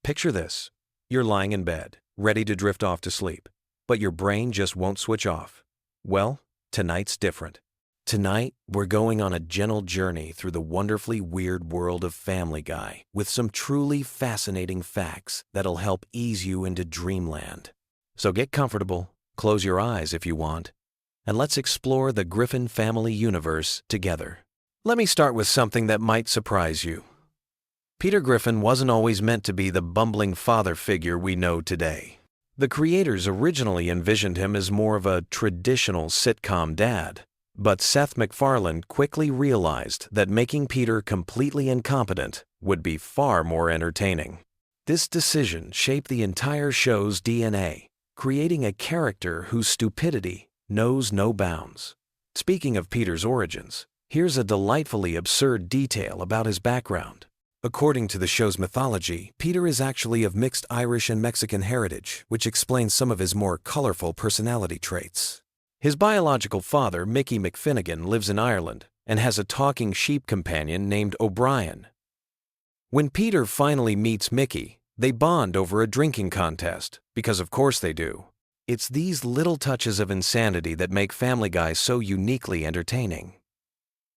Picture this. You're lying in bed, ready to drift off to sleep, but your brain just won't switch off. Well, tonight's different. Tonight, we're going on a gentle journey through the wonderfully weird world of Family Guy with some truly fascinating facts that'll help ease you into dreamland. So get comfortable, close your eyes if you want, and let's explore the Griffin family universe together. Let me start with something that might surprise you. Peter Griffin wasn't always meant to be the bumbling father figure we know today. The creators originally envisioned him as more of a traditional sitcom dad, but Seth MacFarlane quickly realized that making Peter completely incompetent would be far more entertaining. This decision shaped the entire show's DNA, creating a character whose stupidity knows no bounds. Speaking of Peter's origins, here's a delightfully absurd detail about his background. According to the show's mythology, Peter is actually of mixed Irish and Mexican heritage, which explains some of his more colorful personality traits. His biological father, Mickey McFinnigan, lives in Ireland and has a talking sheep companion named O'Brien. When Peter finally meets Mickey, they bond over a drinking contest, because of course they do. It's these little touches of insanity that make Family Guy so uniquely entertaining.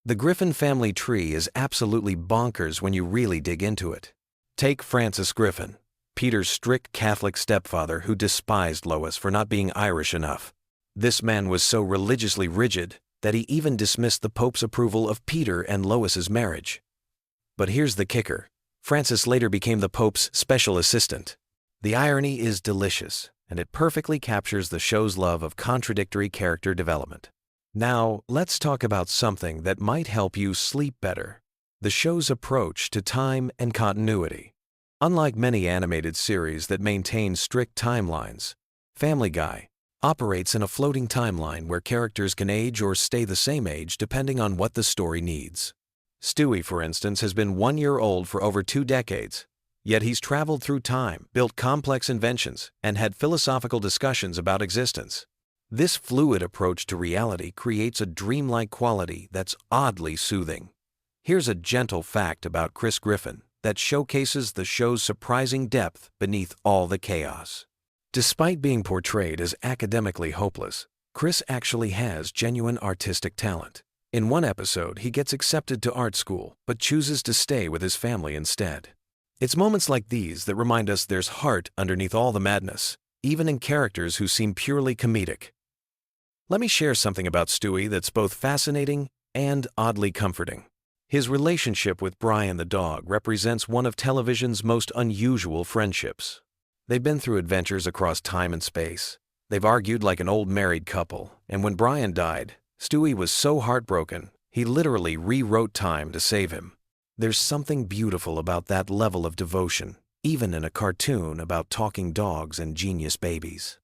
The Griffin family tree is absolutely bonkers when you really dig into it. Take Francis Griffin, Peter's strict Catholic stepfather who despised Lois for not being Irish enough. This man was so religiously rigid that he even dismissed the Pope's approval of Peter and Lois's marriage. But here's the kicker. Francis later became the Pope's special assistant. The irony is delicious, and it perfectly captures the show's love of contradictory character development. Now, let's talk about something that might help you sleep better: the show's approach to time and continuity. Unlike many animated series that maintain strict timelines, Family Guy operates in a floating timeline where characters can age or stay the same age depending on what the story needs. Stewie, for instance, has been 1 year old for over 2 decades, yet he's traveled through time, built complex inventions, and had philosophical discussions about existence. This fluid approach to reality creates a dreamlike quality that's oddly soothing. Here's a gentle fact about Chris Griffin that showcases the show's surprising depth beneath all the chaos. Despite being portrayed as academically hopeless, Chris actually has genuine artistic talent. In one episode, he gets accepted to art school, but chooses to stay with his family instead. It's moments like these that remind us there's heart underneath all the madness, even in characters who seem purely comedic. Let me share something about Stewie that's both fascinating and oddly comforting. His relationship with Brian the dog represents one of television's most unusual friendships. They've been through adventures across time and space. They've argued like an old married couple, and when Brian died, Stewie was so heartbroken, he literally rewrote time to save him. There's something beautiful about that level of devotion, even in a cartoon about talking dogs and genius babies.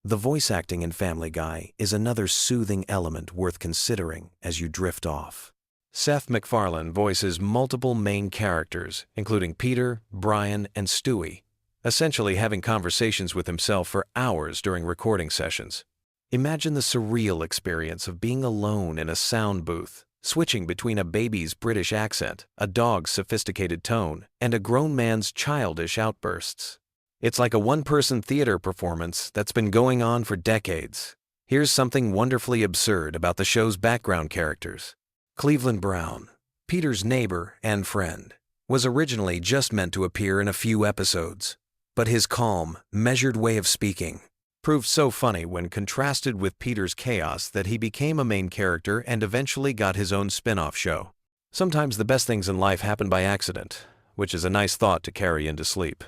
The voice acting in Family Guy is another soothing element worth considering as you drift off. Seth MacFarlane voices multiple main characters, including Peter, Brian, and Stewie, essentially having conversations with himself for hours during recording sessions. Imagine the surreal experience of being alone in a sound booth, switching between a baby's British accent, a dog's sophisticated tone, and a grown man's childish outbursts. It's like a one-person theater performance that's been going on for decades. Here's something wonderfully absurd about the show's background characters. Cleveland Brown, Peter's neighbor and friend, was originally just meant to appear in a few episodes, but his calm, measured way of speaking proved so funny when contrasted with Peter's chaos that he became a main character and eventually got his own spin-off show. Sometimes the best things in life happen by accident, which is a nice thought to carry into sleep.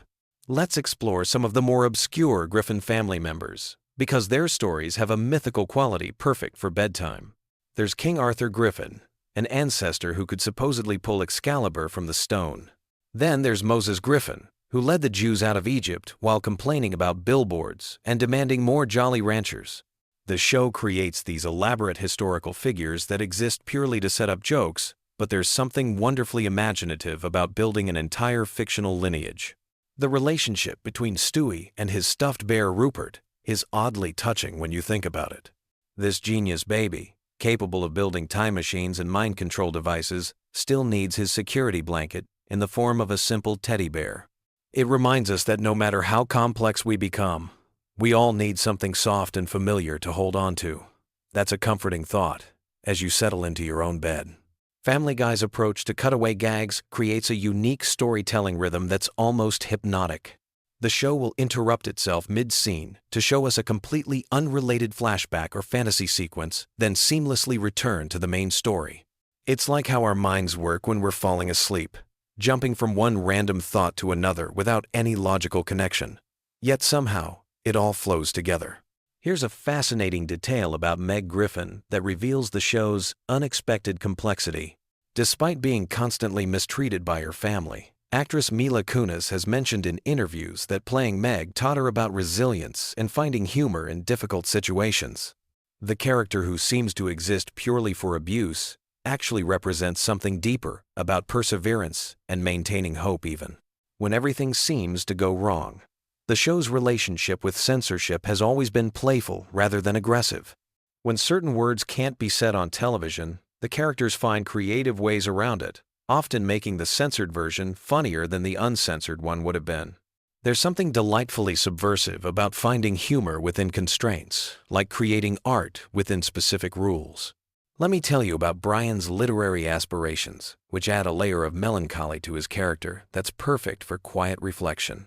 Let's explore some of the more obscure Griffin family members, because their stories have a mythical quality perfect for bedtime. There's King Arthur Griffin, an ancestor who could supposedly pull Excalibur from the stone. Then there's Moses Griffin, who led the Jews out of Egypt while complaining about billboards and demanding more Jolly Ranchers. The show creates these elaborate historical figures that exist purely to set up jokes, but there's something wonderfully imaginative about building an entire fictional lineage. The relationship between Stewie and his stuffed bear Rupert is oddly touching when you think about it. This genius baby, capable of building time machines and mind control devices, still needs his security blanket in the form of a simple teddy bear. It reminds us that no matter how complex we become, we all need something soft and familiar to hold on to. That's a comforting thought as you settle into your own bed. Family Guy's approach to cutaway gags creates a unique storytelling rhythm that's almost hypnotic. The show will interrupt itself mid-scene to show us a completely unrelated flashback or fantasy sequence, then seamlessly return to the main story. It's like how our minds work when we're falling asleep, jumping from one random thought to another without any logical connection. Yet somehow, it all flows together. Here's a fascinating detail about Meg Griffin that reveals the show's unexpected complexity. Despite being constantly mistreated by her family, actress Mila Kunis has mentioned in interviews that playing Meg taught her about resilience and finding humor in difficult situations. The character, who seems to exist purely for abuse, actually represents something deeper about perseverance and maintaining hope even when everything seems to go wrong. The show's relationship with censorship has always been playful rather than aggressive. When certain words can't be said on television, the characters find creative ways around it, often making the censored version funnier than the uncensored one would have been. There's something delightfully subversive about finding humor within constraints, like creating art within specific rules. Let me tell you about Brian's literary aspirations, which add a layer of melancholy to his character that's perfect for quiet reflection.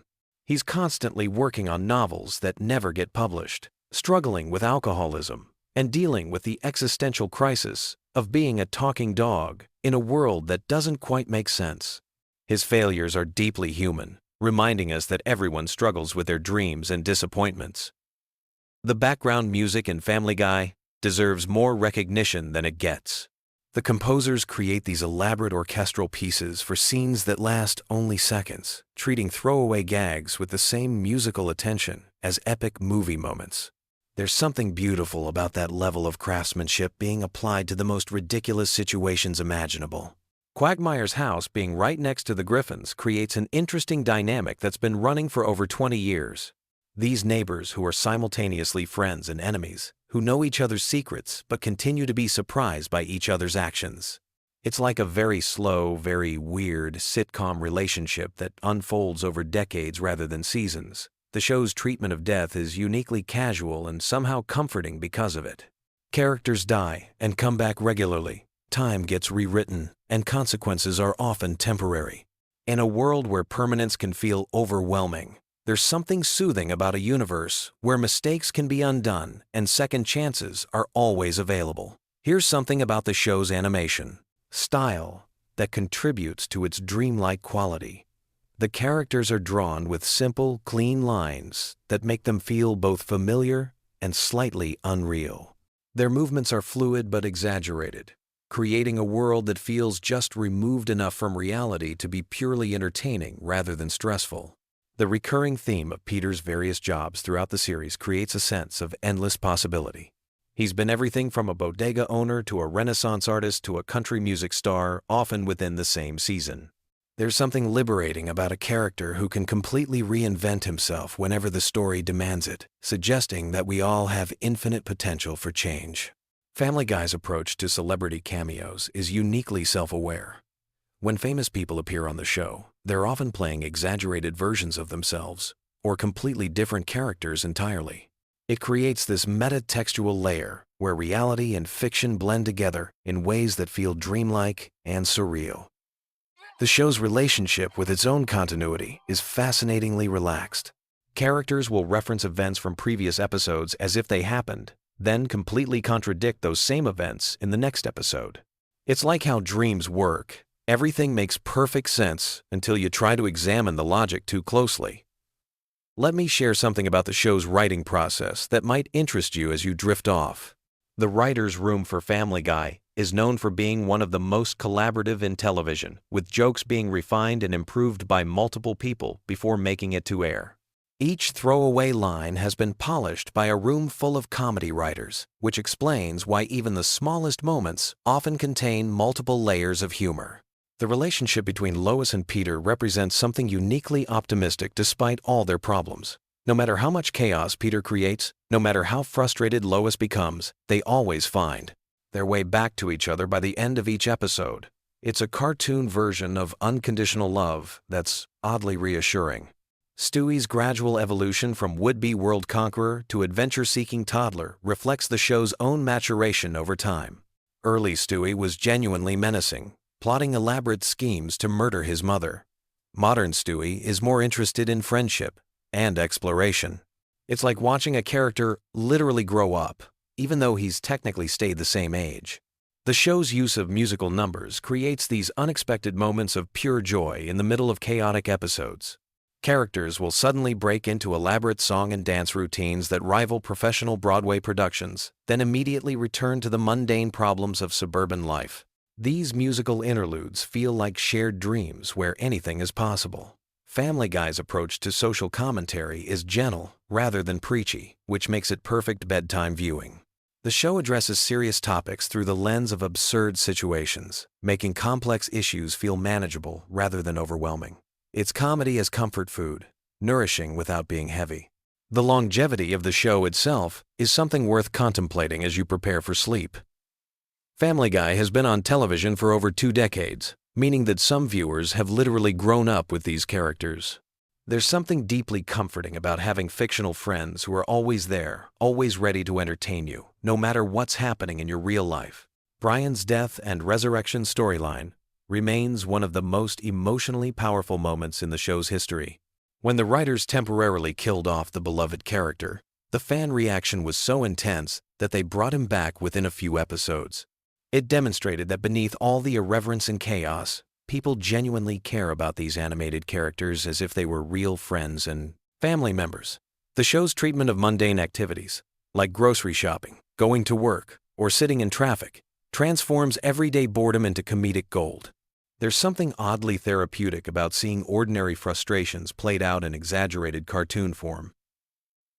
He's constantly working on novels that never get published, struggling with alcoholism, and dealing with the existential crisis of being a talking dog in a world that doesn't quite make sense. His failures are deeply human, reminding us that everyone struggles with their dreams and disappointments. The background music in Family Guy deserves more recognition than it gets. The composers create these elaborate orchestral pieces for scenes that last only seconds, treating throwaway gags with the same musical attention as epic movie moments. There's something beautiful about that level of craftsmanship being applied to the most ridiculous situations imaginable. Quagmire's house being right next to the Griffins creates an interesting dynamic that's been running for over 20 years. These neighbors, who are simultaneously friends and enemies, who know each other's secrets but continue to be surprised by each other's actions. It's like a very slow, very weird sitcom relationship that unfolds over decades rather than seasons. The show's treatment of death is uniquely casual and somehow comforting because of it. Characters die and come back regularly. Time gets rewritten, and consequences are often temporary. In a world where permanence can feel overwhelming, there's something soothing about a universe where mistakes can be undone and second chances are always available. Here's something about the show's animation style that contributes to its dreamlike quality. The characters are drawn with simple, clean lines that make them feel both familiar and slightly unreal. Their movements are fluid but exaggerated, creating a world that feels just removed enough from reality to be purely entertaining rather than stressful. The recurring theme of Peter's various jobs throughout the series creates a sense of endless possibility. He's been everything from a bodega owner to a Renaissance artist to a country music star, often within the same season. There's something liberating about a character who can completely reinvent himself whenever the story demands it, suggesting that we all have infinite potential for change. Family Guy's approach to celebrity cameos is uniquely self-aware. When famous people appear on the show, they're often playing exaggerated versions of themselves, or completely different characters entirely. It creates this meta-textual layer where reality and fiction blend together in ways that feel dreamlike and surreal. The show's relationship with its own continuity is fascinatingly relaxed. Characters will reference events from previous episodes as if they happened, then completely contradict those same events in the next episode. It's like how dreams work. Everything makes perfect sense until you try to examine the logic too closely. Let me share something about the show's writing process that might interest you as you drift off. The writer's room for Family Guy is known for being one of the most collaborative in television, with jokes being refined and improved by multiple people before making it to air. Each throwaway line has been polished by a room full of comedy writers, which explains why even the smallest moments often contain multiple layers of humor. The relationship between Lois and Peter represents something uniquely optimistic despite all their problems. No matter how much chaos Peter creates, no matter how frustrated Lois becomes, they always find their way back to each other by the end of each episode. It's a cartoon version of unconditional love that's oddly reassuring. Stewie's gradual evolution from would-be world conqueror to adventure-seeking toddler reflects the show's own maturation over time. Early Stewie was genuinely menacing, plotting elaborate schemes to murder his mother. Modern Stewie is more interested in friendship and exploration. It's like watching a character literally grow up, even though he's technically stayed the same age. The show's use of musical numbers creates these unexpected moments of pure joy in the middle of chaotic episodes. Characters will suddenly break into elaborate song and dance routines that rival professional Broadway productions, then immediately return to the mundane problems of suburban life. These musical interludes feel like shared dreams where anything is possible. Family Guy's approach to social commentary is gentle rather than preachy, which makes it perfect bedtime viewing. The show addresses serious topics through the lens of absurd situations, making complex issues feel manageable rather than overwhelming. It's comedy as comfort food, nourishing without being heavy. The longevity of the show itself is something worth contemplating as you prepare for sleep. Family Guy has been on television for over 2 decades, meaning that some viewers have literally grown up with these characters. There's something deeply comforting about having fictional friends who are always there, always ready to entertain you, no matter what's happening in your real life. Brian's death and resurrection storyline remains one of the most emotionally powerful moments in the show's history. When the writers temporarily killed off the beloved character, the fan reaction was so intense that they brought him back within a few episodes. It demonstrated that beneath all the irreverence and chaos, people genuinely care about these animated characters as if they were real friends and family members. The show's treatment of mundane activities, like grocery shopping, going to work, or sitting in traffic, transforms everyday boredom into comedic gold. There's something oddly therapeutic about seeing ordinary frustrations played out in exaggerated cartoon form.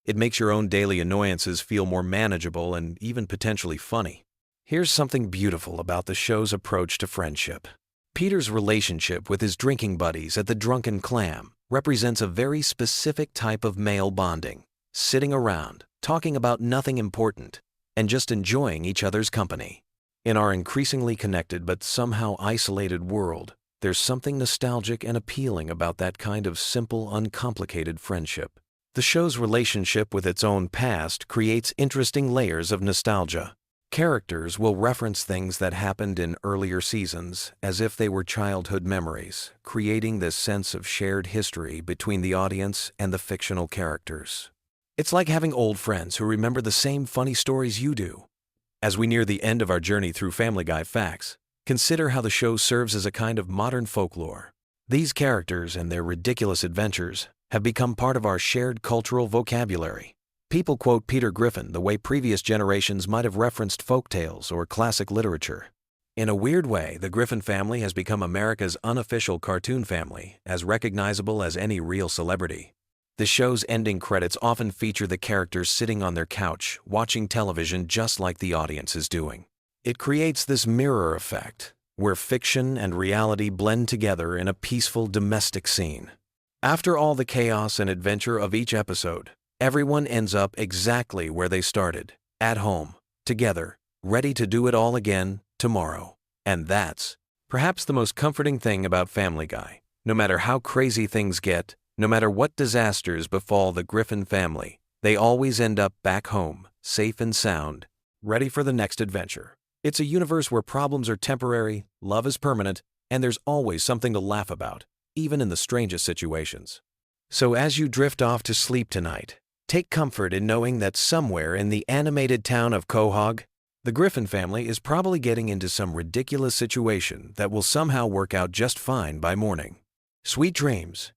It makes your own daily annoyances feel more manageable and even potentially funny. Here's something beautiful about the show's approach to friendship. Peter's relationship with his drinking buddies at the Drunken Clam represents a very specific type of male bonding, sitting around, talking about nothing important, and just enjoying each other's company. In our increasingly connected but somehow isolated world, there's something nostalgic and appealing about that kind of simple, uncomplicated friendship. The show's relationship with its own past creates interesting layers of nostalgia. Characters will reference things that happened in earlier seasons as if they were childhood memories, creating this sense of shared history between the audience and the fictional characters. It's like having old friends who remember the same funny stories you do. As we near the end of our journey through Family Guy facts, consider how the show serves as a kind of modern folklore. These characters and their ridiculous adventures have become part of our shared cultural vocabulary. People quote Peter Griffin the way previous generations might have referenced folktales or classic literature. In a weird way, the Griffin family has become America's unofficial cartoon family, as recognizable as any real celebrity. The show's ending credits often feature the characters sitting on their couch, watching television just like the audience is doing. It creates this mirror effect, where fiction and reality blend together in a peaceful domestic scene. After all the chaos and adventure of each episode, everyone ends up exactly where they started, at home, together, ready to do it all again tomorrow. And that's perhaps the most comforting thing about Family Guy. No matter how crazy things get, no matter what disasters befall the Griffin family, they always end up back home, safe and sound, ready for the next adventure. It's a universe where problems are temporary, love is permanent, and there's always something to laugh about, even in the strangest situations. So as you drift off to sleep tonight, take comfort in knowing that somewhere in the animated town of Quahog, the Griffin family is probably getting into some ridiculous situation that will somehow work out just fine by morning. Sweet dreams.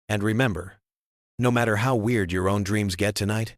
And remember, no matter how weird your own dreams get tonight,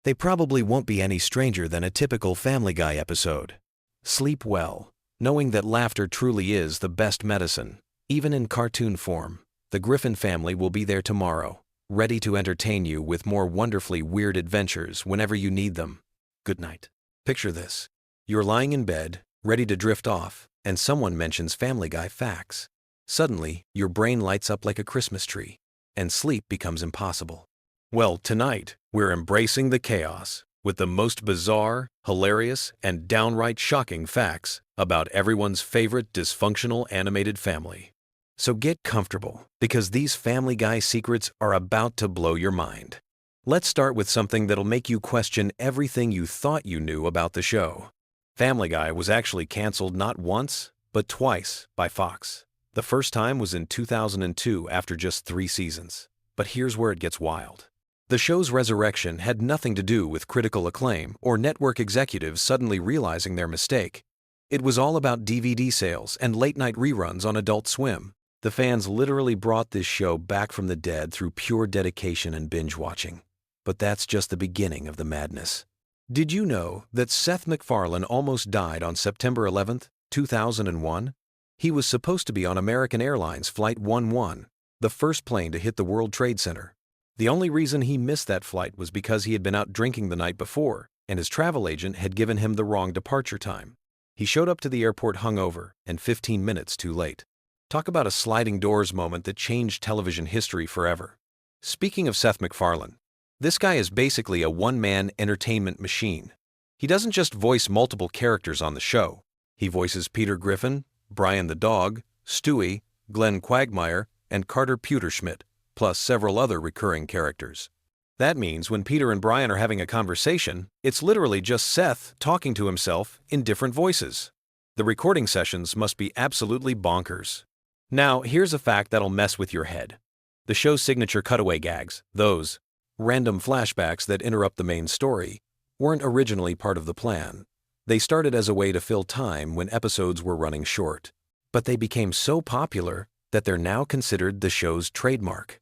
they probably won't be any stranger than a typical Family Guy episode. Sleep well, knowing that laughter truly is the best medicine. Even in cartoon form, the Griffin family will be there tomorrow, ready to entertain you with more wonderfully weird adventures whenever you need them. Good night. Picture this. You're lying in bed, ready to drift off, and someone mentions Family Guy facts. Suddenly, your brain lights up like a Christmas tree, and sleep becomes impossible. Well, tonight, we're embracing the chaos. with the most bizarre, hilarious, and downright shocking facts about everyone's favorite dysfunctional animated family. So get comfortable, because these Family Guy secrets are about to blow your mind. Let's start with something that'll make you question everything you thought you knew about the show. Family Guy was actually canceled not once, but twice by Fox. The first time was in 2002 after just 3 seasons. But here's where it gets wild. The show's resurrection had nothing to do with critical acclaim or network executives suddenly realizing their mistake. It was all about DVD sales and late-night reruns on Adult Swim. The fans literally brought this show back from the dead through pure dedication and binge-watching. But that's just the beginning of the madness. Did you know that Seth MacFarlane almost died on September 11, 2001? He was supposed to be on American Airlines Flight 11, the first plane to hit the World Trade Center. The only reason he missed that flight was because he had been out drinking the night before, and his travel agent had given him the wrong departure time. He showed up to the airport hungover and 15 minutes too late. Talk about a sliding doors moment that changed television history forever. Speaking of Seth MacFarlane, this guy is basically a one-man entertainment machine. He doesn't just voice multiple characters on the show. He voices Peter Griffin, Brian the dog, Stewie, Glenn Quagmire, and Carter Pewterschmidt, plus several other recurring characters. That means when Peter and Brian are having a conversation, it's literally just Seth talking to himself in different voices. The recording sessions must be absolutely bonkers. Now, here's a fact that'll mess with your head. The show's signature cutaway gags, those random flashbacks that interrupt the main story, weren't originally part of the plan. They started as a way to fill time when episodes were running short. But they became so popular that they're now considered the show's trademark.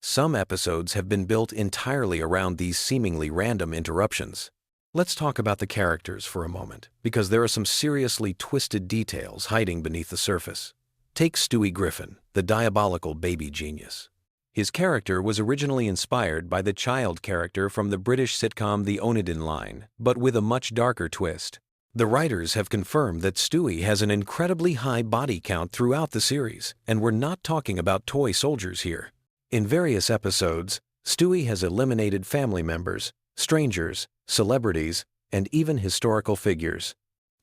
Some episodes have been built entirely around these seemingly random interruptions. Let's talk about the characters for a moment, because there are some seriously twisted details hiding beneath the surface. Take Stewie Griffin, the diabolical baby genius. His character was originally inspired by the child character from the British sitcom The Onedin Line, but with a much darker twist. The writers have confirmed that Stewie has an incredibly high body count throughout the series, and we're not talking about toy soldiers here. In various episodes, Stewie has eliminated family members, strangers, celebrities, and even historical figures.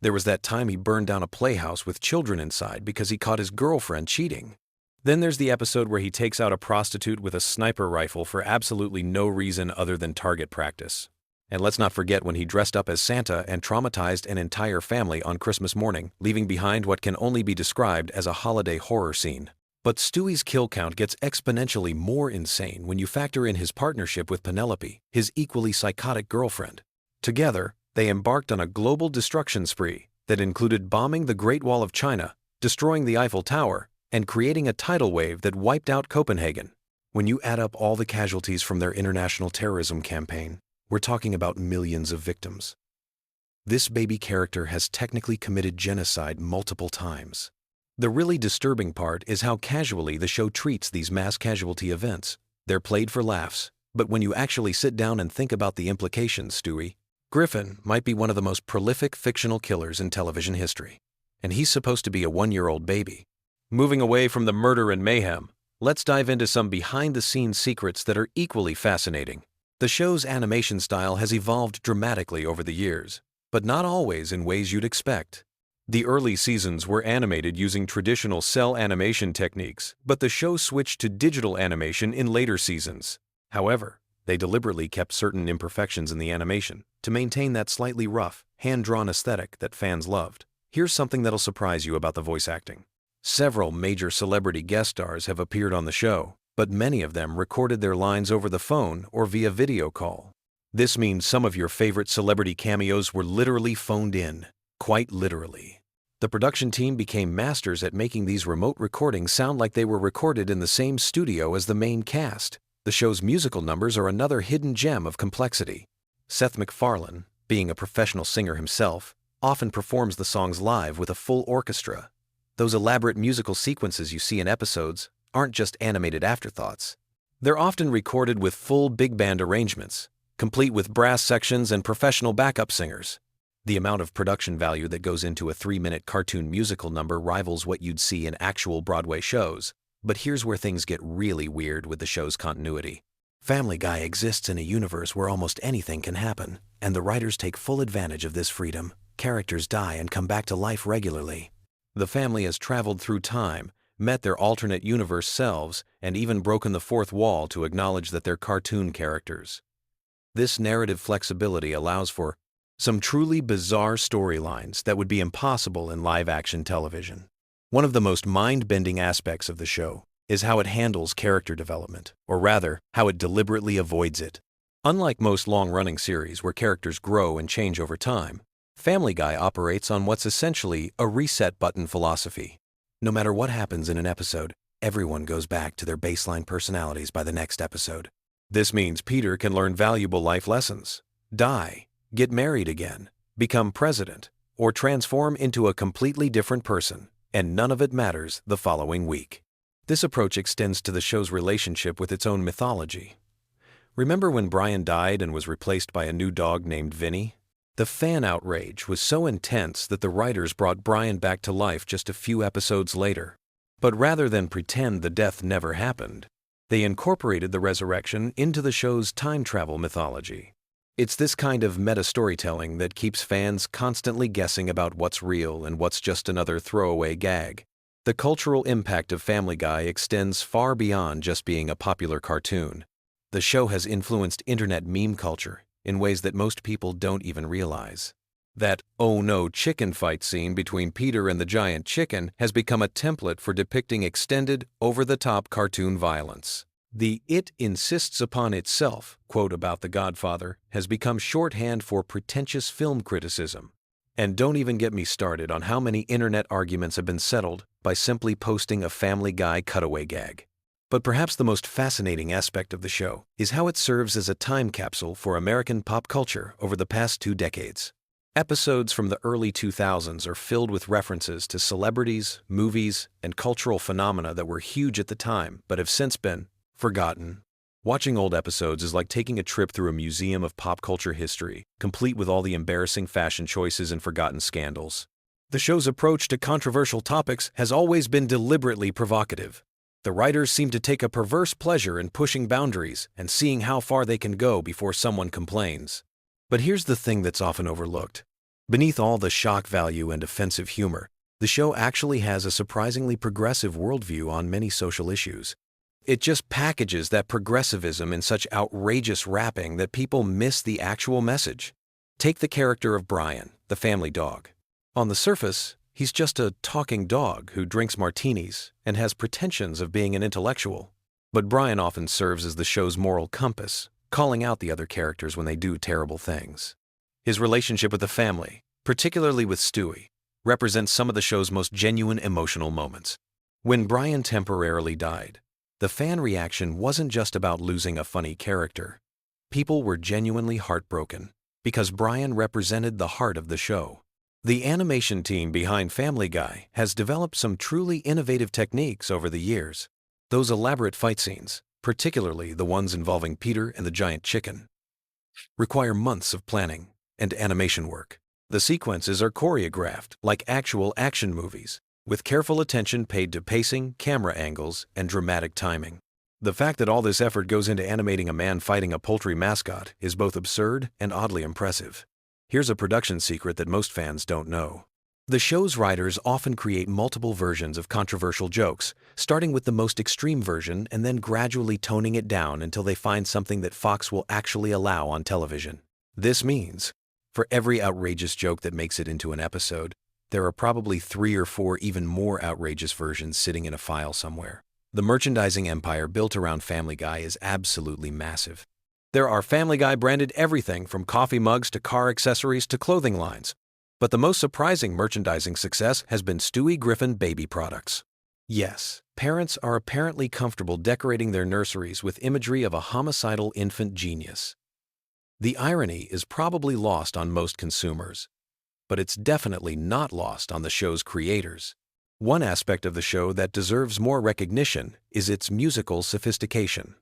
There was that time he burned down a playhouse with children inside because he caught his girlfriend cheating. Then there's the episode where he takes out a prostitute with a sniper rifle for absolutely no reason other than target practice. And let's not forget when he dressed up as Santa and traumatized an entire family on Christmas morning, leaving behind what can only be described as a holiday horror scene. But Stewie's kill count gets exponentially more insane when you factor in his partnership with Penelope, his equally psychotic girlfriend. Together, they embarked on a global destruction spree that included bombing the Great Wall of China, destroying the Eiffel Tower, and creating a tidal wave that wiped out Copenhagen. When you add up all the casualties from their international terrorism campaign, we're talking about millions of victims. This baby character has technically committed genocide multiple times. The really disturbing part is how casually the show treats these mass casualty events. They're played for laughs, but when you actually sit down and think about the implications, Stewie, Griffin might be one of the most prolific fictional killers in television history. And he's supposed to be a 1-year-old baby. Moving away from the murder and mayhem, let's dive into some behind-the-scenes secrets that are equally fascinating. The show's animation style has evolved dramatically over the years, but not always in ways you'd expect. The early seasons were animated using traditional cell animation techniques, but the show switched to digital animation in later seasons. However, they deliberately kept certain imperfections in the animation to maintain that slightly rough, hand-drawn aesthetic that fans loved. Here's something that'll surprise you about the voice acting. Several major celebrity guest stars have appeared on the show, but many of them recorded their lines over the phone or via video call. This means some of your favorite celebrity cameos were literally phoned in, quite literally. The production team became masters at making these remote recordings sound like they were recorded in the same studio as the main cast. The show's musical numbers are another hidden gem of complexity. Seth MacFarlane, being a professional singer himself, often performs the songs live with a full orchestra. Those elaborate musical sequences you see in episodes aren't just animated afterthoughts. They're often recorded with full big band arrangements, complete with brass sections and professional backup singers. The amount of production value that goes into a 3-minute cartoon musical number rivals what you'd see in actual Broadway shows. But here's where things get really weird with the show's continuity. Family Guy exists in a universe where almost anything can happen, and the writers take full advantage of this freedom. Characters die and come back to life regularly. The family has traveled through time, met their alternate universe selves, and even broken the fourth wall to acknowledge that they're cartoon characters. This narrative flexibility allows for some truly bizarre storylines that would be impossible in live-action television. One of the most mind-bending aspects of the show is how it handles character development, or rather, how it deliberately avoids it. Unlike most long-running series where characters grow and change over time, Family Guy operates on what's essentially a reset button philosophy. No matter what happens in an episode, everyone goes back to their baseline personalities by the next episode. This means Peter can learn valuable life lessons, die, get married again, become president, or transform into a completely different person, and none of it matters the following week. This approach extends to the show's relationship with its own mythology. Remember when Brian died and was replaced by a new dog named Vinny? The fan outrage was so intense that the writers brought Brian back to life just a few episodes later. But rather than pretend the death never happened, they incorporated the resurrection into the show's time travel mythology. It's this kind of meta-storytelling that keeps fans constantly guessing about what's real and what's just another throwaway gag. The cultural impact of Family Guy extends far beyond just being a popular cartoon. The show has influenced internet meme culture in ways that most people don't even realize. That "oh no" chicken fight scene between Peter and the giant chicken has become a template for depicting extended, over-the-top cartoon violence. The "it insists upon itself" quote about The Godfather has become shorthand for pretentious film criticism. And don't even get me started on how many internet arguments have been settled by simply posting a Family Guy cutaway gag. But perhaps the most fascinating aspect of the show is how it serves as a time capsule for American pop culture over the past 2 decades. Episodes from the early 2000s are filled with references to celebrities, movies, and cultural phenomena that were huge at the time but have since been forgotten. Watching old episodes is like taking a trip through a museum of pop culture history, complete with all the embarrassing fashion choices and forgotten scandals. The show's approach to controversial topics has always been deliberately provocative. The writers seem to take a perverse pleasure in pushing boundaries and seeing how far they can go before someone complains. But here's the thing that's often overlooked. Beneath all the shock value and offensive humor, the show actually has a surprisingly progressive worldview on many social issues. It just packages that progressivism in such outrageous wrapping that people miss the actual message. Take the character of Brian, the family dog. On the surface, he's just a talking dog who drinks martinis and has pretensions of being an intellectual. But Brian often serves as the show's moral compass, calling out the other characters when they do terrible things. His relationship with the family, particularly with Stewie, represents some of the show's most genuine emotional moments. When Brian temporarily died, the fan reaction wasn't just about losing a funny character. People were genuinely heartbroken because Brian represented the heart of the show. The animation team behind Family Guy has developed some truly innovative techniques over the years. Those elaborate fight scenes, particularly the ones involving Peter and the giant chicken, require months of planning and animation work. The sequences are choreographed like actual action movies, with careful attention paid to pacing, camera angles, and dramatic timing. The fact that all this effort goes into animating a man fighting a poultry mascot is both absurd and oddly impressive. Here's a production secret that most fans don't know. The show's writers often create multiple versions of controversial jokes, starting with the most extreme version and then gradually toning it down until they find something that Fox will actually allow on television. This means, for every outrageous joke that makes it into an episode, there are probably 3 or 4 even more outrageous versions sitting in a file somewhere. The merchandising empire built around Family Guy is absolutely massive. There are Family Guy branded everything from coffee mugs to car accessories to clothing lines. But the most surprising merchandising success has been Stewie Griffin baby products. Yes, parents are apparently comfortable decorating their nurseries with imagery of a homicidal infant genius. The irony is probably lost on most consumers, but it's definitely not lost on the show's creators. One aspect of the show that deserves more recognition is its musical sophistication.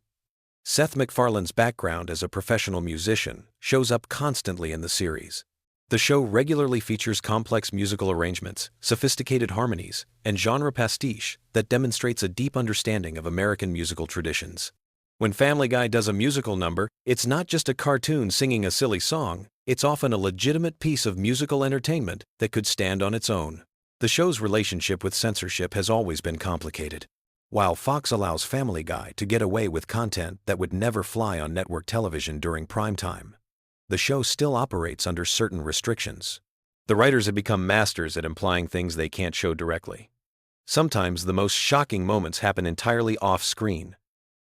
Seth MacFarlane's background as a professional musician shows up constantly in the series. The show regularly features complex musical arrangements, sophisticated harmonies, and genre pastiche that demonstrates a deep understanding of American musical traditions. When Family Guy does a musical number, it's not just a cartoon singing a silly song, it's often a legitimate piece of musical entertainment that could stand on its own. The show's relationship with censorship has always been complicated. While Fox allows Family Guy to get away with content that would never fly on network television during prime time, the show still operates under certain restrictions. The writers have become masters at implying things they can't show directly. Sometimes the most shocking moments happen entirely off-screen,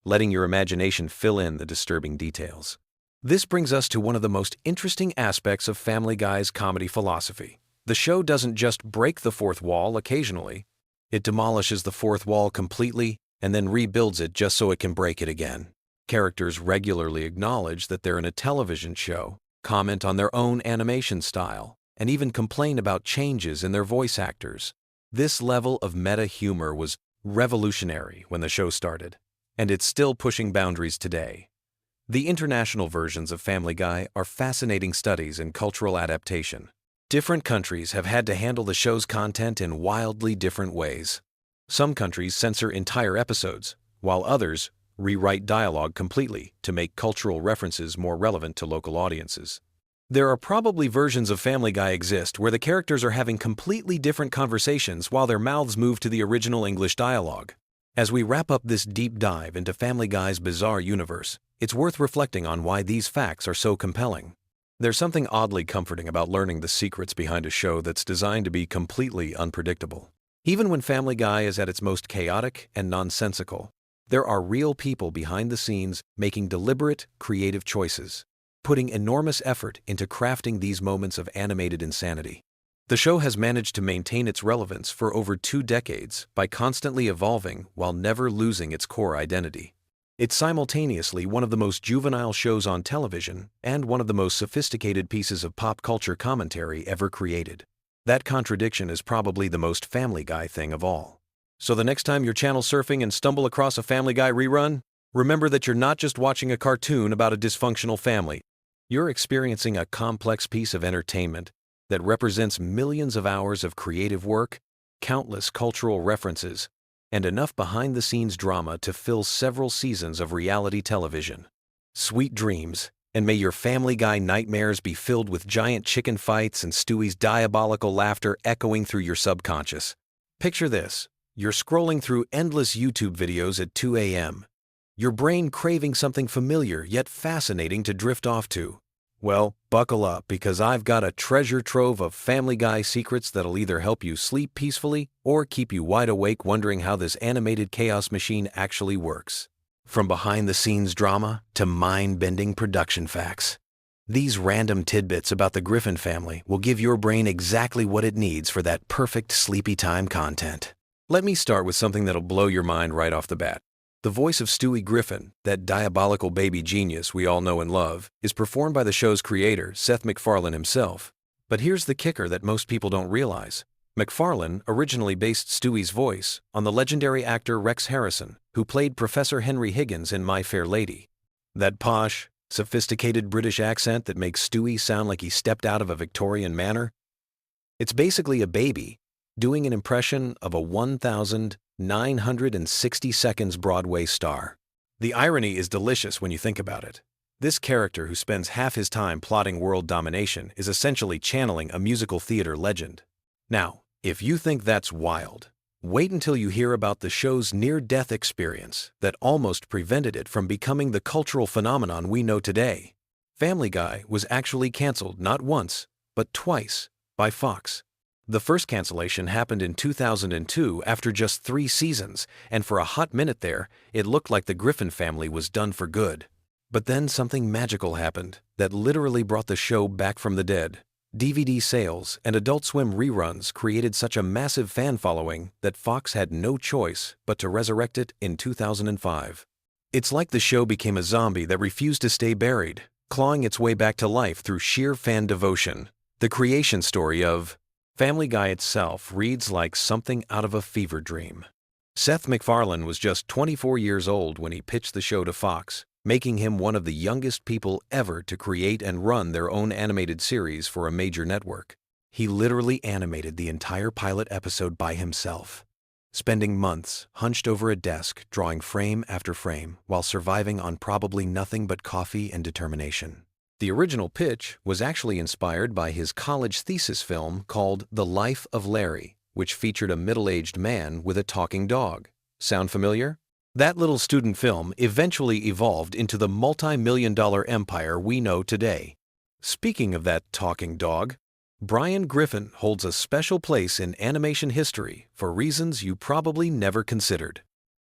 letting your imagination fill in the disturbing details. This brings us to one of the most interesting aspects of Family Guy's comedy philosophy. The show doesn't just break the fourth wall occasionally, it demolishes the fourth wall completely and then rebuilds it just so it can break it again. Characters regularly acknowledge that they're in a television show, comment on their own animation style, and even complain about changes in their voice actors. This level of meta-humor was revolutionary when the show started, and it's still pushing boundaries today. The international versions of Family Guy are fascinating studies in cultural adaptation. Different countries have had to handle the show's content in wildly different ways. Some countries censor entire episodes, while others rewrite dialogue completely to make cultural references more relevant to local audiences. There are probably versions of Family Guy exist where the characters are having completely different conversations while their mouths move to the original English dialogue. As we wrap up this deep dive into Family Guy's bizarre universe, it's worth reflecting on why these facts are so compelling. There's something oddly comforting about learning the secrets behind a show that's designed to be completely unpredictable. Even when Family Guy is at its most chaotic and nonsensical, there are real people behind the scenes making deliberate, creative choices, putting enormous effort into crafting these moments of animated insanity. The show has managed to maintain its relevance for over 2 decades by constantly evolving while never losing its core identity. It's simultaneously one of the most juvenile shows on television and one of the most sophisticated pieces of pop culture commentary ever created. That contradiction is probably the most Family Guy thing of all. So the next time you're channel surfing and stumble across a Family Guy rerun, remember that you're not just watching a cartoon about a dysfunctional family. You're experiencing a complex piece of entertainment that represents millions of hours of creative work, countless cultural references, and enough behind-the-scenes drama to fill several seasons of reality television. Sweet dreams, and may your Family Guy nightmares be filled with giant chicken fights and Stewie's diabolical laughter echoing through your subconscious. Picture this. You're scrolling through endless YouTube videos at 2 a.m., your brain craving something familiar yet fascinating to drift off to. Well, buckle up because I've got a treasure trove of Family Guy secrets that'll either help you sleep peacefully or keep you wide awake wondering how this animated chaos machine actually works. From behind-the-scenes drama to mind-bending production facts, these random tidbits about the Griffin family will give your brain exactly what it needs for that perfect sleepy time content. Let me start with something that'll blow your mind right off the bat. The voice of Stewie Griffin, that diabolical baby genius we all know and love, is performed by the show's creator, Seth MacFarlane himself. But here's the kicker that most people don't realize. MacFarlane originally based Stewie's voice on the legendary actor Rex Harrison, who played Professor Henry Higgins in My Fair Lady. That posh, sophisticated British accent that makes Stewie sound like he stepped out of a Victorian manor. It's basically a baby doing an impression of a 1,960 seconds Broadway star. The irony is delicious when you think about it. This character who spends half his time plotting world domination is essentially channeling a musical theater legend. Now, if you think that's wild, wait until you hear about the show's near-death experience that almost prevented it from becoming the cultural phenomenon we know today. Family Guy was actually canceled not once, but twice by Fox. The first cancellation happened in 2002 after just 3 seasons, and for a hot minute there, it looked like the Griffin family was done for good. But then something magical happened that literally brought the show back from the dead. DVD sales and Adult Swim reruns created such a massive fan following that Fox had no choice but to resurrect it in 2005. It's like the show became a zombie that refused to stay buried, clawing its way back to life through sheer fan devotion. The creation story of Family Guy itself reads like something out of a fever dream. Seth MacFarlane was just 24 years old when he pitched the show to Fox, making him one of the youngest people ever to create and run their own animated series for a major network. He literally animated the entire pilot episode by himself. spending months hunched over a desk drawing frame after frame while surviving on probably nothing but coffee and determination. The original pitch was actually inspired by his college thesis film called The Life of Larry, which featured a middle-aged man with a talking dog. Sound familiar? That little student film eventually evolved into the multi-million-dollar empire we know today. Speaking of that talking dog, Brian Griffin holds a special place in animation history for reasons you probably never considered.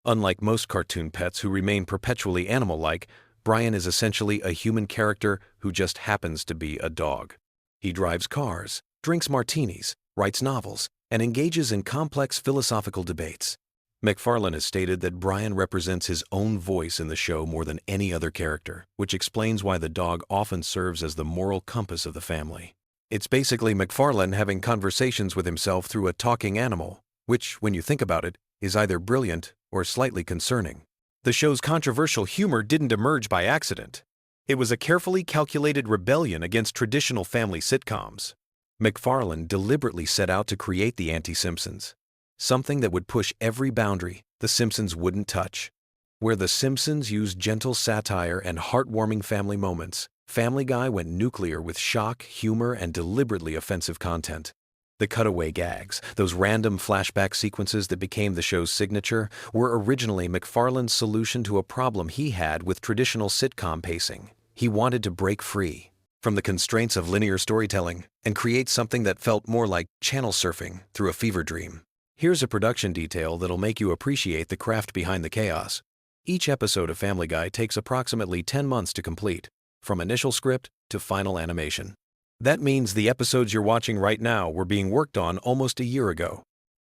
Unlike most cartoon pets who remain perpetually animal-like, Brian is essentially a human character who just happens to be a dog. He drives cars, drinks martinis, writes novels, and engages in complex philosophical debates. McFarlane has stated that Brian represents his own voice in the show more than any other character, which explains why the dog often serves as the moral compass of the family. It's basically McFarlane having conversations with himself through a talking animal, which, when you think about it, is either brilliant or slightly concerning. The show's controversial humor didn't emerge by accident. It was a carefully calculated rebellion against traditional family sitcoms. McFarlane deliberately set out to create the anti-Simpsons, something that would push every boundary the Simpsons wouldn't touch. Where the Simpsons used gentle satire and heartwarming family moments, Family Guy went nuclear with shock, humor, and deliberately offensive content. The cutaway gags, those random flashback sequences that became the show's signature, were originally McFarlane's solution to a problem he had with traditional sitcom pacing. He wanted to break free from the constraints of linear storytelling and create something that felt more like channel surfing through a fever dream. Here's a production detail that'll make you appreciate the craft behind the chaos. Each episode of Family Guy takes approximately 10 months to complete, from initial script to final animation. That means the episodes you're watching right now were being worked on almost a year ago.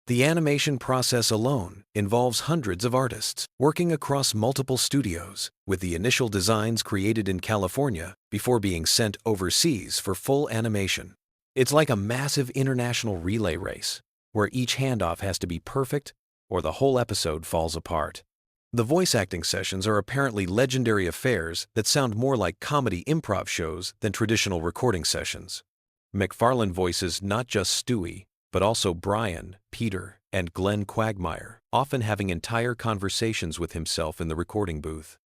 The animation process alone involves hundreds of artists working across multiple studios, with the initial designs created in California before being sent overseas for full animation. It's like a massive international relay race, where each handoff has to be perfect or the whole episode falls apart. The voice acting sessions are apparently legendary affairs that sound more like comedy improv shows than traditional recording sessions. McFarlane voices not just Stewie, but also Brian, Peter, and Glenn Quagmire, often having entire conversations with himself in the recording booth.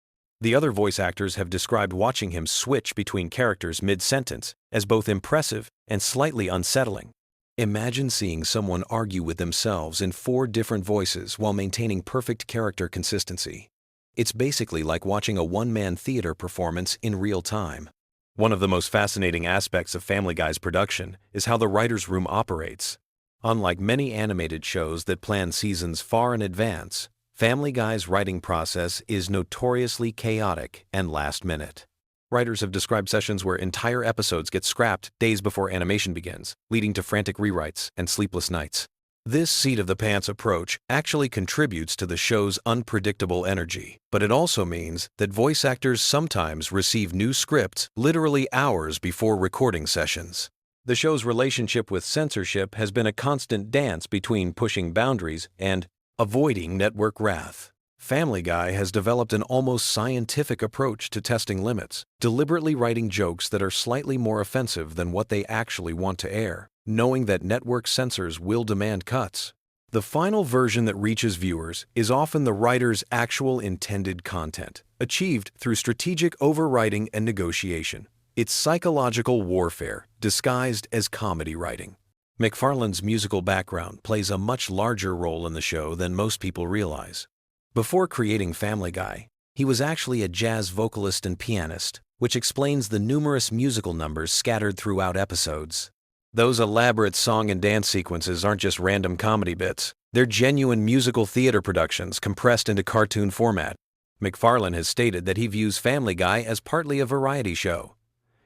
The other voice actors have described watching him switch between characters mid-sentence as both impressive and slightly unsettling. Imagine seeing someone argue with themselves in 4 different voices while maintaining perfect character consistency. It's basically like watching a one-man theater performance in real time. One of the most fascinating aspects of Family Guy's production is how the writer's room operates. Unlike many animated shows that plan seasons far in advance, Family Guy's writing process is notoriously chaotic and last-minute. Writers have described sessions where entire episodes get scrapped days before animation begins, leading to frantic rewrites and sleepless nights. This seat-of-the-pants approach actually contributes to the show's unpredictable energy, but it also means that voice actors sometimes receive new scripts literally hours before recording sessions. The show's relationship with censorship has been a constant dance between pushing boundaries and avoiding network wrath. Family Guy has developed an almost scientific approach to testing limits, deliberately writing jokes that are slightly more offensive than what they actually want to air, knowing that network censors will demand cuts. The final version that reaches viewers is often the writer's actual intended content, achieved through strategic overwriting and negotiation. It's psychological warfare, disguised as comedy writing. McFarlane's musical background plays a much larger role in the show than most people realize. Before creating Family Guy, he was actually a jazz vocalist and pianist, which explains the numerous musical numbers scattered throughout episodes. Those elaborate song and dance sequences aren't just random comedy bits. They're genuine musical theater productions compressed into cartoon format. McFarlane has stated that he views Family Guy as partly a variety show,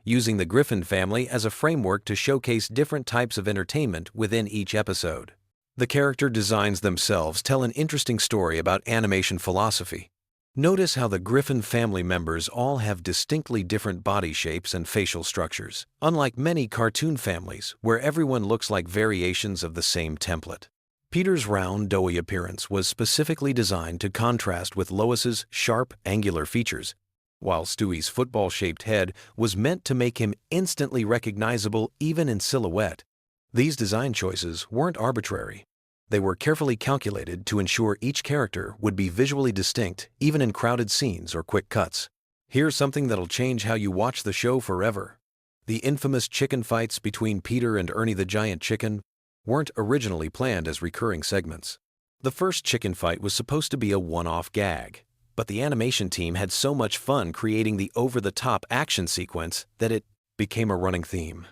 using the Griffin family as a framework to showcase different types of entertainment within each episode. The character designs themselves tell an interesting story about animation philosophy. Notice how the Griffin family members all have distinctly different body shapes and facial structures, unlike many cartoon families where everyone looks like variations of the same template. Peter's round, doughy appearance was specifically designed to contrast with Lois's sharp, angular features, while Stewie's football-shaped head was meant to make him instantly recognizable even in silhouette. These design choices weren't arbitrary. They were carefully calculated to ensure each character would be visually distinct, even in crowded scenes or quick cuts. Here's something that'll change how you watch the show forever. The infamous chicken fights between Peter and Ernie the Giant Chicken weren't originally planned as recurring segments. The first chicken fight was supposed to be a one-off gag, but the animation team had so much fun creating the over-the-top action sequence that it became a running theme.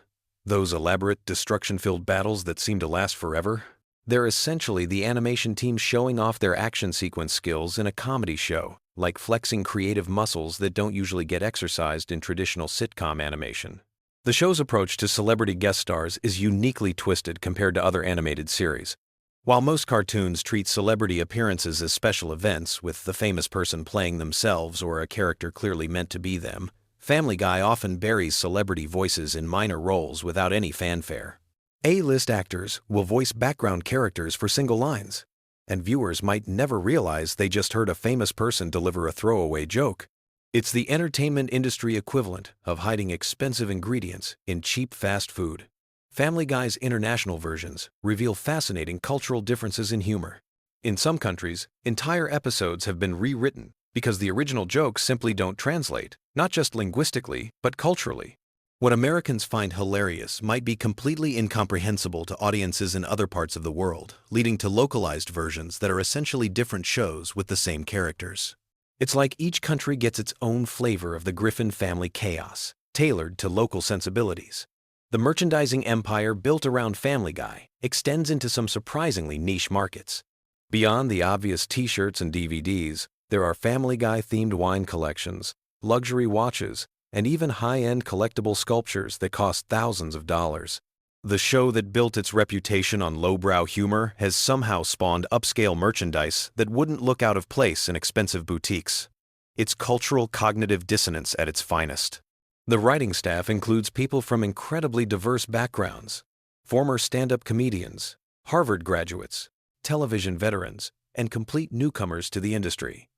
Those elaborate, destruction-filled battles that seem to last forever? They're essentially the animation team showing off their action sequence skills in a comedy show, like flexing creative muscles that don't usually get exercised in traditional sitcom animation. The show's approach to celebrity guest stars is uniquely twisted compared to other animated series. While most cartoons treat celebrity appearances as special events, with the famous person playing themselves or a character clearly meant to be them, Family Guy often buries celebrity voices in minor roles without any fanfare. A-list actors will voice background characters for single lines, and viewers might never realize they just heard a famous person deliver a throwaway joke. It's the entertainment industry equivalent of hiding expensive ingredients in cheap fast food. Family Guy's international versions reveal fascinating cultural differences in humor. In some countries, entire episodes have been rewritten because the original jokes simply don't translate, not just linguistically, but culturally. What Americans find hilarious might be completely incomprehensible to audiences in other parts of the world, leading to localized versions that are essentially different shows with the same characters. It's like each country gets its own flavor of the Griffin family chaos, tailored to local sensibilities. The merchandising empire built around Family Guy extends into some surprisingly niche markets. Beyond the obvious t-shirts and DVDs, there are Family Guy-themed wine collections, luxury watches, and even high-end collectible sculptures that cost thousands of dollars. The show that built its reputation on lowbrow humor has somehow spawned upscale merchandise that wouldn't look out of place in expensive boutiques. It's cultural cognitive dissonance at its finest. The writing staff includes people from incredibly diverse backgrounds: former stand-up comedians, Harvard graduates, television veterans, and complete newcomers to the industry.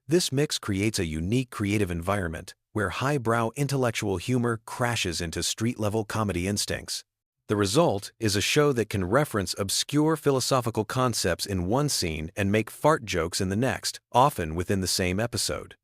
This mix creates a unique creative environment where highbrow intellectual humor crashes into street-level comedy instincts. The result is a show that can reference obscure philosophical concepts in one scene and make fart jokes in the next, often within the same episode.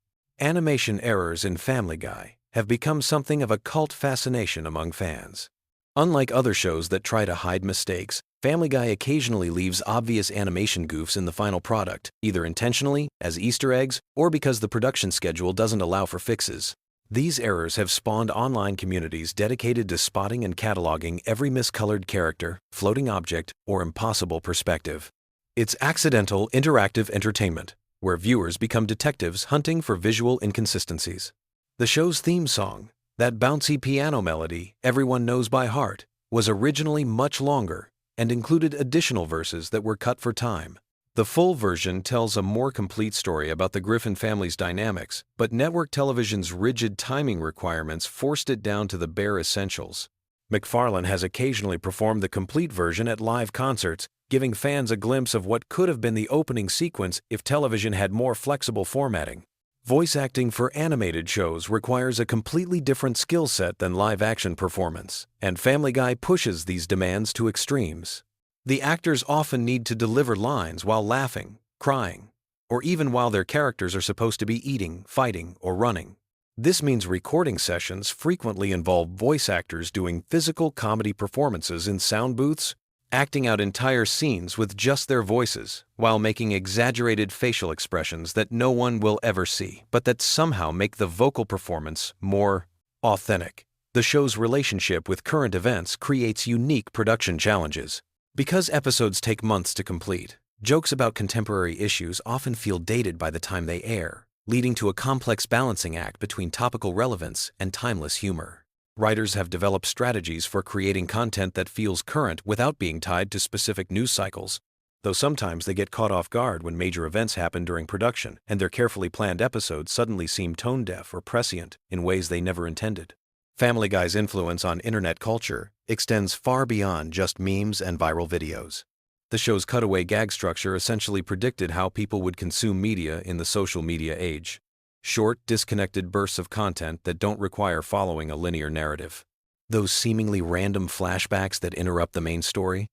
Animation errors in Family Guy have become something of a cult fascination among fans. Unlike other shows that try to hide mistakes, Family Guy occasionally leaves obvious animation goofs in the final product, either intentionally, as Easter eggs, or because the production schedule doesn't allow for fixes. These errors have spawned online communities dedicated to spotting and cataloging every miscolored character, floating object, or impossible perspective. It's accidental, interactive entertainment, where viewers become detectives hunting for visual inconsistencies. The show's theme song, that bouncy piano melody everyone knows by heart, was originally much longer and included additional verses that were cut for time. The full version tells a more complete story about the Griffin family's dynamics, but network television's rigid timing requirements forced it down to the bare essentials. MacFarlane has occasionally performed the complete version at live concerts, giving fans a glimpse of what could have been the opening sequence if television had more flexible formatting. Voice acting for animated shows requires a completely different skill set than live-action performance, and Family Guy pushes these demands to extremes. The actors often need to deliver lines while laughing, crying, or even while their characters are supposed to be eating, fighting, or running. This means recording sessions frequently involve voice actors doing physical comedy performances in sound booths, acting out entire scenes with just their voices, while making exaggerated facial expressions that no one will ever see, but that somehow make the vocal performance more authentic. The show's relationship with current events creates unique production challenges. Because episodes take months to complete, jokes about contemporary issues often feel dated by the time they air, leading to a complex balancing act between topical relevance and timeless humor. Writers have developed strategies for creating content that feels current without being tied to specific news cycles, though sometimes they get caught off guard when major events happen during production and their carefully planned episodes suddenly seem tone-deaf or prescient in ways they never intended. Family Guy's influence on internet culture extends far beyond just memes and viral videos. The show's cutaway gag structure essentially predicted how people would consume media in the social media age. Short, disconnected bursts of content that don't require following a linear narrative. Those seemingly random flashbacks that interrupt the main story.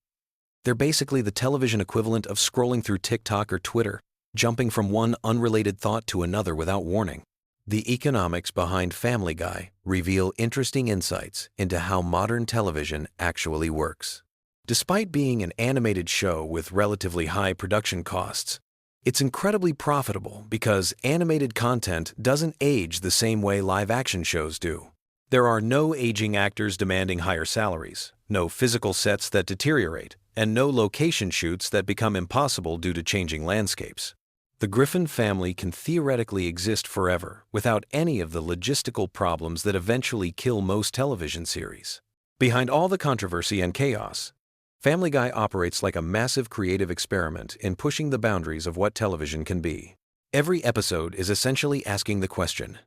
They're basically the television equivalent of scrolling through TikTok or Twitter, jumping from one unrelated thought to another without warning. The economics behind Family Guy reveal interesting insights into how modern television actually works. Despite being an animated show with relatively high production costs, it's incredibly profitable because animated content doesn't age the same way live-action shows do. There are no aging actors demanding higher salaries, no physical sets that deteriorate, and no location shoots that become impossible due to changing landscapes. The Griffin family can theoretically exist forever without any of the logistical problems that eventually kill most television series. Behind all the controversy and chaos, Family Guy operates like a massive creative experiment in pushing the boundaries of what television can be. Every episode is essentially asking the question,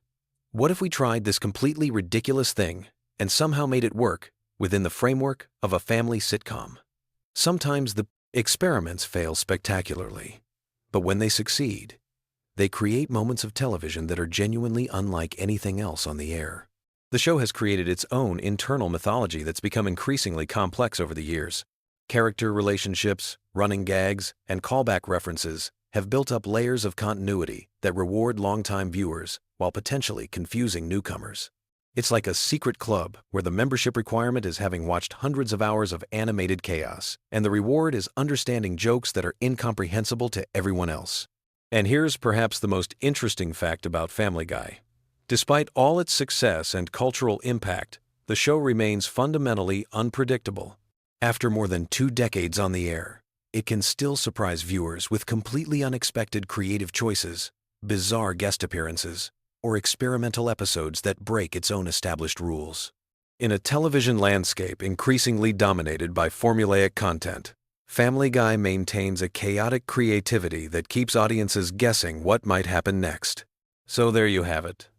what if we tried this completely ridiculous thing and somehow made it work within the framework of a family sitcom? Sometimes the experiments fail spectacularly, but when they succeed, they create moments of television that are genuinely unlike anything else on the air. The show has created its own internal mythology that's become increasingly complex over the years. Character relationships, running gags, and callback references have built up layers of continuity that reward longtime viewers while potentially confusing newcomers. It's like a secret club where the membership requirement is having watched hundreds of hours of animated chaos, and the reward is understanding jokes that are incomprehensible to everyone else. And here's perhaps the most interesting fact about Family Guy. Despite all its success and cultural impact, the show remains fundamentally unpredictable. After more than 2 decades on the air, it can still surprise viewers with completely unexpected creative choices, bizarre guest appearances, or experimental episodes that break its own established rules. In a television landscape increasingly dominated by formulaic content, Family Guy maintains a chaotic creativity that keeps audiences guessing what might happen next. So there you have it,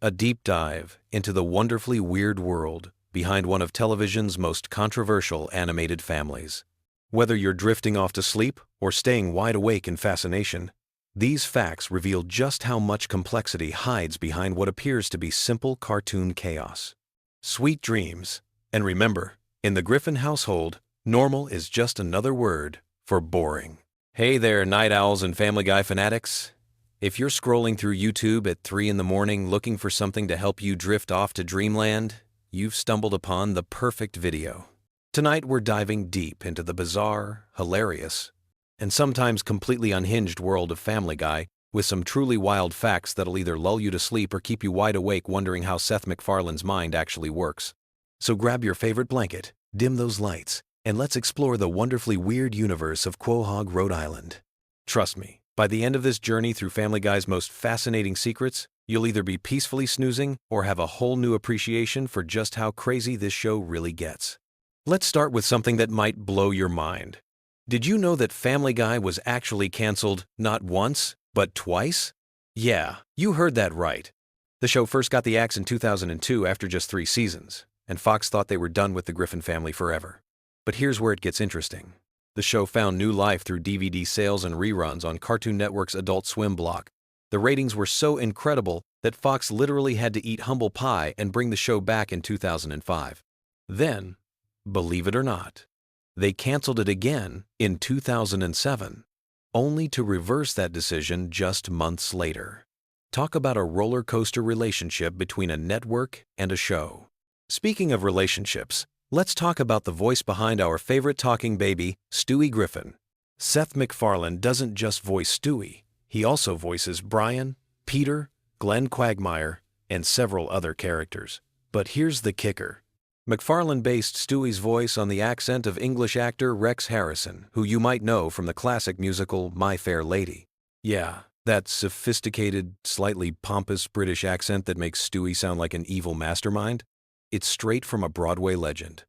a deep dive into the wonderfully weird world behind one of television's most controversial animated families. Whether you're drifting off to sleep or staying wide awake in fascination, these facts reveal just how much complexity hides behind what appears to be simple cartoon chaos. Sweet dreams, and remember, in the Griffin household, normal is just another word for boring. Hey there, night owls and Family Guy fanatics. If you're scrolling through YouTube at 3 in the morning looking for something to help you drift off to dreamland, you've stumbled upon the perfect video. Tonight we're diving deep into the bizarre, hilarious, and sometimes completely unhinged world of Family Guy with some truly wild facts that'll either lull you to sleep or keep you wide awake wondering how Seth MacFarlane's mind actually works. So grab your favorite blanket, dim those lights, and let's explore the wonderfully weird universe of Quahog, Rhode Island. Trust me, by the end of this journey through Family Guy's most fascinating secrets, you'll either be peacefully snoozing or have a whole new appreciation for just how crazy this show really gets. Let's start with something that might blow your mind. Did you know that Family Guy was actually canceled not once, but twice? Yeah, you heard that right. The show first got the axe in 2002 after just 3 seasons, and Fox thought they were done with the Griffin family forever. But here's where it gets interesting. The show found new life through DVD sales and reruns on Cartoon Network's Adult Swim block. The ratings were so incredible that Fox literally had to eat humble pie and bring the show back in 2005. Then, believe it or not, they canceled it again in 2007, only to reverse that decision just months later. Talk about a roller coaster relationship between a network and a show. Speaking of relationships, let's talk about the voice behind our favorite talking baby, Stewie Griffin. Seth MacFarlane doesn't just voice Stewie. He also voices Brian, Peter, Glenn Quagmire, and several other characters. But here's the kicker. MacFarlane based Stewie's voice on the accent of English actor Rex Harrison, who you might know from the classic musical My Fair Lady. Yeah, that sophisticated, slightly pompous British accent that makes Stewie sound like an evil mastermind. It's straight from a Broadway legend.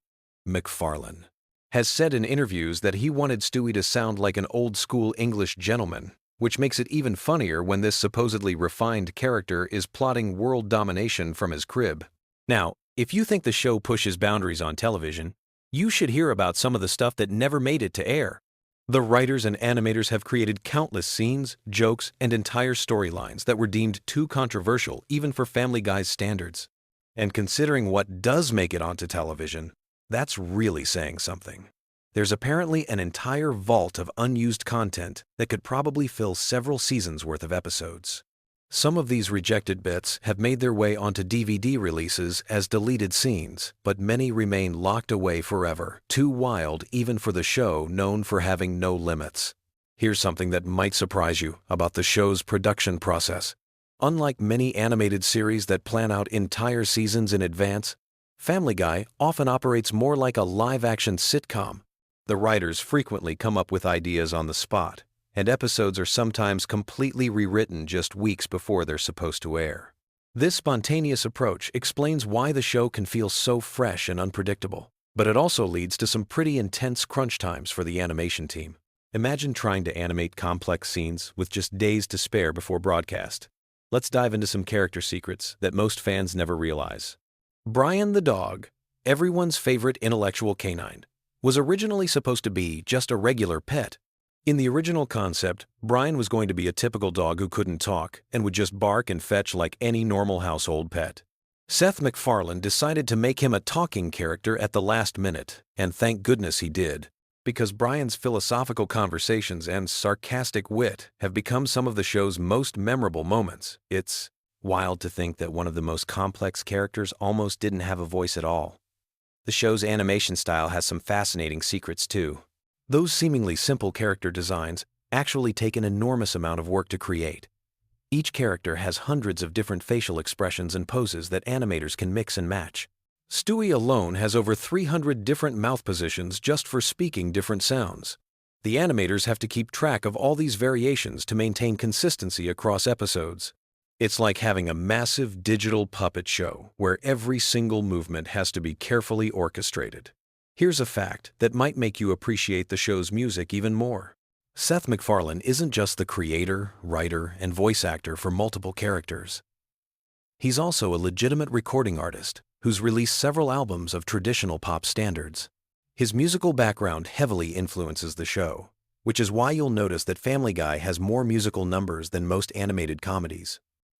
MacFarlane has said in interviews that he wanted Stewie to sound like an old-school English gentleman, which makes it even funnier when this supposedly refined character is plotting world domination from his crib. Now, if you think the show pushes boundaries on television, you should hear about some of the stuff that never made it to air. The writers and animators have created countless scenes, jokes, and entire storylines that were deemed too controversial even for Family Guy's standards. And considering what does make it onto television, that's really saying something. There's apparently an entire vault of unused content that could probably fill several seasons' worth of episodes. Some of these rejected bits have made their way onto DVD releases as deleted scenes, but many remain locked away forever, too wild even for the show known for having no limits. Here's something that might surprise you about the show's production process. Unlike many animated series that plan out entire seasons in advance, Family Guy often operates more like a live-action sitcom. The writers frequently come up with ideas on the spot, and episodes are sometimes completely rewritten just weeks before they're supposed to air. This spontaneous approach explains why the show can feel so fresh and unpredictable, but it also leads to some pretty intense crunch times for the animation team. Imagine trying to animate complex scenes with just days to spare before broadcast. Let's dive into some character secrets that most fans never realize. Brian the dog, everyone's favorite intellectual canine, was originally supposed to be just a regular pet. In the original concept, Brian was going to be a typical dog who couldn't talk and would just bark and fetch like any normal household pet. Seth MacFarlane decided to make him a talking character at the last minute, and thank goodness he did, because Brian's philosophical conversations and sarcastic wit have become some of the show's most memorable moments. It's wild to think that one of the most complex characters almost didn't have a voice at all. The show's animation style has some fascinating secrets too. Those seemingly simple character designs actually take an enormous amount of work to create. Each character has hundreds of different facial expressions and poses that animators can mix and match. Stewie alone has over 300 different mouth positions just for speaking different sounds. The animators have to keep track of all these variations to maintain consistency across episodes. It's like having a massive digital puppet show where every single movement has to be carefully orchestrated. Here's a fact that might make you appreciate the show's music even more. Seth MacFarlane isn't just the creator, writer, and voice actor for multiple characters. He's also a legitimate recording artist who's released several albums of traditional pop standards. His musical background heavily influences the show, which is why you'll notice that Family Guy has more musical numbers than most animated comedies.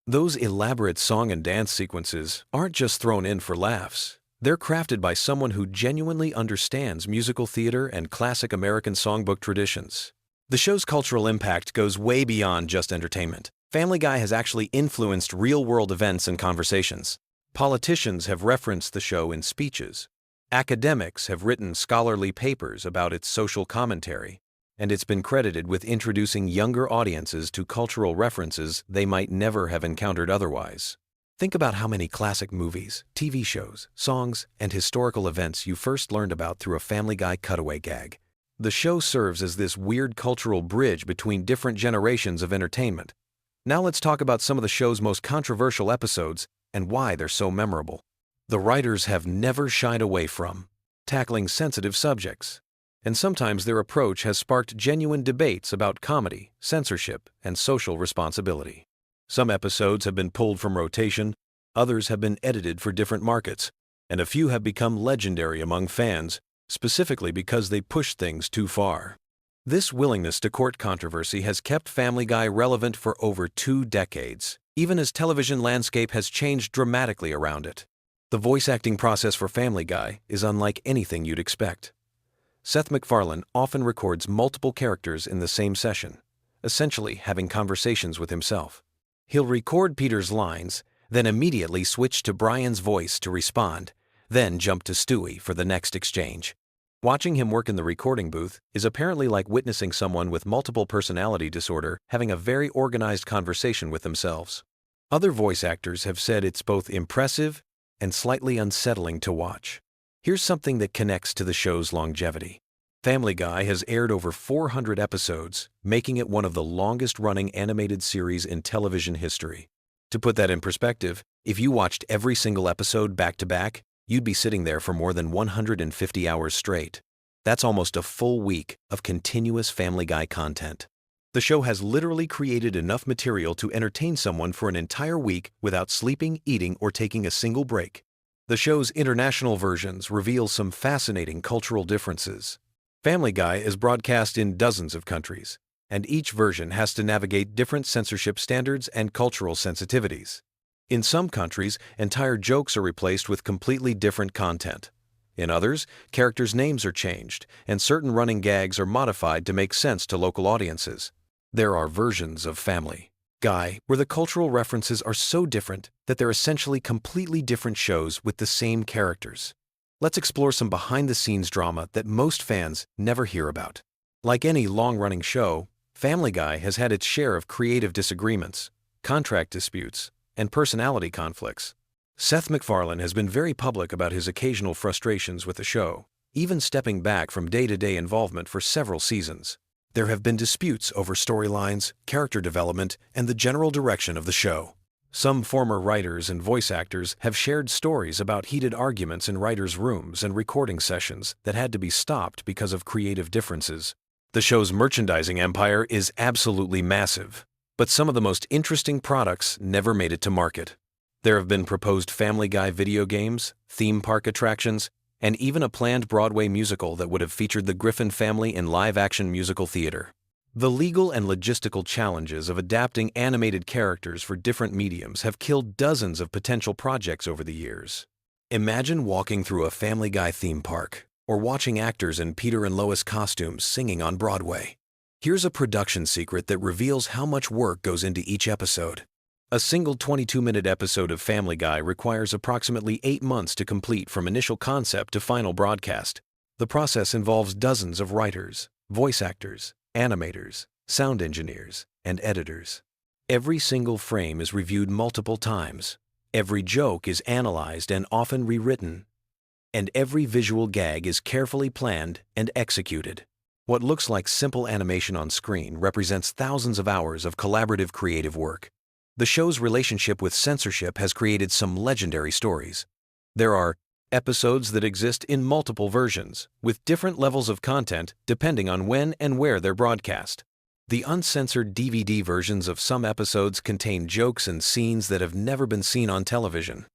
Those elaborate song and dance sequences aren't just thrown in for laughs. They're crafted by someone who genuinely understands musical theater and classic American songbook traditions. The show's cultural impact goes way beyond just entertainment. Family Guy has actually influenced real-world events and conversations. Politicians have referenced the show in speeches. Academics have written scholarly papers about its social commentary, and it's been credited with introducing younger audiences to cultural references they might never have encountered otherwise. Think about how many classic movies, TV shows, songs, and historical events you first learned about through a Family Guy cutaway gag. The show serves as this weird cultural bridge between different generations of entertainment. Now let's talk about some of the show's most controversial episodes and why they're so memorable. The writers have never shied away from tackling sensitive subjects, and sometimes their approach has sparked genuine debates about comedy, censorship, and social responsibility. Some episodes have been pulled from rotation, others have been edited for different markets, and a few have become legendary among fans, specifically because they pushed things too far. This willingness to court controversy has kept Family Guy relevant for over 2 decades, even as television landscape has changed dramatically around it. The voice acting process for Family Guy is unlike anything you'd expect. Seth MacFarlane often records multiple characters in the same session, essentially having conversations with himself. He'll record Peter's lines, then immediately switch to Brian's voice to respond, then jump to Stewie for the next exchange. Watching him work in the recording booth is apparently like witnessing someone with multiple personality disorder having a very organized conversation with themselves. Other voice actors have said it's both impressive and slightly unsettling to watch. Here's something that connects to the show's longevity. Family Guy has aired over 400 episodes, making it one of the longest-running animated series in television history. To put that in perspective, if you watched every single episode back-to-back, you'd be sitting there for more than 150 hours straight. That's almost a full week of continuous Family Guy content. The show has literally created enough material to entertain someone for an entire week without sleeping, eating, or taking a single break. The show's international versions reveal some fascinating cultural differences. Family Guy is broadcast in dozens of countries, and each version has to navigate different censorship standards and cultural sensitivities. In some countries, entire jokes are replaced with completely different content. In others, characters' names are changed, and certain running gags are modified to make sense to local audiences. There are versions of Family Guy where the cultural references are so different that they're essentially completely different shows with the same characters. Let's explore some behind-the-scenes drama that most fans never hear about. Like any long-running show, Family Guy has had its share of creative disagreements, contract disputes, and personality conflicts. Seth MacFarlane has been very public about his occasional frustrations with the show, even stepping back from day-to-day involvement for several seasons. There have been disputes over storylines, character development, and the general direction of the show. Some former writers and voice actors have shared stories about heated arguments in writers' rooms and recording sessions that had to be stopped because of creative differences. The show's merchandising empire is absolutely massive, but some of the most interesting products never made it to market. There have been proposed Family Guy video games, theme park attractions, and even a planned Broadway musical that would have featured the Griffin family in live-action musical theater. The legal and logistical challenges of adapting animated characters for different mediums have killed dozens of potential projects over the years. Imagine walking through a Family Guy theme park, or watching actors in Peter and Lois costumes singing on Broadway. Here's a production secret that reveals how much work goes into each episode. A single 22-minute episode of Family Guy requires approximately 8 months to complete from initial concept to final broadcast. The process involves dozens of writers, voice actors, animators, sound engineers, and editors. Every single frame is reviewed multiple times. Every joke is analyzed and often rewritten. And every visual gag is carefully planned and executed. What looks like simple animation on screen represents thousands of hours of collaborative creative work. The show's relationship with censorship has created some legendary stories. There are episodes that exist in multiple versions, with different levels of content depending on when and where they're broadcast. The uncensored DVD versions of some episodes contain jokes and scenes that have never been seen on television.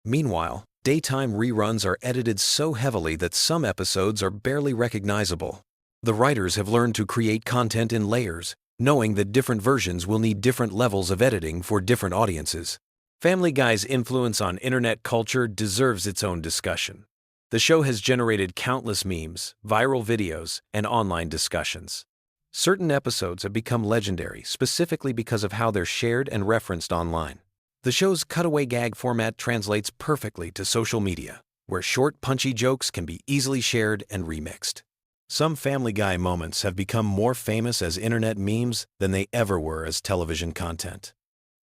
Meanwhile, daytime reruns are edited so heavily that some episodes are barely recognizable. The writers have learned to create content in layers, knowing that different versions will need different levels of editing for different audiences. Family Guy's influence on internet culture deserves its own discussion. The show has generated countless memes, viral videos, and online discussions. Certain episodes have become legendary specifically because of how they're shared and referenced online. The show's cutaway gag format translates perfectly to social media, where short, punchy jokes can be easily shared and remixed. Some Family Guy moments have become more famous as internet memes than they ever were as television content.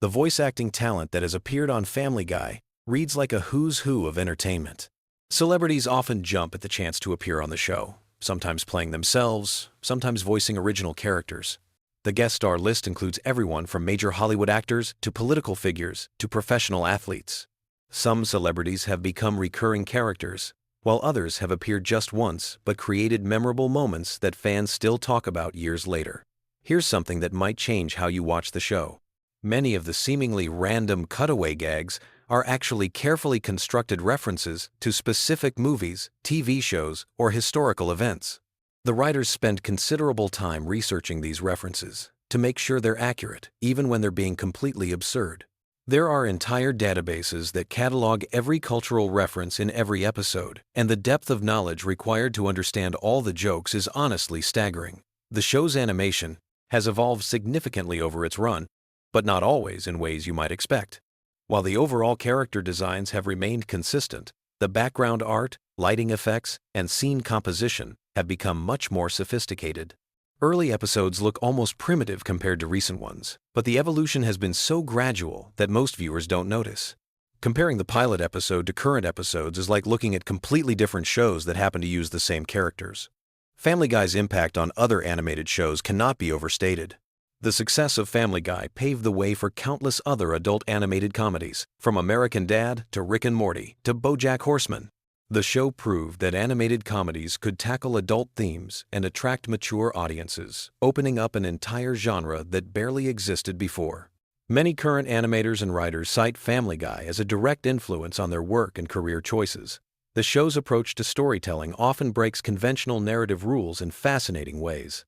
The voice acting talent that has appeared on Family Guy reads like a who's who of entertainment. Celebrities often jump at the chance to appear on the show, sometimes playing themselves, sometimes voicing original characters. The guest star list includes everyone from major Hollywood actors to political figures to professional athletes. Some celebrities have become recurring characters, while others have appeared just once but created memorable moments that fans still talk about years later. Here's something that might change how you watch the show. Many of the seemingly random cutaway gags are actually carefully constructed references to specific movies, TV shows, or historical events. The writers spend considerable time researching these references to make sure they're accurate, even when they're being completely absurd. There are entire databases that catalog every cultural reference in every episode, and the depth of knowledge required to understand all the jokes is honestly staggering. The show's animation has evolved significantly over its run, but not always in ways you might expect. While the overall character designs have remained consistent, the background art, lighting effects, and scene composition have become much more sophisticated. Early episodes look almost primitive compared to recent ones, but the evolution has been so gradual that most viewers don't notice. Comparing the pilot episode to current episodes is like looking at completely different shows that happen to use the same characters. Family Guy's impact on other animated shows cannot be overstated. The success of Family Guy paved the way for countless other adult animated comedies, from American Dad to Rick and Morty to BoJack Horseman. The show proved that animated comedies could tackle adult themes and attract mature audiences, opening up an entire genre that barely existed before. Many current animators and writers cite Family Guy as a direct influence on their work and career choices. The show's approach to storytelling often breaks conventional narrative rules in fascinating ways.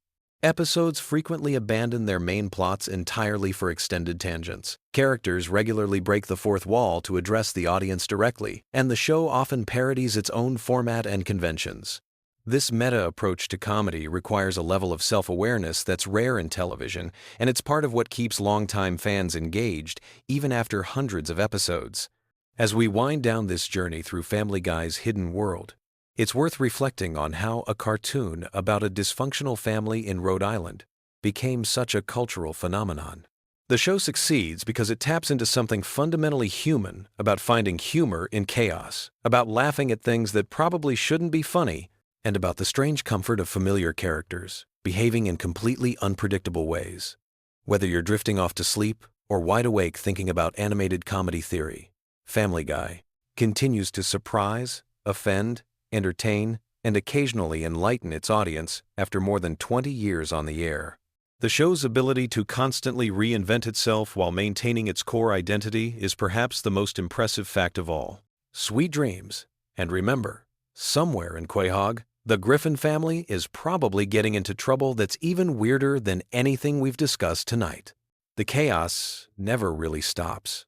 Episodes frequently abandon their main plots entirely for extended tangents. Characters regularly break the fourth wall to address the audience directly, and the show often parodies its own format and conventions. This meta approach to comedy requires a level of self-awareness that's rare in television, and it's part of what keeps longtime fans engaged, even after hundreds of episodes. As we wind down this journey through Family Guy's hidden world, it's worth reflecting on how a cartoon about a dysfunctional family in Rhode Island became such a cultural phenomenon. The show succeeds because it taps into something fundamentally human about finding humor in chaos, about laughing at things that probably shouldn't be funny, and about the strange comfort of familiar characters behaving in completely unpredictable ways. Whether you're drifting off to sleep or wide awake thinking about animated comedy theory, Family Guy continues to surprise, offend, entertain, and occasionally enlighten its audience after more than 20 years on the air. The show's ability to constantly reinvent itself while maintaining its core identity is perhaps the most impressive fact of all. Sweet dreams, and remember, somewhere in Quahog, the Griffin family is probably getting into trouble that's even weirder than anything we've discussed tonight. The chaos never really stops.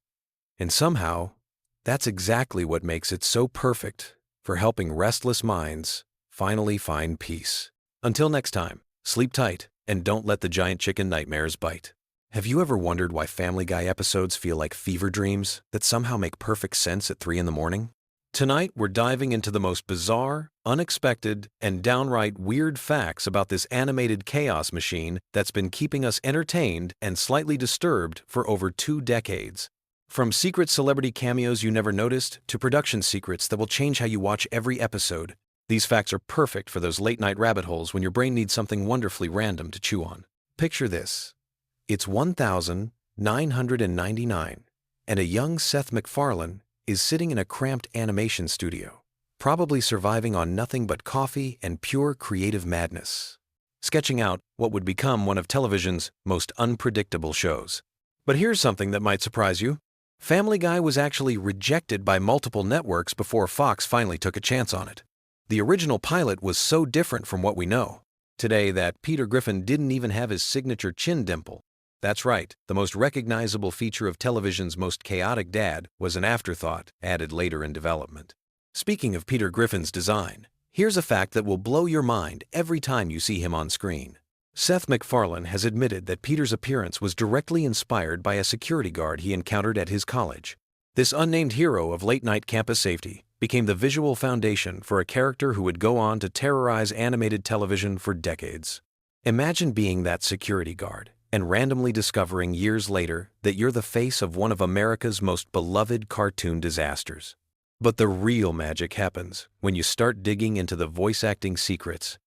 And somehow, that's exactly what makes it so perfect for helping restless minds finally find peace. Until next time, sleep tight and don't let the giant chicken nightmares bite. Have you ever wondered why Family Guy episodes feel like fever dreams that somehow make perfect sense at 3 in the morning? Tonight, we're diving into the most bizarre, unexpected, and downright weird facts about this animated chaos machine that's been keeping us entertained and slightly disturbed for over 2 decades. From secret celebrity cameos you never noticed to production secrets that will change how you watch every episode, these facts are perfect for those late-night rabbit holes when your brain needs something wonderfully random to chew on. Picture this. It's 1999, and a young Seth MacFarlane is sitting in a cramped animation studio, probably surviving on nothing but coffee and pure creative madness, sketching out what would become one of television's most unpredictable shows. But here's something that might surprise you. Family Guy was actually rejected by multiple networks before Fox finally took a chance on it. The original pilot was so different from what we know today that Peter Griffin didn't even have his signature chin dimple. That's right, the most recognizable feature of television's most chaotic dad was an afterthought added later in development. Speaking of Peter Griffin's design, here's a fact that will blow your mind every time you see him on screen. Seth MacFarlane has admitted that Peter's appearance was directly inspired by a security guard he encountered at his college. This unnamed hero of late-night campus safety became the visual foundation for a character who would go on to terrorize animated television for decades. Imagine being that security guard and randomly discovering years later that you're the face of one of America's most beloved cartoon disasters. But the real magic happens when you start digging into the voice acting secrets.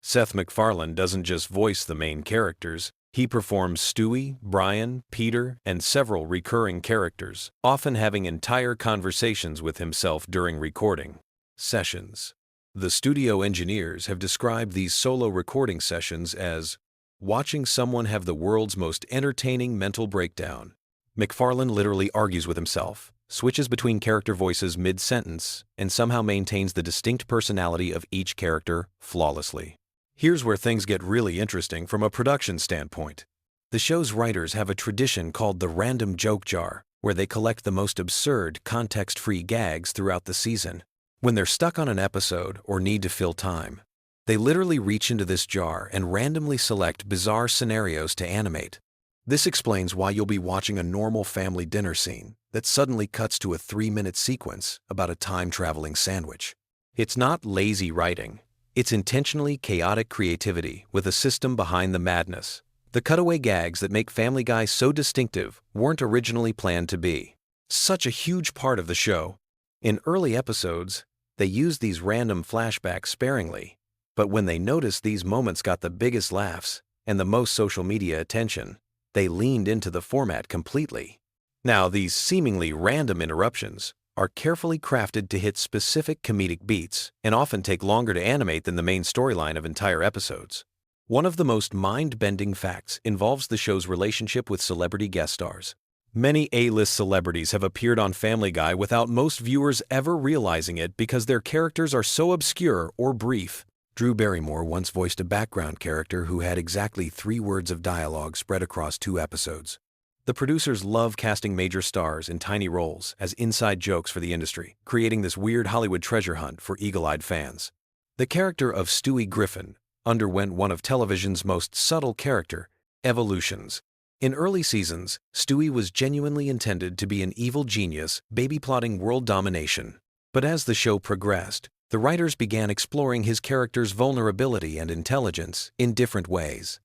Seth MacFarlane doesn't just voice the main characters, he performs Stewie, Brian, Peter, and several recurring characters, often having entire conversations with himself during recording sessions. The studio engineers have described these solo recording sessions as watching someone have the world's most entertaining mental breakdown. MacFarlane literally argues with himself, switches between character voices mid-sentence, and somehow maintains the distinct personality of each character flawlessly. Here's where things get really interesting from a production standpoint. The show's writers have a tradition called the random joke jar, where they collect the most absurd, context-free gags throughout the season. When they're stuck on an episode or need to fill time, they literally reach into this jar and randomly select bizarre scenarios to animate. This explains why you'll be watching a normal family dinner scene that suddenly cuts to a 3-minute sequence about a time-traveling sandwich. It's not lazy writing. It's intentionally chaotic creativity with a system behind the madness. The cutaway gags that make Family Guy so distinctive weren't originally planned to be such a huge part of the show. In early episodes, they used these random flashbacks sparingly. But when they noticed these moments got the biggest laughs and the most social media attention, they leaned into the format completely. Now, these seemingly random interruptions are carefully crafted to hit specific comedic beats and often take longer to animate than the main storyline of entire episodes. One of the most mind-bending facts involves the show's relationship with celebrity guest stars. Many A-list celebrities have appeared on Family Guy without most viewers ever realizing it because their characters are so obscure or brief. Drew Barrymore once voiced a background character who had exactly 3 words of dialogue spread across 2 episodes. The producers love casting major stars in tiny roles as inside jokes for the industry, creating this weird Hollywood treasure hunt for eagle-eyed fans. The character of Stewie Griffin underwent one of television's most subtle character evolutions. In early seasons, Stewie was genuinely intended to be an evil genius, baby-plotting world domination. But as the show progressed, the writers began exploring his character's vulnerability and intelligence in different ways.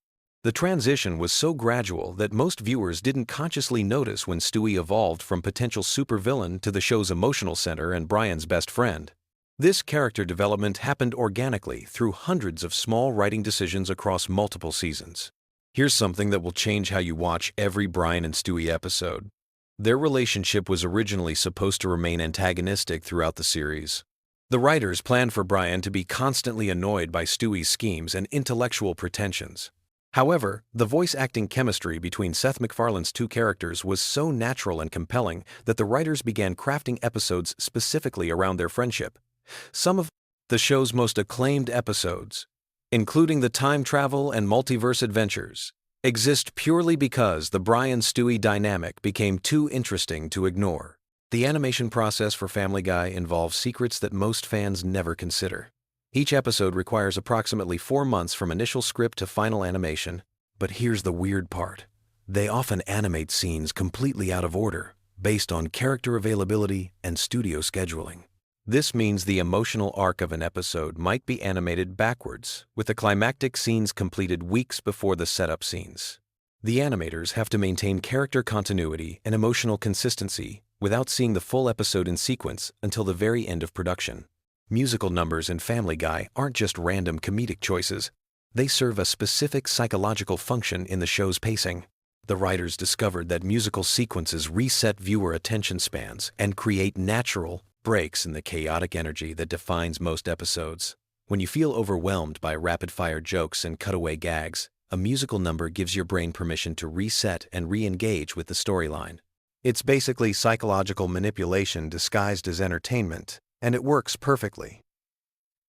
The transition was so gradual that most viewers didn't consciously notice when Stewie evolved from potential supervillain to the show's emotional center and Brian's best friend. This character development happened organically through hundreds of small writing decisions across multiple seasons. Here's something that will change how you watch every Brian and Stewie episode. Their relationship was originally supposed to remain antagonistic throughout the series. The writers planned for Brian to be constantly annoyed by Stewie's schemes and intellectual pretensions. However, the voice acting chemistry between Seth MacFarlane's 2 characters was so natural and compelling that the writers began crafting episodes specifically around their friendship. Some of the show's most acclaimed episodes, including the time travel and multiverse adventures, exist purely because the Brian-Stewie dynamic became too interesting to ignore. The animation process for Family Guy involves secrets that most fans never consider. Each episode requires approximately 4 months from initial script to final animation, but here's the weird part. They often animate scenes completely out of order, based on character availability and studio scheduling. This means the emotional arc of an episode might be animated backwards, with the climactic scenes completed weeks before the setup scenes. The animators have to maintain character continuity and emotional consistency without seeing the full episode in sequence until the very end of production. Musical numbers in Family Guy aren't just random comedic choices. They serve a specific psychological function in the show's pacing. The writers discovered that musical sequences reset viewer attention spans and create natural breaks in the chaotic energy that defines most episodes. When you feel overwhelmed by rapid-fire jokes and cutaway gags, a musical number gives your brain permission to reset and re-engage with the storyline. It's basically psychological manipulation disguised as entertainment, and it works perfectly.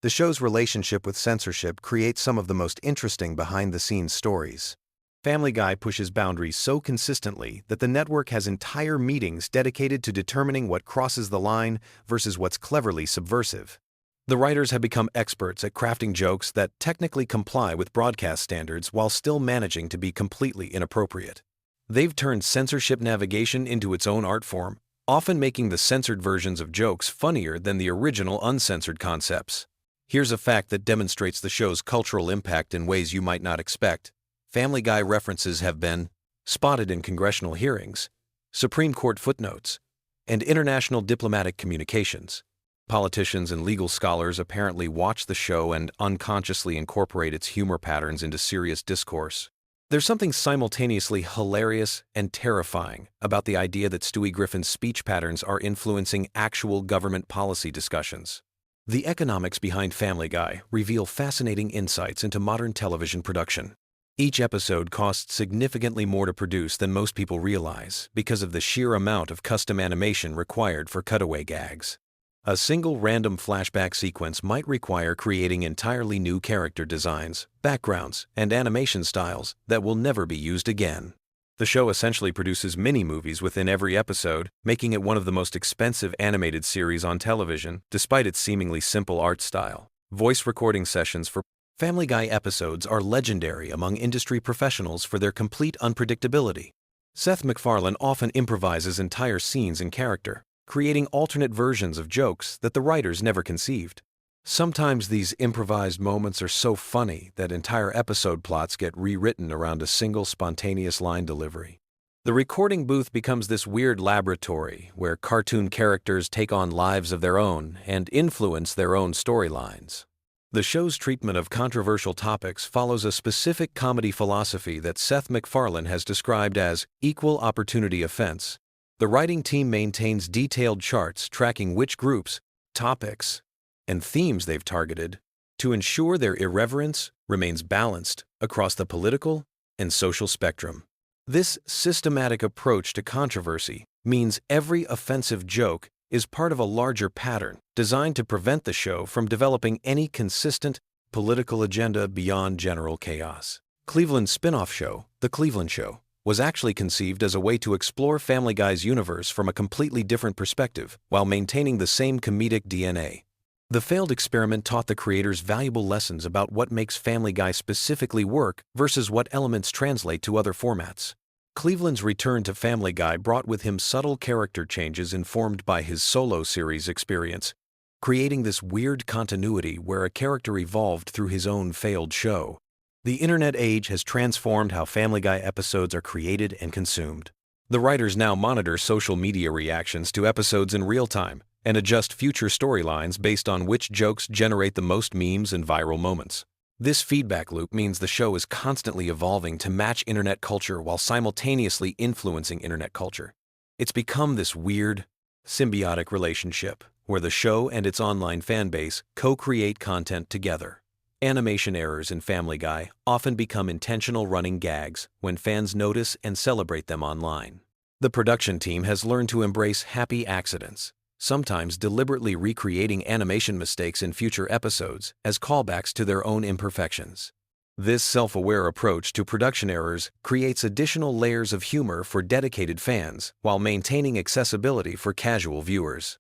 The show's relationship with censorship creates some of the most interesting behind-the-scenes stories. Family Guy pushes boundaries so consistently that the network has entire meetings dedicated to determining what crosses the line versus what's cleverly subversive. The writers have become experts at crafting jokes that technically comply with broadcast standards while still managing to be completely inappropriate. They've turned censorship navigation into its own art form, often making the censored versions of jokes funnier than the original uncensored concepts. Here's a fact that demonstrates the show's cultural impact in ways you might not expect. Family Guy references have been spotted in congressional hearings, Supreme Court footnotes, and international diplomatic communications. Politicians and legal scholars apparently watch the show and unconsciously incorporate its humor patterns into serious discourse. There's something simultaneously hilarious and terrifying about the idea that Stewie Griffin's speech patterns are influencing actual government policy discussions. The economics behind Family Guy reveal fascinating insights into modern television production. Each episode costs significantly more to produce than most people realize because of the sheer amount of custom animation required for cutaway gags. A single random flashback sequence might require creating entirely new character designs, backgrounds, and animation styles that will never be used again. The show essentially produces mini-movies within every episode, making it one of the most expensive animated series on television, despite its seemingly simple art style. Voice recording sessions for Family Guy episodes are legendary among industry professionals for their complete unpredictability. Seth MacFarlane often improvises entire scenes in character, creating alternate versions of jokes that the writers never conceived. Sometimes these improvised moments are so funny that entire episode plots get rewritten around a single spontaneous line delivery. The recording booth becomes this weird laboratory where cartoon characters take on lives of their own and influence their own storylines. The show's treatment of controversial topics follows a specific comedy philosophy that Seth MacFarlane has described as equal opportunity offense. The writing team maintains detailed charts tracking which groups, topics, and themes they've targeted to ensure their irreverence remains balanced across the political and social spectrum. This systematic approach to controversy means every offensive joke is part of a larger pattern designed to prevent the show from developing any consistent, Political agenda beyond general chaos. Cleveland's spin-off show, The Cleveland Show, was actually conceived as a way to explore Family Guy's universe from a completely different perspective while maintaining the same comedic DNA. The failed experiment taught the creators valuable lessons about what makes Family Guy specifically work versus what elements translate to other formats. Cleveland's return to Family Guy brought with him subtle character changes informed by his solo series experience, creating this weird continuity where a character evolved through his own failed show. The internet age has transformed how Family Guy episodes are created and consumed. The writers now monitor social media reactions to episodes in real time and adjust future storylines based on which jokes generate the most memes and viral moments. This feedback loop means the show is constantly evolving to match internet culture while simultaneously influencing internet culture. It's become this weird, symbiotic relationship where the show and its online fan base co-create content together. Animation errors in Family Guy often become intentional running gags when fans notice and celebrate them online. The production team has learned to embrace happy accidents, sometimes deliberately recreating animation mistakes in future episodes as callbacks to their own imperfections. This self-aware approach to production errors creates additional layers of humor for dedicated fans while maintaining accessibility for casual viewers.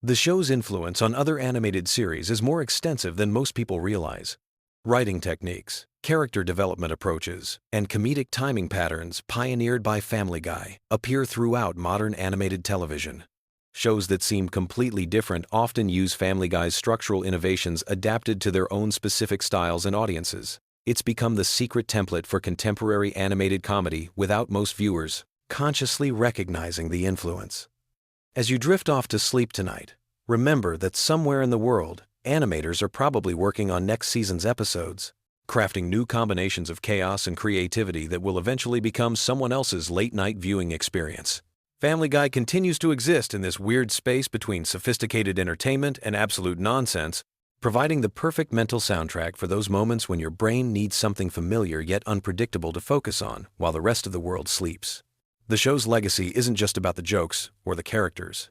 The show's influence on other animated series is more extensive than most people realize. Writing techniques, character development approaches, and comedic timing patterns pioneered by Family Guy appear throughout modern animated television. Shows that seem completely different often use Family Guy's structural innovations adapted to their own specific styles and audiences. It's become the secret template for contemporary animated comedy without most viewers consciously recognizing the influence. As you drift off to sleep tonight, remember that somewhere in the world, animators are probably working on next season's episodes, crafting new combinations of chaos and creativity that will eventually become someone else's late-night viewing experience. Family Guy continues to exist in this weird space between sophisticated entertainment and absolute nonsense, providing the perfect mental soundtrack for those moments when your brain needs something familiar yet unpredictable to focus on while the rest of the world sleeps. The show's legacy isn't just about the jokes or the characters.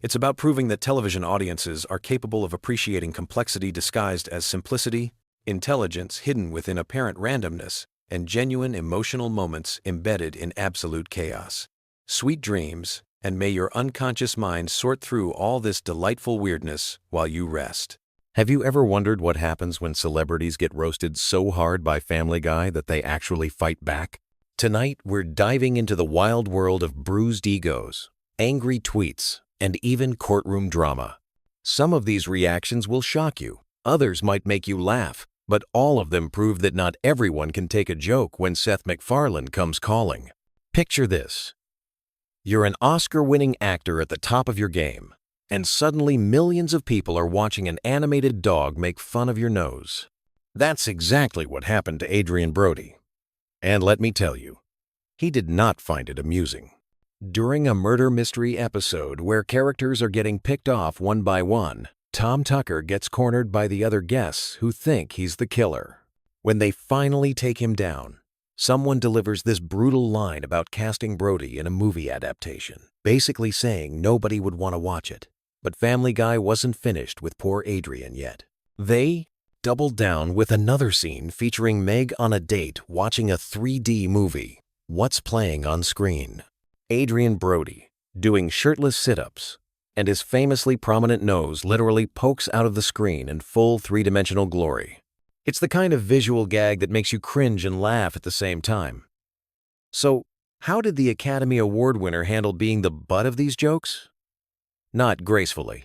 It's about proving that television audiences are capable of appreciating complexity disguised as simplicity, intelligence hidden within apparent randomness, and genuine emotional moments embedded in absolute chaos. Sweet dreams, and may your unconscious mind sort through all this delightful weirdness while you rest. Have you ever wondered what happens when celebrities get roasted so hard by Family Guy that they actually fight back? Tonight, we're diving into the wild world of bruised egos, angry tweets, and even courtroom drama. Some of these reactions will shock you, others might make you laugh, but all of them prove that not everyone can take a joke when Seth MacFarlane comes calling. Picture this. You're an Oscar-winning actor at the top of your game, and suddenly millions of people are watching an animated dog make fun of your nose. That's exactly what happened to Adrien Brody. And let me tell you, he did not find it amusing. During a murder mystery episode where characters are getting picked off one by one, Tom Tucker gets cornered by the other guests who think he's the killer. When they finally take him down, someone delivers this brutal line about casting Brody in a movie adaptation, basically saying nobody would want to watch it. But Family Guy wasn't finished with poor Adrian yet. They doubled down with another scene featuring Meg on a date watching a 3D movie. What's playing on screen? Adrien Brody doing shirtless sit-ups, and his famously prominent nose literally pokes out of the screen in full three-dimensional glory. It's the kind of visual gag that makes you cringe and laugh at the same time. So, how did the Academy Award winner handle being the butt of these jokes? Not gracefully.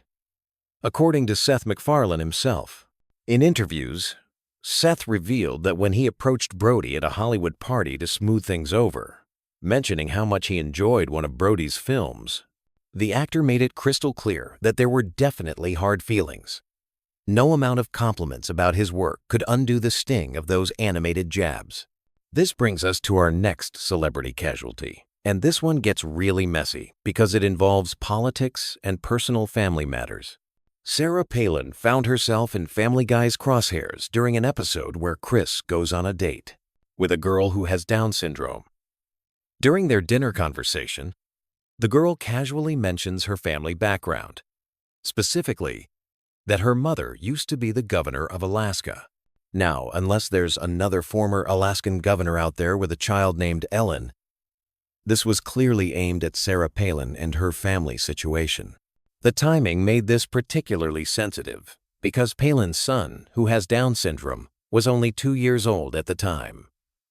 According to Seth MacFarlane himself, in interviews, Seth revealed that when he approached Brody at a Hollywood party to smooth things over, mentioning how much he enjoyed one of Brody's films, the actor made it crystal clear that there were definitely hard feelings. No amount of compliments about his work could undo the sting of those animated jabs. This brings us to our next celebrity casualty, and this one gets really messy because it involves politics and personal family matters. Sarah Palin found herself in Family Guy's crosshairs during an episode where Chris goes on a date with a girl who has Down syndrome. During their dinner conversation, the girl casually mentions her family background, specifically that her mother used to be the governor of Alaska. Now, unless there's another former Alaskan governor out there with a child named Ellen, this was clearly aimed at Sarah Palin and her family situation. The timing made this particularly sensitive because Palin's son, who has Down syndrome, was only 2 years old at the time.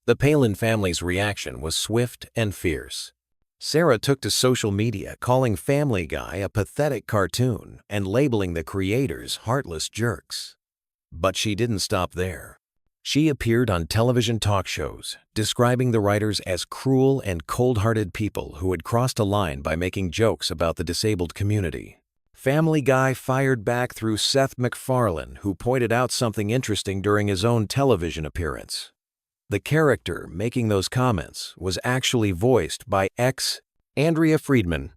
The Palin family's reaction was swift and fierce. Sarah took to social media calling Family Guy a pathetic cartoon and labeling the creators heartless jerks. But she didn't stop there. She appeared on television talk shows, describing the writers as cruel and cold-hearted people who had crossed a line by making jokes about the disabled community. Family Guy fired back through Seth MacFarlane, who pointed out something interesting during his own television appearance. The character making those comments was actually voiced by Andrea Friedman,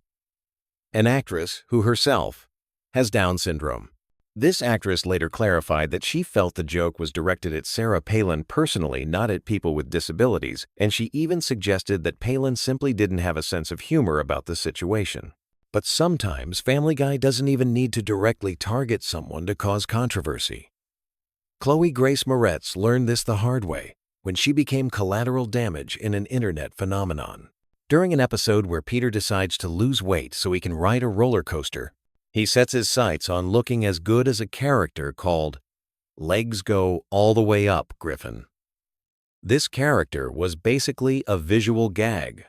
an actress who herself has Down syndrome. This actress later clarified that she felt the joke was directed at Sarah Palin personally, not at people with disabilities, and she even suggested that Palin simply didn't have a sense of humor about the situation. But sometimes Family Guy doesn't even need to directly target someone to cause controversy. Chloe Grace Moretz learned this the hard way when she became collateral damage in an internet phenomenon. During an episode where Peter decides to lose weight so he can ride a roller coaster, he sets his sights on looking as good as a character called Legs Go All the Way Up Griffin. This character was basically a visual gag.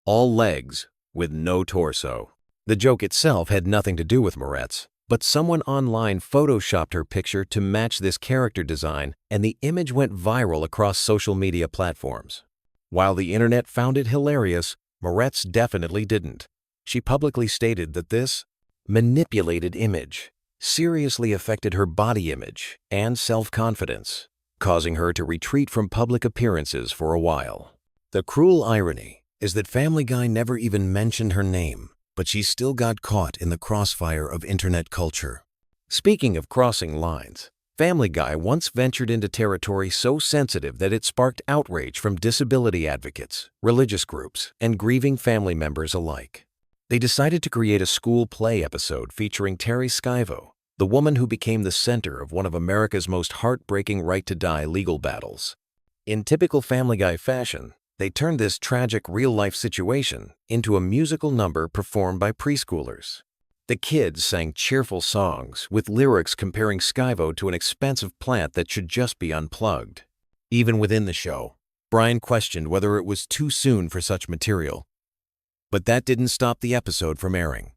All legs with no torso. The joke itself had nothing to do with Moretz, but someone online photoshopped her picture to match this character design, and the image went viral across social media platforms. While the internet found it hilarious, Moretz definitely didn't. She publicly stated that this manipulated image seriously affected her body image and self-confidence, causing her to retreat from public appearances for a while. The cruel irony is that Family Guy never even mentioned her name, but she still got caught in the crossfire of internet culture. Speaking of crossing lines, Family Guy once ventured into territory so sensitive that it sparked outrage from disability advocates, religious groups, and grieving family members alike. They decided to create a school play episode featuring Terry Schiavo, the woman who became the center of one of America's most heartbreaking right-to-die legal battles. In typical Family Guy fashion, they turned this tragic real-life situation into a musical number performed by preschoolers. The kids sang cheerful songs with lyrics comparing Schiavo to an expensive plant that should just be unplugged. Even within the show, Brian questioned whether it was too soon for such material. But that didn't stop the episode from airing.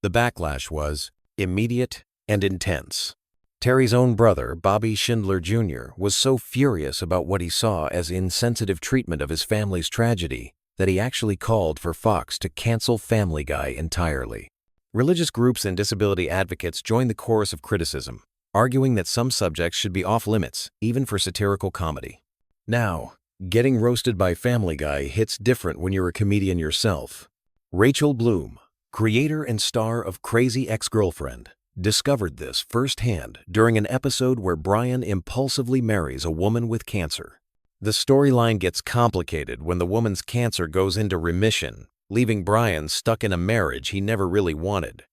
The backlash was immediate and intense. Terry's own brother, Bobby Schindler Jr., was so furious about what he saw as insensitive treatment of his family's tragedy that he actually called for Fox to cancel Family Guy entirely. Religious groups and disability advocates joined the chorus of criticism, arguing that some subjects should be off-limits, even for satirical comedy. Now, getting roasted by Family Guy hits different when you're a comedian yourself. Rachel Bloom, creator and star of Crazy Ex-Girlfriend, discovered this firsthand during an episode where Brian impulsively marries a woman with cancer. The storyline gets complicated when the woman's cancer goes into remission, leaving Brian stuck in a marriage he never really wanted.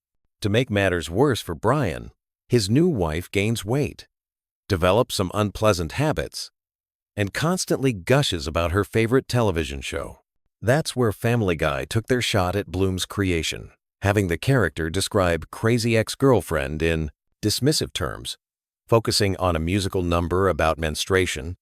To make matters worse for Brian, his new wife gains weight, develops some unpleasant habits, and constantly gushes about her favorite television show. That's where Family Guy took their shot at Bloom's creation, having the character describe Crazy Ex-Girlfriend in dismissive terms, focusing on a musical number about menstruation,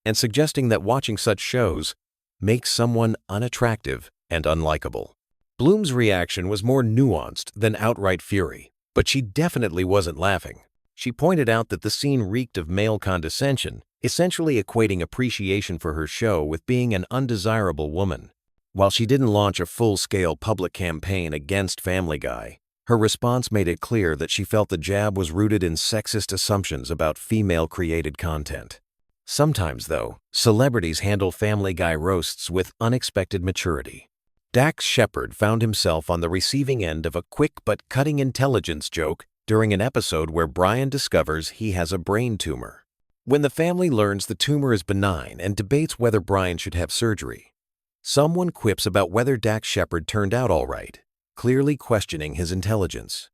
and suggesting that watching such shows makes someone unattractive and unlikable. Bloom's reaction was more nuanced than outright fury, but she definitely wasn't laughing. She pointed out that the scene reeked of male condescension, essentially equating appreciation for her show with being an undesirable woman. While she didn't launch a full-scale public campaign against Family Guy, her response made it clear that she felt the jab was rooted in sexist assumptions about female-created content. Sometimes, though, celebrities handle Family Guy roasts with unexpected maturity. Dax Shepard found himself on the receiving end of a quick but cutting intelligence joke during an episode where Brian discovers he has a brain tumor. When the family learns the tumor is benign and debates whether Brian should have surgery, someone quips about whether Dax Shepard turned out all right, clearly questioning his intelligence.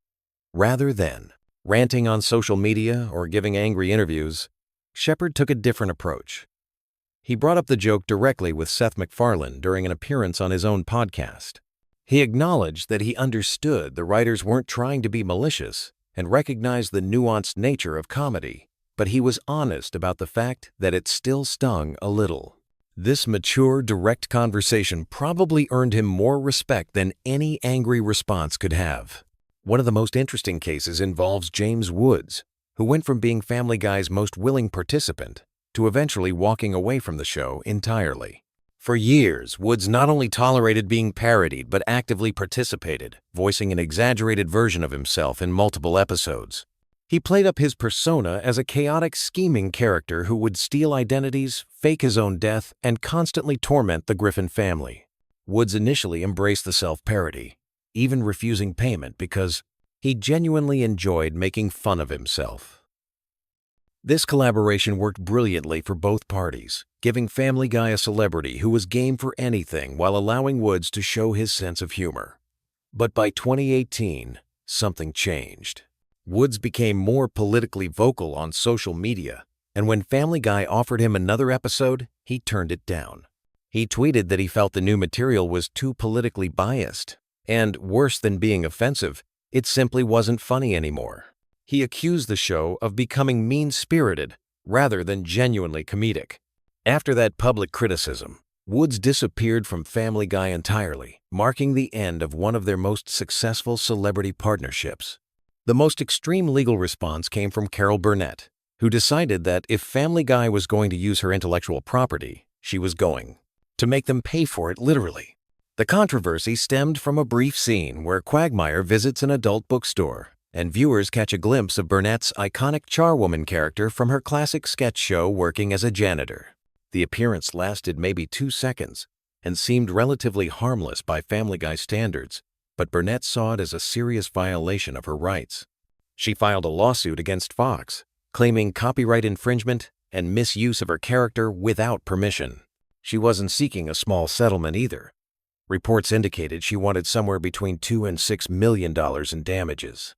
Rather than ranting on social media or giving angry interviews, Shepard took a different approach. He brought up the joke directly with Seth MacFarlane during an appearance on his own podcast. He acknowledged that he understood the writers weren't trying to be malicious and recognized the nuanced nature of comedy, but he was honest about the fact that it still stung a little. This mature, direct conversation probably earned him more respect than any angry response could have. One of the most interesting cases involves James Woods, who went from being Family Guy's most willing participant to eventually walking away from the show entirely. For years, Woods not only tolerated being parodied but actively participated, voicing an exaggerated version of himself in multiple episodes. He played up his persona as a chaotic, scheming character who would steal identities, fake his own death, and constantly torment the Griffin family. Woods initially embraced the self-parody, even refusing payment because he genuinely enjoyed making fun of himself. This collaboration worked brilliantly for both parties, giving Family Guy a celebrity who was game for anything while allowing Woods to show his sense of humor. But by 2018, something changed. Woods became more politically vocal on social media, and when Family Guy offered him another episode, he turned it down. He tweeted that he felt the new material was too politically biased, and worse than being offensive, it simply wasn't funny anymore. He accused the show of becoming mean-spirited rather than genuinely comedic. After that public criticism, Woods disappeared from Family Guy entirely, marking the end of one of their most successful celebrity partnerships. The most extreme legal response came from Carol Burnett, who decided that if Family Guy was going to use her intellectual property, she was going to make them pay for it literally. The controversy stemmed from a brief scene where Quagmire visits an adult bookstore, and viewers catch a glimpse of Burnett's iconic charwoman character from her classic sketch show working as a janitor. The appearance lasted maybe 2 seconds and seemed relatively harmless by Family Guy standards, but Burnett saw it as a serious violation of her rights. She filed a lawsuit against Fox, claiming copyright infringement and misuse of her character without permission. She wasn't seeking a small settlement either. Reports indicated she wanted somewhere between $2 and $6 million in damages.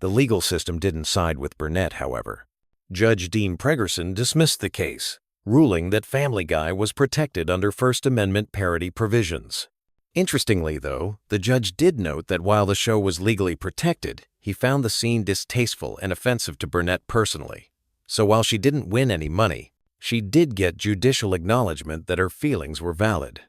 The legal system didn't side with Burnett, however. Judge Dean Pregerson dismissed the case, ruling that Family Guy was protected under First Amendment parody provisions. Interestingly, though, the judge did note that while the show was legally protected, he found the scene distasteful and offensive to Burnett personally. So while she didn't win any money, she did get judicial acknowledgement that her feelings were valid.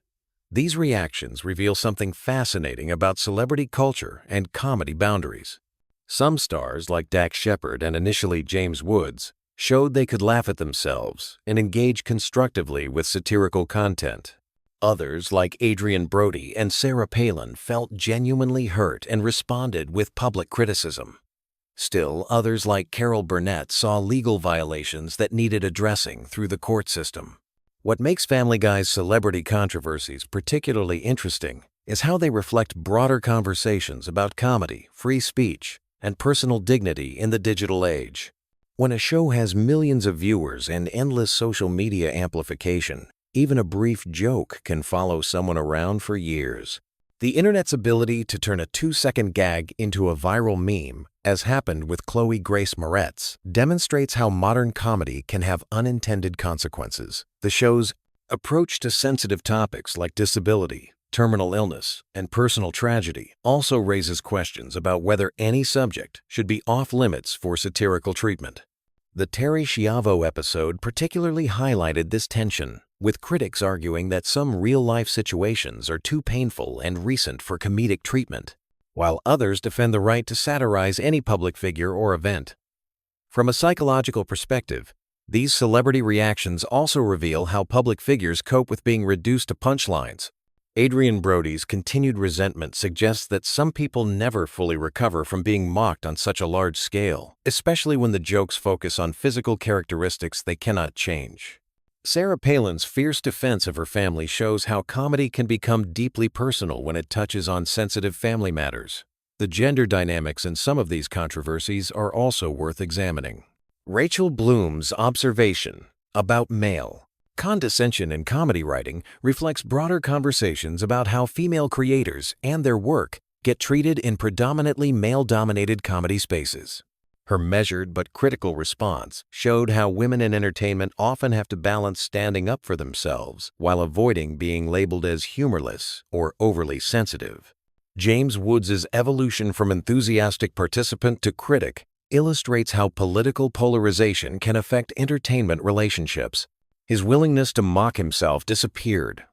These reactions reveal something fascinating about celebrity culture and comedy boundaries. Some stars, like Dax Shepard and initially James Woods, showed they could laugh at themselves and engage constructively with satirical content. Others, like Adrian Brody and Sarah Palin, felt genuinely hurt and responded with public criticism. Still, others like Carol Burnett saw legal violations that needed addressing through the court system. What makes Family Guy's celebrity controversies particularly interesting is how they reflect broader conversations about comedy, free speech, and personal dignity in the digital age. When a show has millions of viewers and endless social media amplification, even a brief joke can follow someone around for years. The internet's ability to turn a 2-second gag into a viral meme, as happened with Chloe Grace Moretz, demonstrates how modern comedy can have unintended consequences. The show's approach to sensitive topics like disability, terminal illness, and personal tragedy also raises questions about whether any subject should be off-limits for satirical treatment. The Terry Schiavo episode particularly highlighted this tension, with critics arguing that some real-life situations are too painful and recent for comedic treatment, while others defend the right to satirize any public figure or event. From a psychological perspective, these celebrity reactions also reveal how public figures cope with being reduced to punchlines. Adrian Brody's continued resentment suggests that some people never fully recover from being mocked on such a large scale, especially when the jokes focus on physical characteristics they cannot change. Sarah Palin's fierce defense of her family shows how comedy can become deeply personal when it touches on sensitive family matters. The gender dynamics in some of these controversies are also worth examining. Rachel Bloom's observation about male condescension in comedy writing reflects broader conversations about how female creators and their work get treated in predominantly male-dominated comedy spaces. Her measured but critical response showed how women in entertainment often have to balance standing up for themselves while avoiding being labeled as humorless or overly sensitive. James Woods' evolution from enthusiastic participant to critic illustrates how political polarization can affect entertainment relationships. His willingness to mock himself disappeared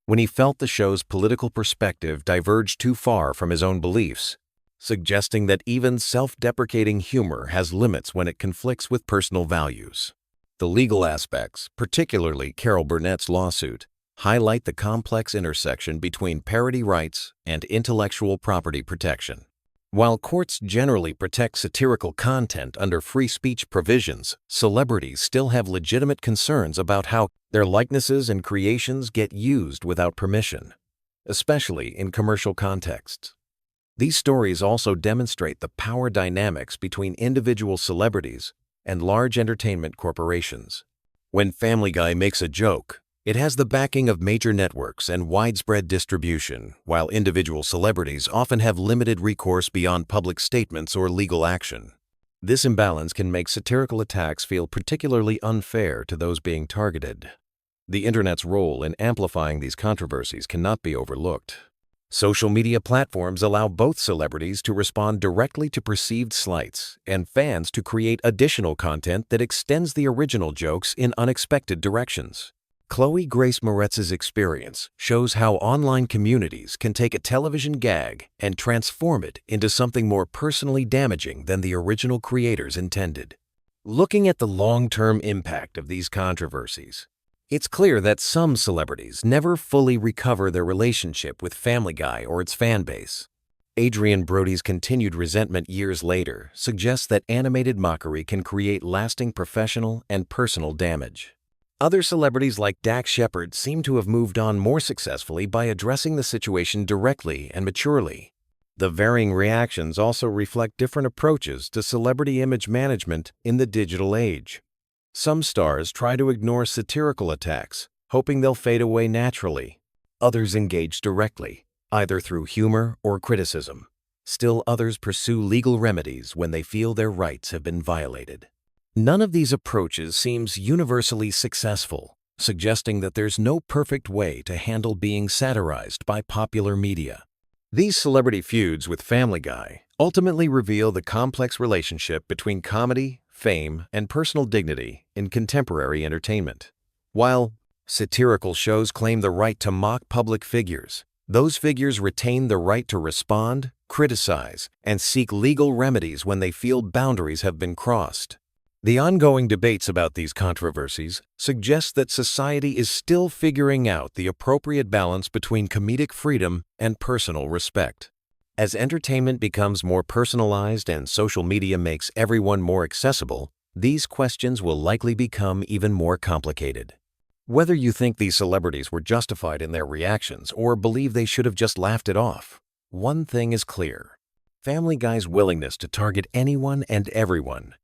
when he felt the show's political perspective diverged too far from his own beliefs, suggesting that even self-deprecating humor has limits when it conflicts with personal values. The legal aspects, particularly Carol Burnett's lawsuit, highlight the complex intersection between parody rights and intellectual property protection. While courts generally protect satirical content under free speech provisions, celebrities still have legitimate concerns about how their likenesses and creations get used without permission, especially in commercial contexts. These stories also demonstrate the power dynamics between individual celebrities and large entertainment corporations. When Family Guy makes a joke, it has the backing of major networks and widespread distribution, while individual celebrities often have limited recourse beyond public statements or legal action. This imbalance can make satirical attacks feel particularly unfair to those being targeted. The Internet's role in amplifying these controversies cannot be overlooked. Social media platforms allow both celebrities to respond directly to perceived slights and fans to create additional content that extends the original jokes in unexpected directions. Chloe Grace Moretz's experience shows how online communities can take a television gag and transform it into something more personally damaging than the original creators intended. Looking at the long-term impact of these controversies, it's clear that some celebrities never fully recover their relationship with Family Guy or its fan base. Adrian Brody's continued resentment years later suggests that animated mockery can create lasting professional and personal damage. Other celebrities like Dax Shepard seem to have moved on more successfully by addressing the situation directly and maturely. The varying reactions also reflect different approaches to celebrity image management in the digital age. Some stars try to ignore satirical attacks, hoping they'll fade away naturally. Others engage directly, either through humor or criticism. Still others pursue legal remedies when they feel their rights have been violated. None of these approaches seems universally successful, suggesting that there's no perfect way to handle being satirized by popular media. These celebrity feuds with Family Guy ultimately reveal the complex relationship between comedy, fame, and personal dignity in contemporary entertainment. While satirical shows claim the right to mock public figures, those figures retain the right to respond, criticize, and seek legal remedies when they feel boundaries have been crossed. The ongoing debates about these controversies suggest that society is still figuring out the appropriate balance between comedic freedom and personal respect. As entertainment becomes more personalized and social media makes everyone more accessible, these questions will likely become even more complicated. Whether you think these celebrities were justified in their reactions or believe they should have just laughed it off, one thing is clear. Family Guy's willingness to target anyone and everyone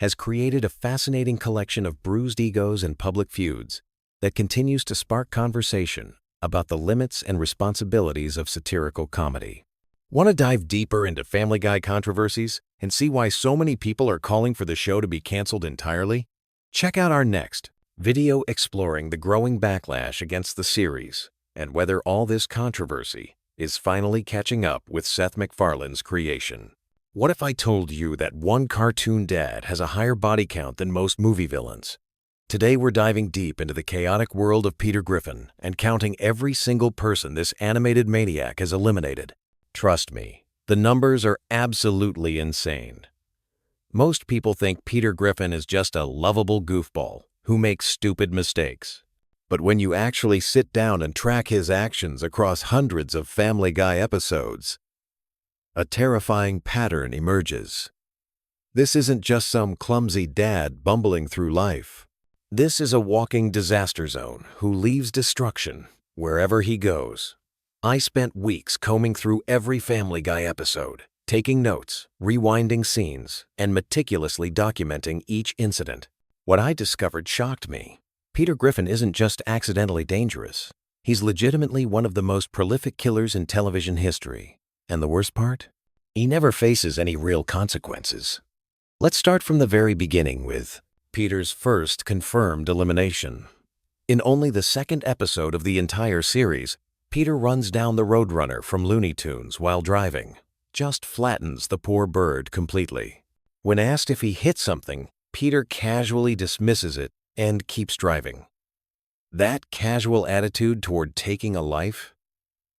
has created a fascinating collection of bruised egos and public feuds that continues to spark conversation about the limits and responsibilities of satirical comedy. Want to dive deeper into Family Guy controversies and see why so many people are calling for the show to be canceled entirely? Check out our next video exploring the growing backlash against the series and whether all this controversy is finally catching up with Seth MacFarlane's creation. What if I told you that one cartoon dad has a higher body count than most movie villains? Today we're diving deep into the chaotic world of Peter Griffin and counting every single person this animated maniac has eliminated. Trust me, the numbers are absolutely insane. Most people think Peter Griffin is just a lovable goofball who makes stupid mistakes. But when you actually sit down and track his actions across hundreds of Family Guy episodes, a terrifying pattern emerges. This isn't just some clumsy dad bumbling through life. This is a walking disaster zone who leaves destruction wherever he goes. I spent weeks combing through every Family Guy episode, taking notes, rewinding scenes, and meticulously documenting each incident. What I discovered shocked me. Peter Griffin isn't just accidentally dangerous. He's legitimately one of the most prolific killers in television history. And the worst part? He never faces any real consequences. Let's start from the very beginning with Peter's first confirmed elimination. In only the second episode of the entire series, Peter runs down the Roadrunner from Looney Tunes while driving, just flattens the poor bird completely. When asked if he hit something, Peter casually dismisses it and keeps driving. That casual attitude toward taking a life,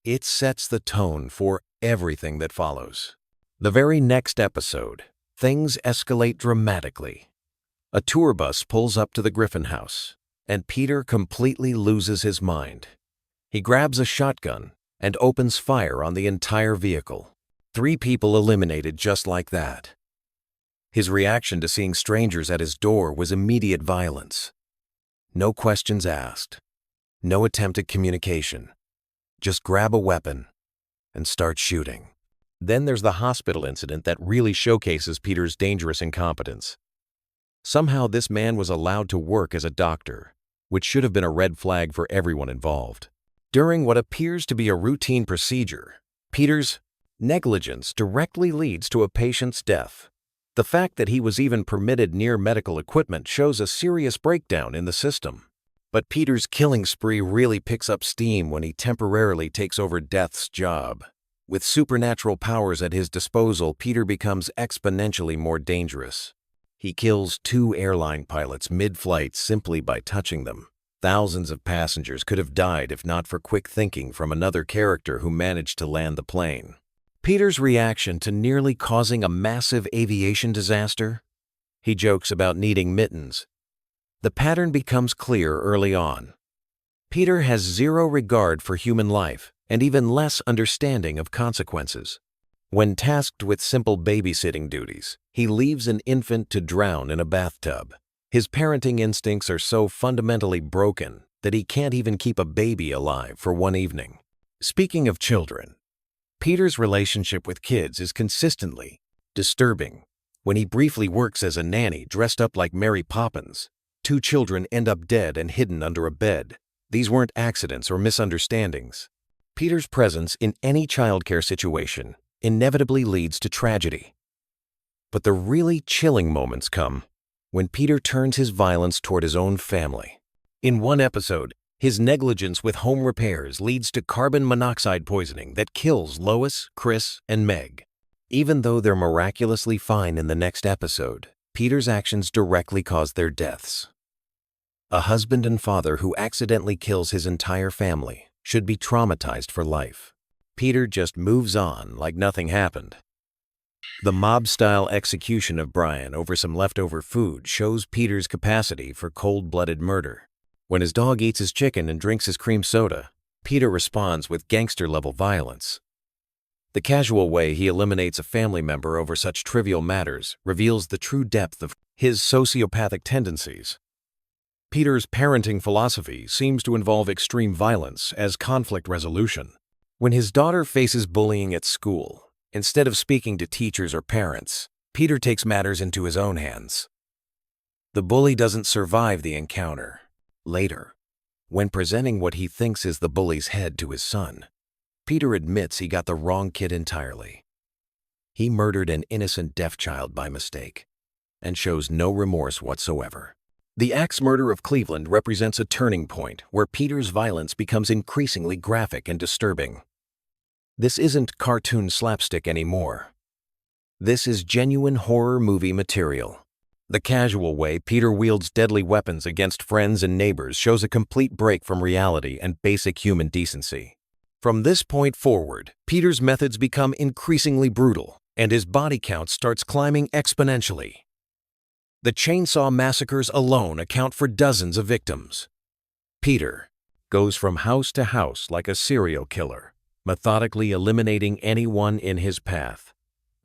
it sets the tone for everything that follows. The very next episode, things escalate dramatically. A tour bus pulls up to the Griffin house, and Peter completely loses his mind. He grabs a shotgun and opens fire on the entire vehicle. 3 people eliminated just like that. His reaction to seeing strangers at his door was immediate violence. No questions asked. No attempt at communication. Just grab a weapon and start shooting. Then there's the hospital incident that really showcases Peter's dangerous incompetence. Somehow this man was allowed to work as a doctor, which should have been a red flag for everyone involved. During what appears to be a routine procedure, Peter's negligence directly leads to a patient's death. The fact that he was even permitted near medical equipment shows a serious breakdown in the system. But Peter's killing spree really picks up steam when he temporarily takes over Death's job. With supernatural powers at his disposal, Peter becomes exponentially more dangerous. He kills 2 airline pilots mid-flight simply by touching them. Thousands of passengers could have died if not for quick thinking from another character who managed to land the plane. Peter's reaction to nearly causing a massive aviation disaster? He jokes about needing mittens. The pattern becomes clear early on. Peter has zero regard for human life and even less understanding of consequences. When tasked with simple babysitting duties, he leaves an infant to drown in a bathtub. His parenting instincts are so fundamentally broken that he can't even keep a baby alive for one evening. Speaking of children, Peter's relationship with kids is consistently disturbing. When he briefly works as a nanny dressed up like Mary Poppins, 2 children end up dead and hidden under a bed. These weren't accidents or misunderstandings. Peter's presence in any childcare situation inevitably leads to tragedy. But the really chilling moments come when Peter turns his violence toward his own family. In one episode, his negligence with home repairs leads to carbon monoxide poisoning that kills Lois, Chris, and Meg. Even though they're miraculously fine in the next episode, Peter's actions directly cause their deaths. A husband and father who accidentally kills his entire family should be traumatized for life. Peter just moves on like nothing happened. The mob-style execution of Brian over some leftover food shows Peter's capacity for cold-blooded murder. When his dog eats his chicken and drinks his cream soda, Peter responds with gangster-level violence. The casual way he eliminates a family member over such trivial matters reveals the true depth of his sociopathic tendencies. Peter's parenting philosophy seems to involve extreme violence as conflict resolution. When his daughter faces bullying at school, instead of speaking to teachers or parents, Peter takes matters into his own hands. The bully doesn't survive the encounter. Later, when presenting what he thinks is the bully's head to his son, Peter admits he got the wrong kid entirely. He murdered an innocent deaf child by mistake and shows no remorse whatsoever. The axe murder of Cleveland represents a turning point where Peter's violence becomes increasingly graphic and disturbing. This isn't cartoon slapstick anymore. This is genuine horror movie material. The casual way Peter wields deadly weapons against friends and neighbors shows a complete break from reality and basic human decency. From this point forward, Peter's methods become increasingly brutal, and his body count starts climbing exponentially. The chainsaw massacres alone account for dozens of victims. Peter goes from house to house like a serial killer, methodically eliminating anyone in his path.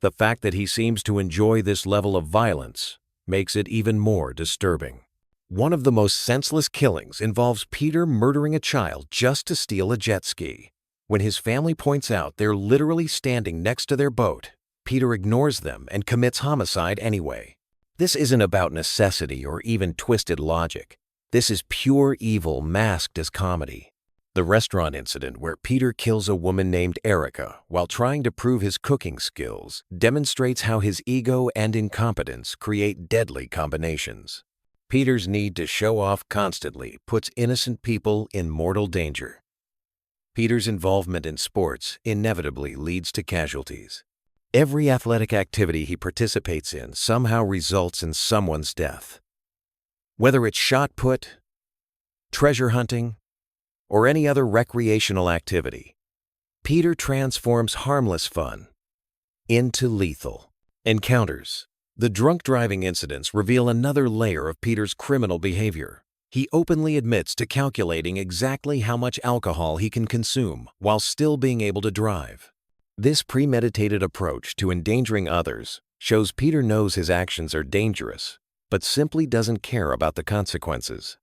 The fact that he seems to enjoy this level of violence makes it even more disturbing. One of the most senseless killings involves Peter murdering a child just to steal a jet ski. When his family points out they're literally standing next to their boat, Peter ignores them and commits homicide anyway. This isn't about necessity or even twisted logic. This is pure evil masked as comedy. The restaurant incident where Peter kills a woman named Erica while trying to prove his cooking skills demonstrates how his ego and incompetence create deadly combinations. Peter's need to show off constantly puts innocent people in mortal danger. Peter's involvement in sports inevitably leads to casualties. Every athletic activity he participates in somehow results in someone's death. Whether it's shot put, treasure hunting, or any other recreational activity, Peter transforms harmless fun into lethal encounters. The drunk driving incidents reveal another layer of Peter's criminal behavior. He openly admits to calculating exactly how much alcohol he can consume while still being able to drive. This premeditated approach to endangering others shows Peter knows his actions are dangerous, but simply doesn't care about the consequences.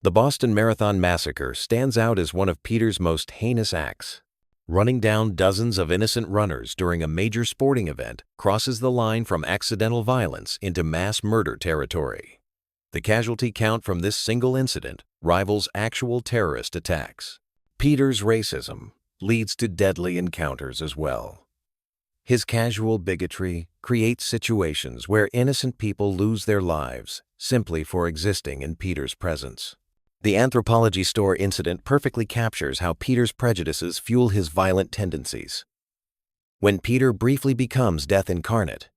The Boston Marathon Massacre stands out as one of Peter's most heinous acts. Running down dozens of innocent runners during a major sporting event crosses the line from accidental violence into mass murder territory. The casualty count from this single incident rivals actual terrorist attacks. Peter's racism leads to deadly encounters as well. His casual bigotry creates situations where innocent people lose their lives simply for existing in Peter's presence. The Anthropology store incident perfectly captures how Peter's prejudices fuel his violent tendencies. When Peter briefly becomes death incarnate,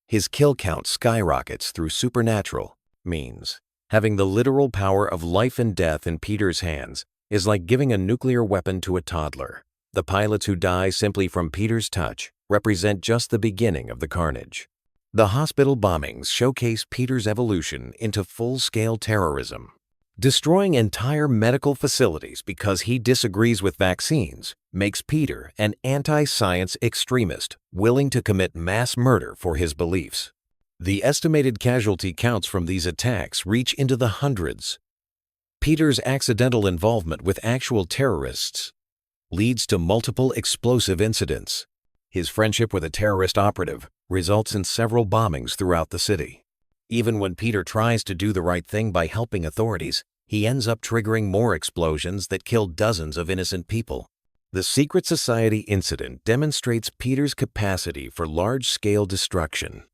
his kill count skyrockets through supernatural means. Having the literal power of life and death in Peter's hands is like giving a nuclear weapon to a toddler. The pilots who die simply from Peter's touch represent just the beginning of the carnage. The hospital bombings showcase Peter's evolution into full-scale terrorism. Destroying entire medical facilities because he disagrees with vaccines makes Peter an anti-science extremist willing to commit mass murder for his beliefs. The estimated casualty counts from these attacks reach into the hundreds. Peter's accidental involvement with actual terrorists leads to multiple explosive incidents. His friendship with a terrorist operative results in several bombings throughout the city. Even when Peter tries to do the right thing by helping authorities, he ends up triggering more explosions that kill dozens of innocent people. The Secret Society incident demonstrates Peter's capacity for large-scale destruction.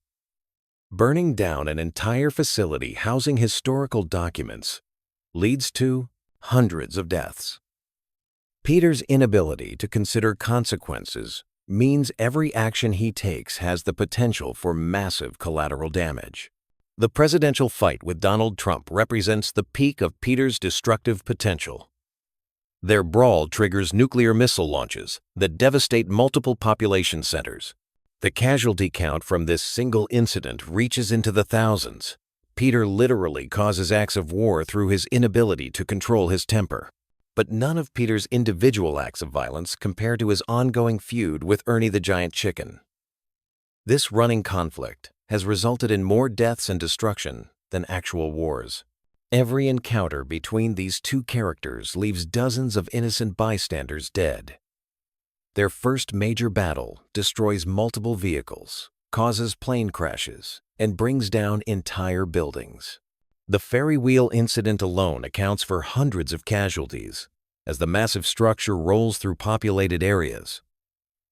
Burning down an entire facility housing historical documents leads to hundreds of deaths. Peter's inability to consider consequences means every action he takes has the potential for massive collateral damage. The presidential fight with Donald Trump represents the peak of Peter's destructive potential. Their brawl triggers nuclear missile launches that devastate multiple population centers. The casualty count from this single incident reaches into the thousands. Peter literally causes acts of war through his inability to control his temper. But none of Peter's individual acts of violence compare to his ongoing feud with Ernie the Giant Chicken. This running conflict has resulted in more deaths and destruction than actual wars. Every encounter between these two characters leaves dozens of innocent bystanders dead. Their first major battle destroys multiple vehicles, causes plane crashes, and brings down entire buildings. The Ferry wheel incident alone accounts for hundreds of casualties, as the massive structure rolls through populated areas.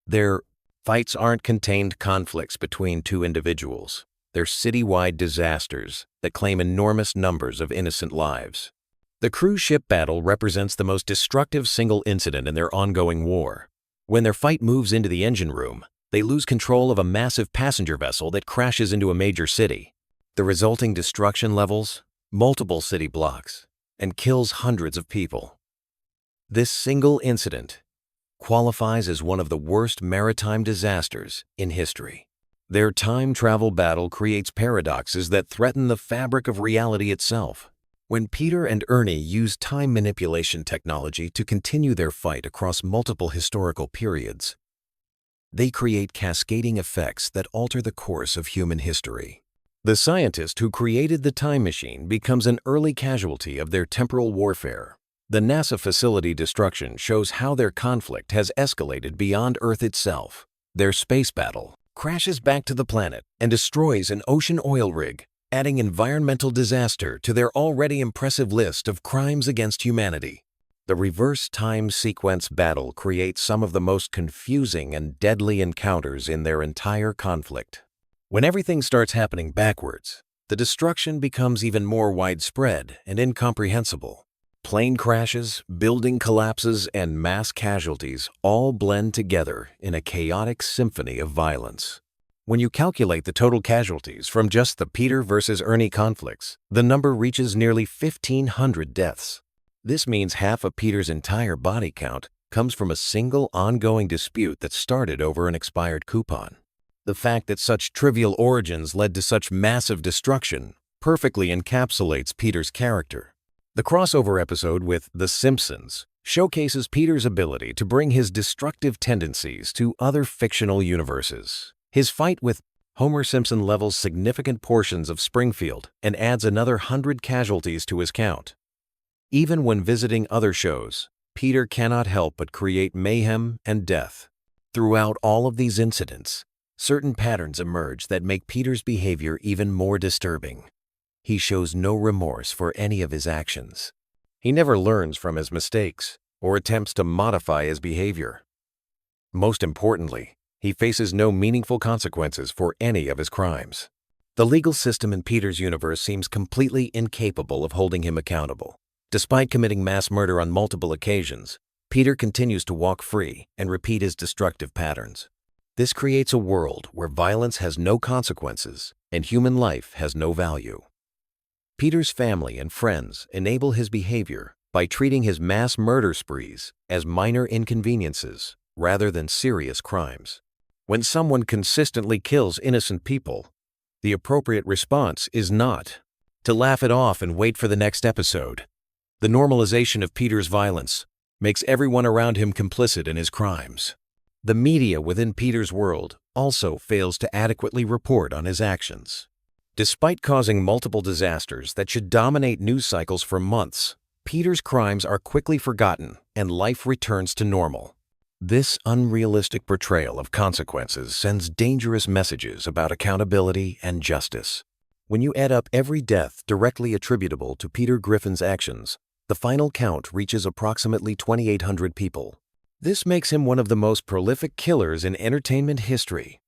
Their fights aren't contained conflicts between two individuals. They're citywide disasters that claim enormous numbers of innocent lives. The cruise ship battle represents the most destructive single incident in their ongoing war. When their fight moves into the engine room, they lose control of a massive passenger vessel that crashes into a major city. The resulting destruction levels multiple city blocks and kills hundreds of people. This single incident qualifies as one of the worst maritime disasters in history. Their time travel battle creates paradoxes that threaten the fabric of reality itself. When Peter and Ernie use time manipulation technology to continue their fight across multiple historical periods, they create cascading effects that alter the course of human history. The scientist who created the time machine becomes an early casualty of their temporal warfare. The NASA facility destruction shows how their conflict has escalated beyond Earth itself. Their space battle crashes back to the planet and destroys an ocean oil rig, adding environmental disaster to their already impressive list of crimes against humanity. The reverse time sequence battle creates some of the most confusing and deadly encounters in their entire conflict. When everything starts happening backwards, the destruction becomes even more widespread and incomprehensible. Plane crashes, building collapses, and mass casualties all blend together in a chaotic symphony of violence. When you calculate the total casualties from just the Peter versus Ernie conflicts, the number reaches nearly 1,500 deaths. This means half of Peter's entire body count comes from a single ongoing dispute that started over an expired coupon. The fact that such trivial origins led to such massive destruction perfectly encapsulates Peter's character. The crossover episode with The Simpsons showcases Peter's ability to bring his destructive tendencies to other fictional universes. His fight with Homer Simpson levels significant portions of Springfield and adds another 100 casualties to his count. Even when visiting other shows, Peter cannot help but create mayhem and death. Throughout all of these incidents, certain patterns emerge that make Peter's behavior even more disturbing. He shows no remorse for any of his actions. He never learns from his mistakes or attempts to modify his behavior. Most importantly, he faces no meaningful consequences for any of his crimes. The legal system in Peter's universe seems completely incapable of holding him accountable. Despite committing mass murder on multiple occasions, Peter continues to walk free and repeat his destructive patterns. This creates a world where violence has no consequences and human life has no value. Peter's family and friends enable his behavior by treating his mass murder sprees as minor inconveniences rather than serious crimes. When someone consistently kills innocent people, the appropriate response is not to laugh it off and wait for the next episode. The normalization of Peter's violence makes everyone around him complicit in his crimes. The media within Peter's world also fails to adequately report on his actions. Despite causing multiple disasters that should dominate news cycles for months, Peter's crimes are quickly forgotten and life returns to normal. This unrealistic portrayal of consequences sends dangerous messages about accountability and justice. When you add up every death directly attributable to Peter Griffin's actions, the final count reaches approximately 2,800 people. This makes him one of the most prolific killers in entertainment history.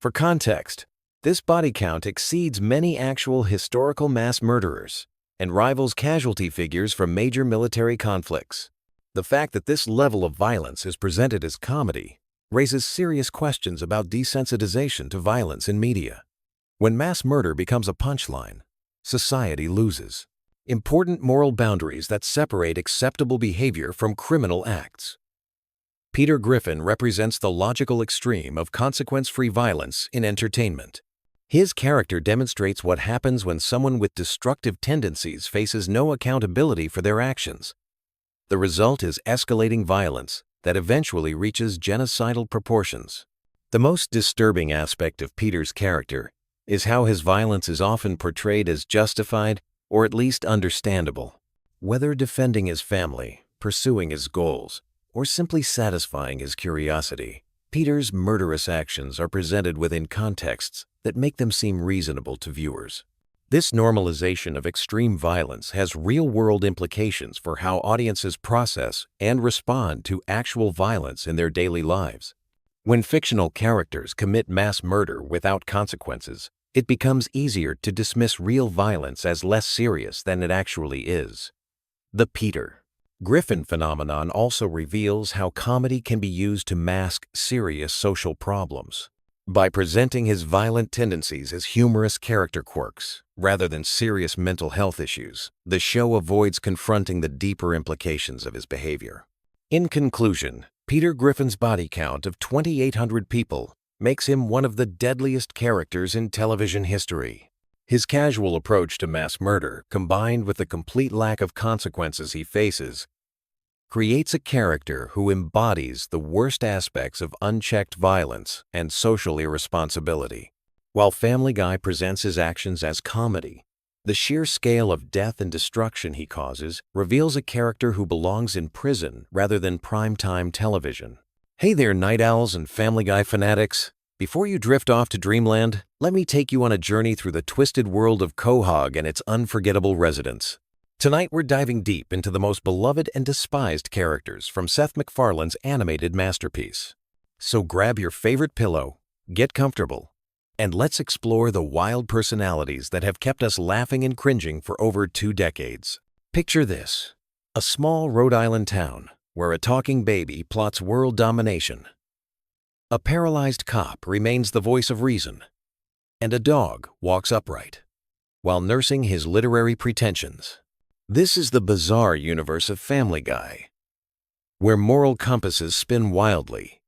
For context, this body count exceeds many actual historical mass murderers and rivals casualty figures from major military conflicts. The fact that this level of violence is presented as comedy raises serious questions about desensitization to violence in media. When mass murder becomes a punchline, society loses important moral boundaries that separate acceptable behavior from criminal acts. Peter Griffin represents the logical extreme of consequence-free violence in entertainment. His character demonstrates what happens when someone with destructive tendencies faces no accountability for their actions. The result is escalating violence that eventually reaches genocidal proportions. The most disturbing aspect of Peter's character is how his violence is often portrayed as justified or at least understandable. Whether defending his family, pursuing his goals, or simply satisfying his curiosity, Peter's murderous actions are presented within contexts that make them seem reasonable to viewers. This normalization of extreme violence has real-world implications for how audiences process and respond to actual violence in their daily lives. When fictional characters commit mass murder without consequences, it becomes easier to dismiss real violence as less serious than it actually is. The Peter Griffin phenomenon also reveals how comedy can be used to mask serious social problems. By presenting his violent tendencies as humorous character quirks rather than serious mental health issues, the show avoids confronting the deeper implications of his behavior. In conclusion, Peter Griffin's body count of 2,800 people makes him one of the deadliest characters in television history. His casual approach to mass murder, combined with the complete lack of consequences he faces, creates a character who embodies the worst aspects of unchecked violence and social irresponsibility. While Family Guy presents his actions as comedy, the sheer scale of death and destruction he causes reveals a character who belongs in prison rather than primetime television. Hey there, night owls and Family Guy fanatics! Before you drift off to dreamland, let me take you on a journey through the twisted world of Quahog and its unforgettable residents. Tonight we're diving deep into the most beloved and despised characters from Seth MacFarlane's animated masterpiece. So grab your favorite pillow, get comfortable, and let's explore the wild personalities that have kept us laughing and cringing for over 2 decades. Picture this: a small Rhode Island town where a talking baby plots world domination. A paralyzed cop remains the voice of reason, and a dog walks upright while nursing his literary pretensions. This is the bizarre universe of Family Guy, where moral compasses spin wildly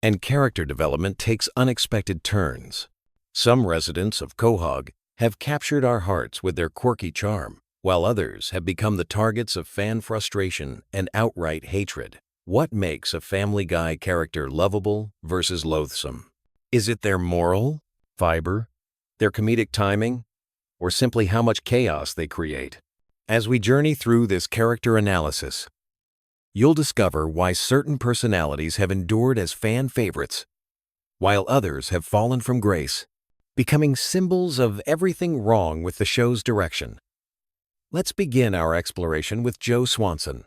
and character development takes unexpected turns. Some residents of Quahog have captured our hearts with their quirky charm, while others have become the targets of fan frustration and outright hatred. What makes a Family Guy character lovable versus loathsome? Is it their moral fiber, their comedic timing, or simply how much chaos they create? As we journey through this character analysis, you'll discover why certain personalities have endured as fan favorites, while others have fallen from grace, becoming symbols of everything wrong with the show's direction. Let's begin our exploration with Joe Swanson,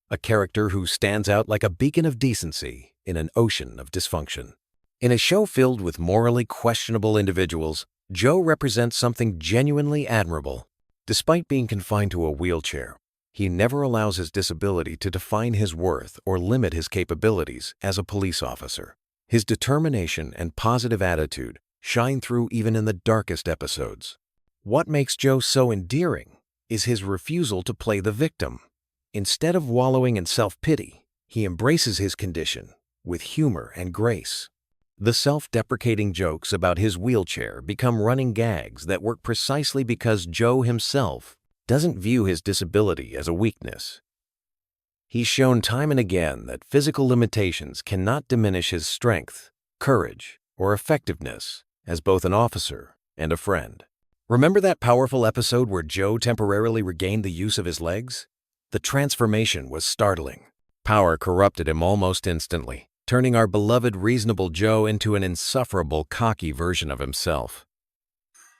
a character who stands out like a beacon of decency in an ocean of dysfunction. In a show filled with morally questionable individuals, Joe represents something genuinely admirable. Despite being confined to a wheelchair, he never allows his disability to define his worth or limit his capabilities as a police officer. His determination and positive attitude shine through even in the darkest episodes. What makes Joe so endearing is his refusal to play the victim. Instead of wallowing in self-pity, he embraces his condition with humor and grace. The self-deprecating jokes about his wheelchair become running gags that work precisely because Joe himself doesn't view his disability as a weakness. He's shown time and again that physical limitations cannot diminish his strength, courage, or effectiveness as both an officer and a friend. Remember that powerful episode where Joe temporarily regained the use of his legs? The transformation was startling. Power corrupted him almost instantly, turning our beloved reasonable Joe into an insufferable, cocky version of himself.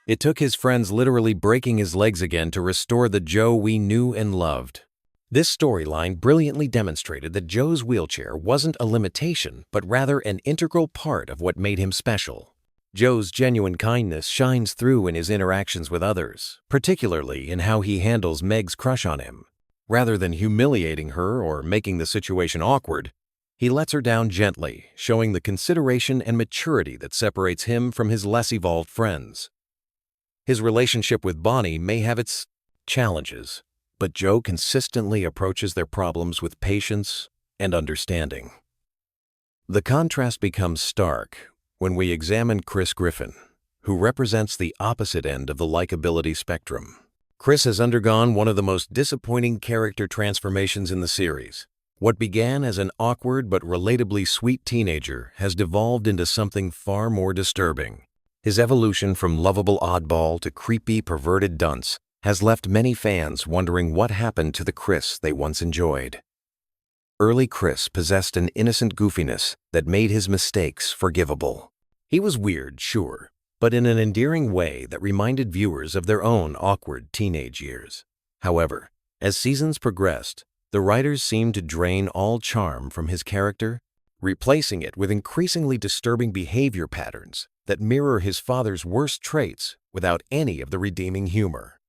It took his friends literally breaking his legs again to restore the Joe we knew and loved. This storyline brilliantly demonstrated that Joe's wheelchair wasn't a limitation, but rather an integral part of what made him special. Joe's genuine kindness shines through in his interactions with others, particularly in how he handles Meg's crush on him. Rather than humiliating her or making the situation awkward, he lets her down gently, showing the consideration and maturity that separates him from his less evolved friends. His relationship with Bonnie may have its challenges, but Joe consistently approaches their problems with patience and understanding. The contrast becomes stark when we examine Chris Griffin, who represents the opposite end of the likability spectrum. Chris has undergone one of the most disappointing character transformations in the series. What began as an awkward but relatably sweet teenager has devolved into something far more disturbing. His evolution from lovable oddball to creepy, perverted dunce has left many fans wondering what happened to the Chris they once enjoyed. Early Chris possessed an innocent goofiness that made his mistakes forgivable. He was weird, sure, but in an endearing way that reminded viewers of their own awkward teenage years. However, as seasons progressed, the writers seemed to drain all charm from his character, replacing it with increasingly disturbing behavior patterns that mirror his father's worst traits without any of the redeeming humor.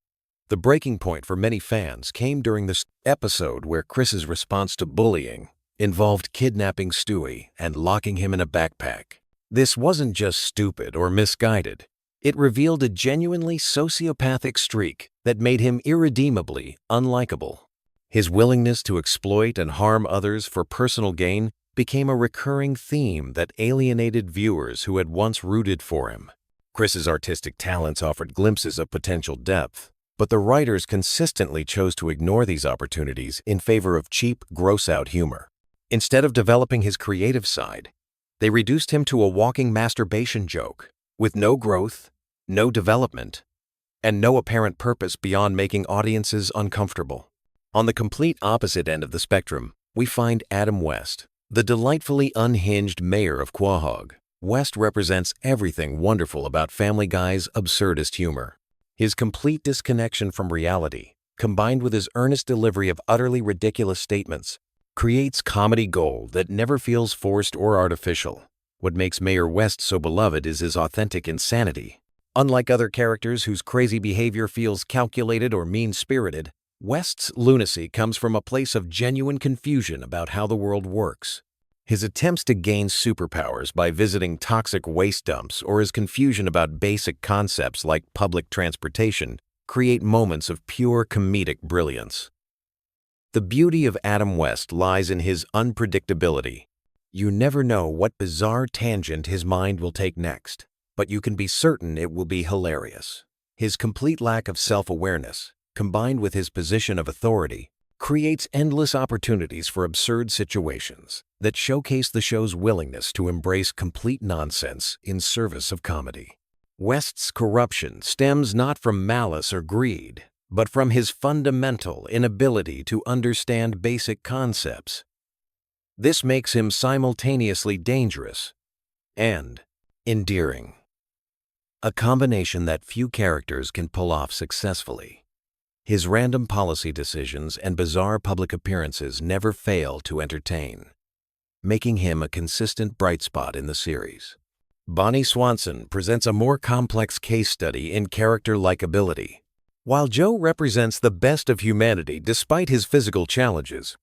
The breaking point for many fans came during this episode where Chris's response to bullying involved kidnapping Stewie and locking him in a backpack. This wasn't just stupid or misguided. It revealed a genuinely sociopathic streak that made him irredeemably unlikable. His willingness to exploit and harm others for personal gain became a recurring theme that alienated viewers who had once rooted for him. Chris's artistic talents offered glimpses of potential depth, but the writers consistently chose to ignore these opportunities in favor of cheap, gross-out humor. Instead of developing his creative side, they reduced him to a walking masturbation joke, with no growth, no development, and no apparent purpose beyond making audiences uncomfortable. On the complete opposite end of the spectrum, we find Adam West, the delightfully unhinged mayor of Quahog. West represents everything wonderful about Family Guy's absurdist humor. His complete disconnection from reality combined with his earnest delivery of utterly ridiculous statements, creates comedy gold that never feels forced or artificial. What makes Mayor West so beloved is his authentic insanity. Unlike other characters whose crazy behavior feels calculated or mean-spirited, West's lunacy comes from a place of genuine confusion about how the world works. His attempts to gain superpowers by visiting toxic waste dumps or his confusion about basic concepts like public transportation create moments of pure comedic brilliance. The beauty of Adam West lies in his unpredictability. You never know what bizarre tangent his mind will take next, but you can be certain it will be hilarious. His complete lack of self-awareness, combined with his position of authority, creates endless opportunities for absurd situations that showcase the show's willingness to embrace complete nonsense in service of comedy. West's corruption stems not from malice or greed, but from his fundamental inability to understand basic concepts. This makes him simultaneously dangerous and endearing, a combination that few characters can pull off successfully. His random policy decisions and bizarre public appearances never fail to entertain, making him a consistent bright spot in the series. Bonnie Swanson presents a more complex case study in character likability. While Joe represents the best of humanity despite his physical challenges,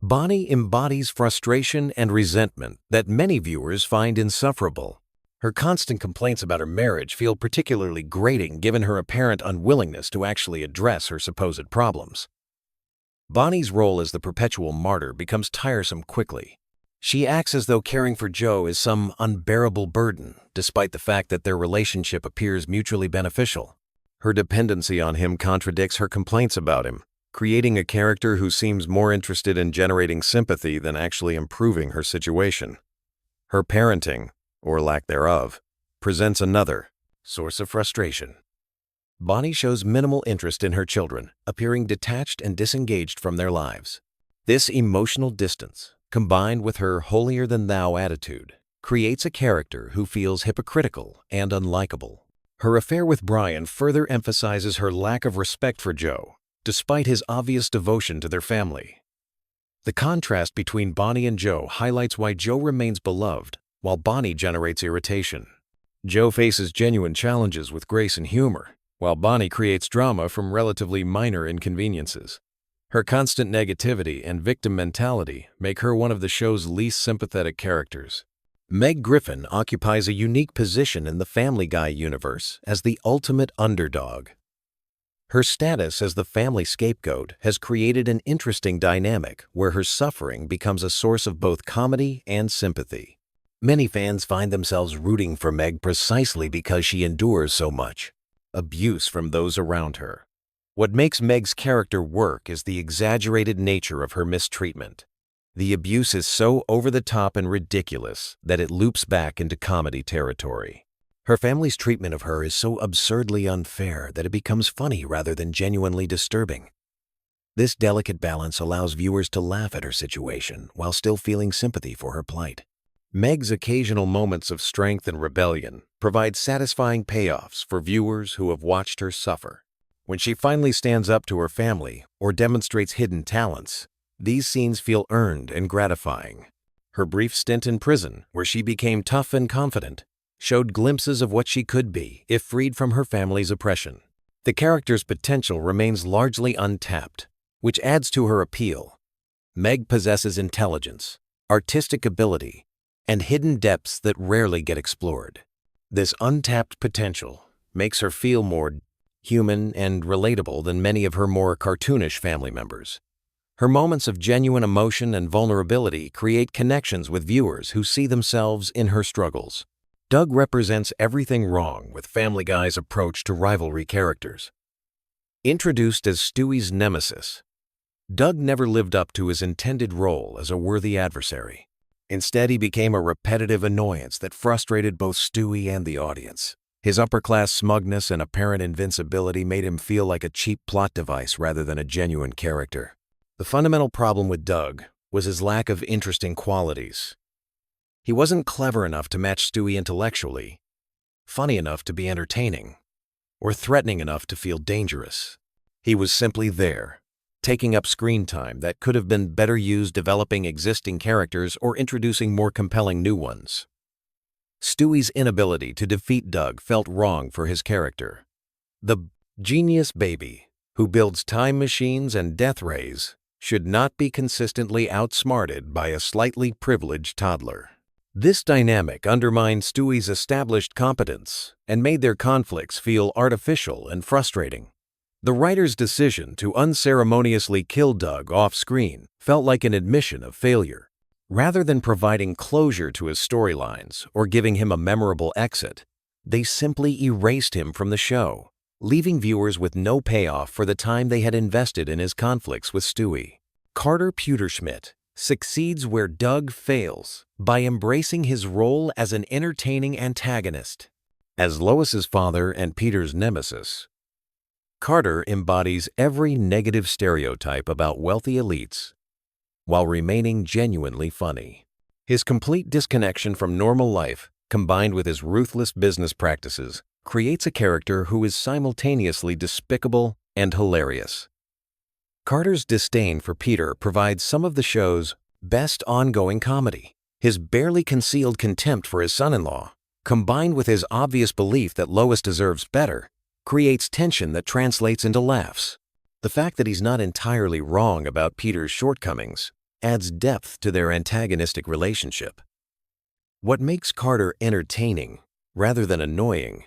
Bonnie embodies frustration and resentment that many viewers find insufferable. Her constant complaints about her marriage feel particularly grating given her apparent unwillingness to actually address her supposed problems. Bonnie's role as the perpetual martyr becomes tiresome quickly. She acts as though caring for Joe is some unbearable burden, despite the fact that their relationship appears mutually beneficial. Her dependency on him contradicts her complaints about him, creating a character who seems more interested in generating sympathy than actually improving her situation. Her parenting, or lack thereof, presents another source of frustration. Bonnie shows minimal interest in her children, appearing detached and disengaged from their lives. This emotional distance, combined with her holier-than-thou attitude, creates a character who feels hypocritical and unlikable. Her affair with Brian further emphasizes her lack of respect for Joe, despite his obvious devotion to their family. The contrast between Bonnie and Joe highlights why Joe remains beloved, while Bonnie generates irritation. Joe faces genuine challenges with grace and humor, while Bonnie creates drama from relatively minor inconveniences. Her constant negativity and victim mentality make her one of the show's least sympathetic characters. Meg Griffin occupies a unique position in the Family Guy universe as the ultimate underdog. Her status as the family scapegoat has created an interesting dynamic where her suffering becomes a source of both comedy and sympathy. Many fans find themselves rooting for Meg precisely because she endures so much abuse from those around her. What makes Meg's character work is the exaggerated nature of her mistreatment. The abuse is so over-the-top and ridiculous that it loops back into comedy territory. Her family's treatment of her is so absurdly unfair that it becomes funny rather than genuinely disturbing. This delicate balance allows viewers to laugh at her situation while still feeling sympathy for her plight. Meg's occasional moments of strength and rebellion provide satisfying payoffs for viewers who have watched her suffer. When she finally stands up to her family or demonstrates hidden talents, these scenes feel earned and gratifying. Her brief stint in prison, where she became tough and confident, showed glimpses of what she could be if freed from her family's oppression. The character's potential remains largely untapped, which adds to her appeal. Meg possesses intelligence, artistic ability, and hidden depths that rarely get explored. This untapped potential makes her feel more human and relatable than many of her more cartoonish family members. Her moments of genuine emotion and vulnerability create connections with viewers who see themselves in her struggles. Doug represents everything wrong with Family Guy's approach to rivalry characters. Introduced as Stewie's nemesis, Doug never lived up to his intended role as a worthy adversary. Instead, he became a repetitive annoyance that frustrated both Stewie and the audience. His upper-class smugness and apparent invincibility made him feel like a cheap plot device rather than a genuine character. The fundamental problem with Doug was his lack of interesting qualities. He wasn't clever enough to match Stewie intellectually, funny enough to be entertaining, or threatening enough to feel dangerous. He was simply there, taking up screen time that could have been better used developing existing characters or introducing more compelling new ones. Stewie's inability to defeat Doug felt wrong for his character. The genius baby, who builds time machines and death rays, should not be consistently outsmarted by a slightly privileged toddler. This dynamic undermined Stewie's established competence and made their conflicts feel artificial and frustrating. The writer's decision to unceremoniously kill Doug off-screen felt like an admission of failure. Rather than providing closure to his storylines or giving him a memorable exit, they simply erased him from the show, leaving viewers with no payoff for the time they had invested in his conflicts with Stewie. Carter Pewterschmidt succeeds where Doug fails by embracing his role as an entertaining antagonist. As Lois's father and Peter's nemesis, Carter embodies every negative stereotype about wealthy elites while remaining genuinely funny. His complete disconnection from normal life, combined with his ruthless business practices, creates a character who is simultaneously despicable and hilarious. Carter's disdain for Peter provides some of the show's best ongoing comedy. His barely concealed contempt for his son-in-law, combined with his obvious belief that Lois deserves better, creates tension that translates into laughs. The fact that he's not entirely wrong about Peter's shortcomings adds depth to their antagonistic relationship. What makes Carter entertaining, rather than annoying,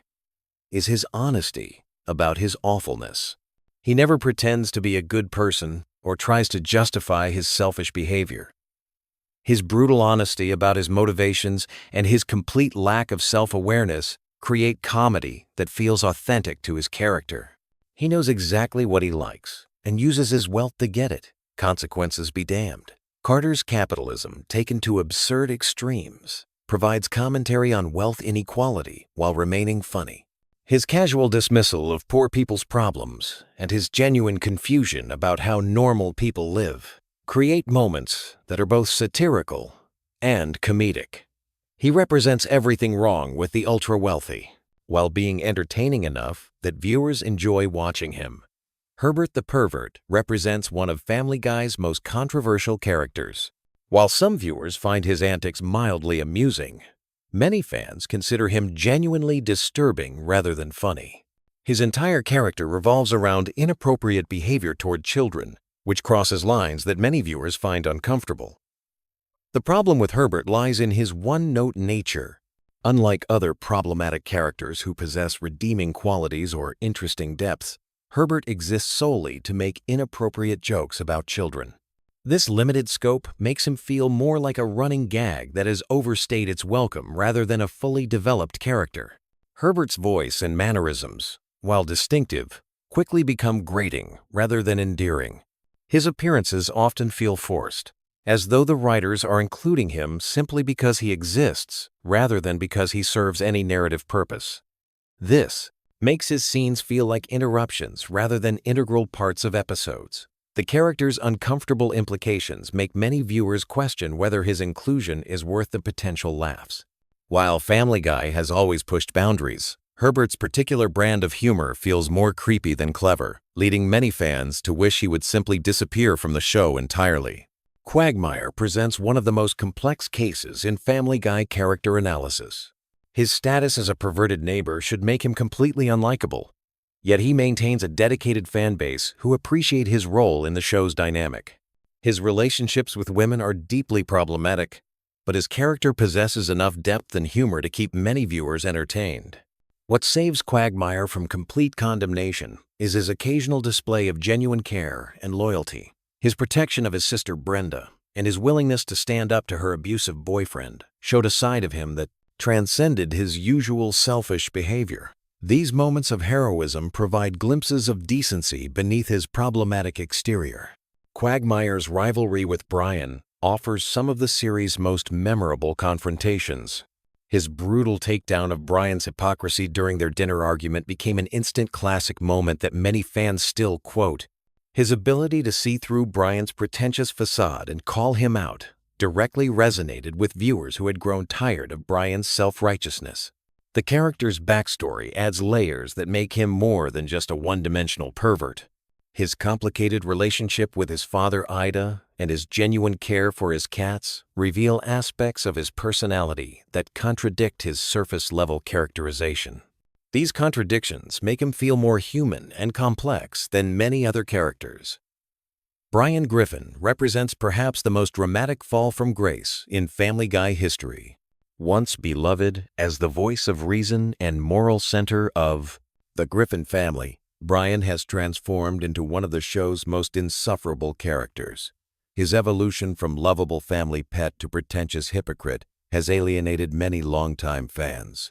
is his honesty about his awfulness. He never pretends to be a good person or tries to justify his selfish behavior. His brutal honesty about his motivations and his complete lack of self-awareness create comedy that feels authentic to his character. He knows exactly what he likes and uses his wealth to get it. Consequences be damned. Carter's capitalism, taken to absurd extremes, provides commentary on wealth inequality while remaining funny. His casual dismissal of poor people's problems and his genuine confusion about how normal people live create moments that are both satirical and comedic. He represents everything wrong with the ultra-wealthy, while being entertaining enough that viewers enjoy watching him. Herbert the Pervert represents one of Family Guy's most controversial characters. While some viewers find his antics mildly amusing, many fans consider him genuinely disturbing rather than funny. His entire character revolves around inappropriate behavior toward children, which crosses lines that many viewers find uncomfortable. The problem with Herbert lies in his one-note nature. Unlike other problematic characters who possess redeeming qualities or interesting depths, Herbert exists solely to make inappropriate jokes about children. This limited scope makes him feel more like a running gag that has overstayed its welcome rather than a fully developed character. Herbert's voice and mannerisms, while distinctive, quickly become grating rather than endearing. His appearances often feel forced, as though the writers are including him simply because he exists rather than because he serves any narrative purpose. This makes his scenes feel like interruptions rather than integral parts of episodes. The character's uncomfortable implications make many viewers question whether his inclusion is worth the potential laughs. While Family Guy has always pushed boundaries, Herbert's particular brand of humor feels more creepy than clever, leading many fans to wish he would simply disappear from the show entirely. Quagmire presents one of the most complex cases in Family Guy character analysis. His status as a perverted neighbor should make him completely unlikable, yet he maintains a dedicated fan base who appreciate his role in the show's dynamic. His relationships with women are deeply problematic, but his character possesses enough depth and humor to keep many viewers entertained. What saves Quagmire from complete condemnation is his occasional display of genuine care and loyalty. His protection of his sister Brenda and his willingness to stand up to her abusive boyfriend showed a side of him that transcended his usual selfish behavior. These moments of heroism provide glimpses of decency beneath his problematic exterior. Quagmire's rivalry with Brian offers some of the series' most memorable confrontations. His brutal takedown of Brian's hypocrisy during their dinner argument became an instant classic moment that many fans still quote. His ability to see through Brian's pretentious facade and call him out directly resonated with viewers who had grown tired of Brian's self-righteousness. The character's backstory adds layers that make him more than just a one-dimensional pervert. His complicated relationship with his father Ida and his genuine care for his cats reveal aspects of his personality that contradict his surface-level characterization. These contradictions make him feel more human and complex than many other characters. Brian Griffin represents perhaps the most dramatic fall from grace in Family Guy history. Once beloved as the voice of reason and moral center of the Griffin family, Brian has transformed into one of the show's most insufferable characters. His evolution from lovable family pet to pretentious hypocrite has alienated many longtime fans.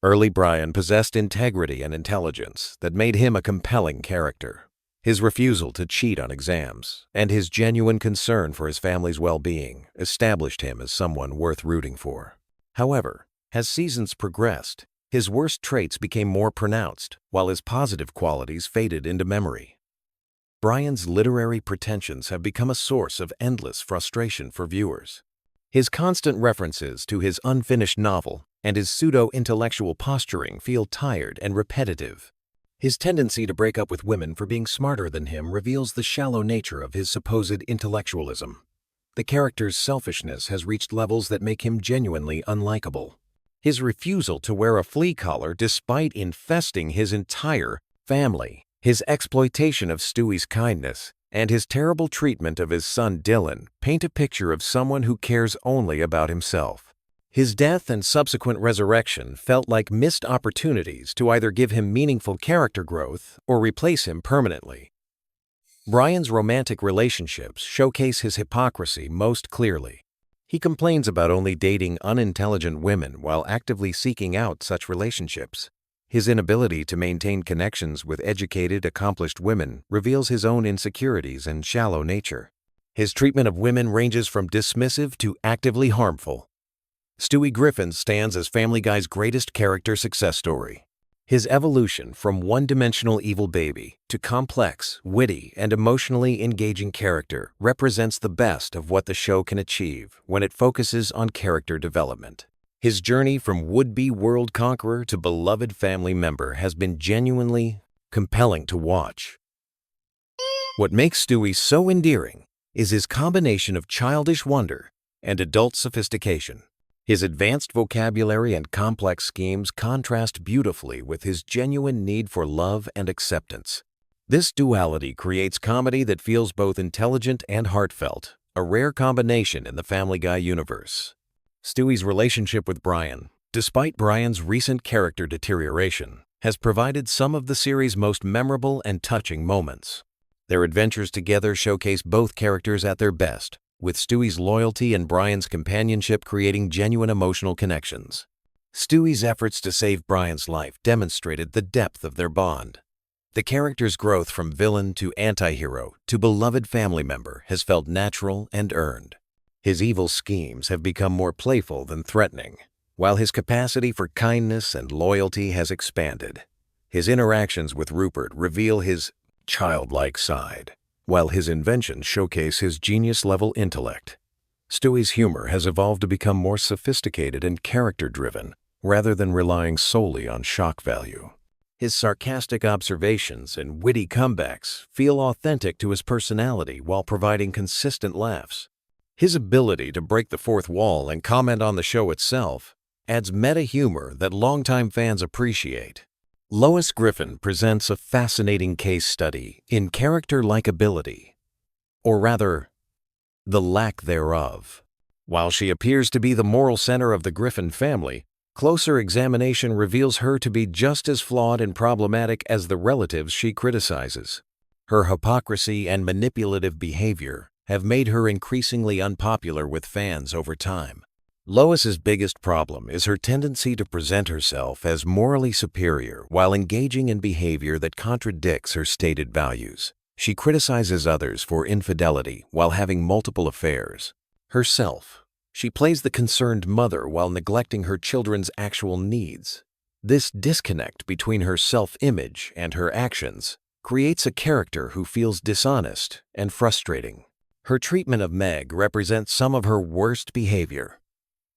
Early Brian possessed integrity and intelligence that made him a compelling character. His refusal to cheat on exams and his genuine concern for his family's well-being established him as someone worth rooting for. However, as seasons progressed, his worst traits became more pronounced, while his positive qualities faded into memory. Brian's literary pretensions have become a source of endless frustration for viewers. His constant references to his unfinished novel and his pseudo-intellectual posturing feel tired and repetitive. His tendency to break up with women for being smarter than him reveals the shallow nature of his supposed intellectualism. The character's selfishness has reached levels that make him genuinely unlikable. His refusal to wear a flea collar despite infesting his entire family, his exploitation of Stewie's kindness, and his terrible treatment of his son Dylan paint a picture of someone who cares only about himself. His death and subsequent resurrection felt like missed opportunities to either give him meaningful character growth or replace him permanently. Brian's romantic relationships showcase his hypocrisy most clearly. He complains about only dating unintelligent women while actively seeking out such relationships. His inability to maintain connections with educated, accomplished women reveals his own insecurities and shallow nature. His treatment of women ranges from dismissive to actively harmful. Stewie Griffin stands as Family Guy's greatest character success story. His evolution from one-dimensional evil baby to complex, witty, and emotionally engaging character represents the best of what the show can achieve when it focuses on character development. His journey from would-be world conqueror to beloved family member has been genuinely compelling to watch. What makes Stewie so endearing is his combination of childish wonder and adult sophistication. His advanced vocabulary and complex schemes contrast beautifully with his genuine need for love and acceptance. This duality creates comedy that feels both intelligent and heartfelt, a rare combination in the Family Guy universe. Stewie's relationship with Brian, despite Brian's recent character deterioration, has provided some of the series' most memorable and touching moments. Their adventures together showcase both characters at their best, with Stewie's loyalty and Brian's companionship creating genuine emotional connections. Stewie's efforts to save Brian's life demonstrated the depth of their bond. The character's growth from villain to anti-hero to beloved family member has felt natural and earned. His evil schemes have become more playful than threatening, while his capacity for kindness and loyalty has expanded. His interactions with Rupert reveal his childlike side, while his inventions showcase his genius-level intellect. Stewie's humor has evolved to become more sophisticated and character-driven, rather than relying solely on shock value. His sarcastic observations and witty comebacks feel authentic to his personality while providing consistent laughs. His ability to break the fourth wall and comment on the show itself adds meta-humor that longtime fans appreciate. Lois Griffin presents a fascinating case study in character likability, or rather, the lack thereof. While she appears to be the moral center of the Griffin family, closer examination reveals her to be just as flawed and problematic as the relatives she criticizes. Her hypocrisy and manipulative behavior have made her increasingly unpopular with fans over time. Lois's biggest problem is her tendency to present herself as morally superior while engaging in behavior that contradicts her stated values. She criticizes others for infidelity while having multiple affairs. Herself, she plays the concerned mother while neglecting her children's actual needs. This disconnect between her self-image and her actions creates a character who feels dishonest and frustrating. Her treatment of Meg represents some of her worst behavior.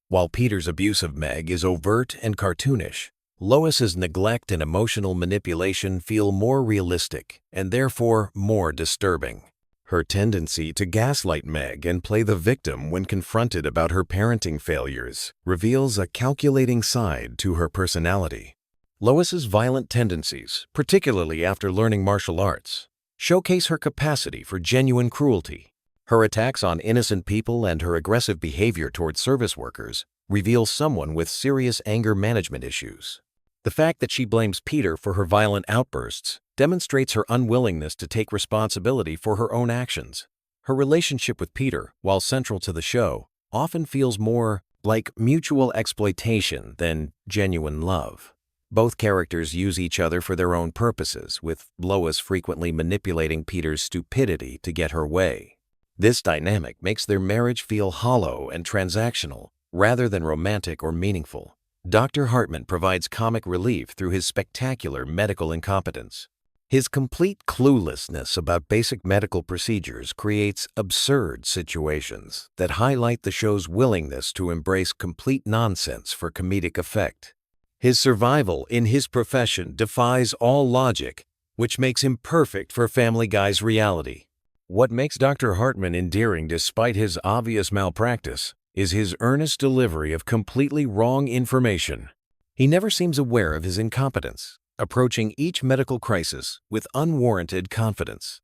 While Peter's abuse of Meg is overt and cartoonish, Lois's neglect and emotional manipulation feel more realistic and therefore more disturbing. Her tendency to gaslight Meg and play the victim when confronted about her parenting failures reveals a calculating side to her personality. Lois's violent tendencies, particularly after learning martial arts, showcase her capacity for genuine cruelty. Her attacks on innocent people and her aggressive behavior toward service workers reveal someone with serious anger management issues. The fact that she blames Peter for her violent outbursts demonstrates her unwillingness to take responsibility for her own actions. Her relationship with Peter, while central to the show, often feels more like mutual exploitation than genuine love. Both characters use each other for their own purposes, with Lois frequently manipulating Peter's stupidity to get her way. This dynamic makes their marriage feel hollow and transactional, rather than romantic or meaningful. Dr. Hartman provides comic relief through his spectacular medical incompetence. His complete cluelessness about basic medical procedures creates absurd situations that highlight the show's willingness to embrace complete nonsense for comedic effect. His survival in his profession defies all logic, which makes him perfect for Family Guy's reality. What makes Dr. Hartman endearing despite his obvious malpractice is his earnest delivery of completely wrong information. He never seems aware of his incompetence, approaching each medical crisis with unwarranted confidence.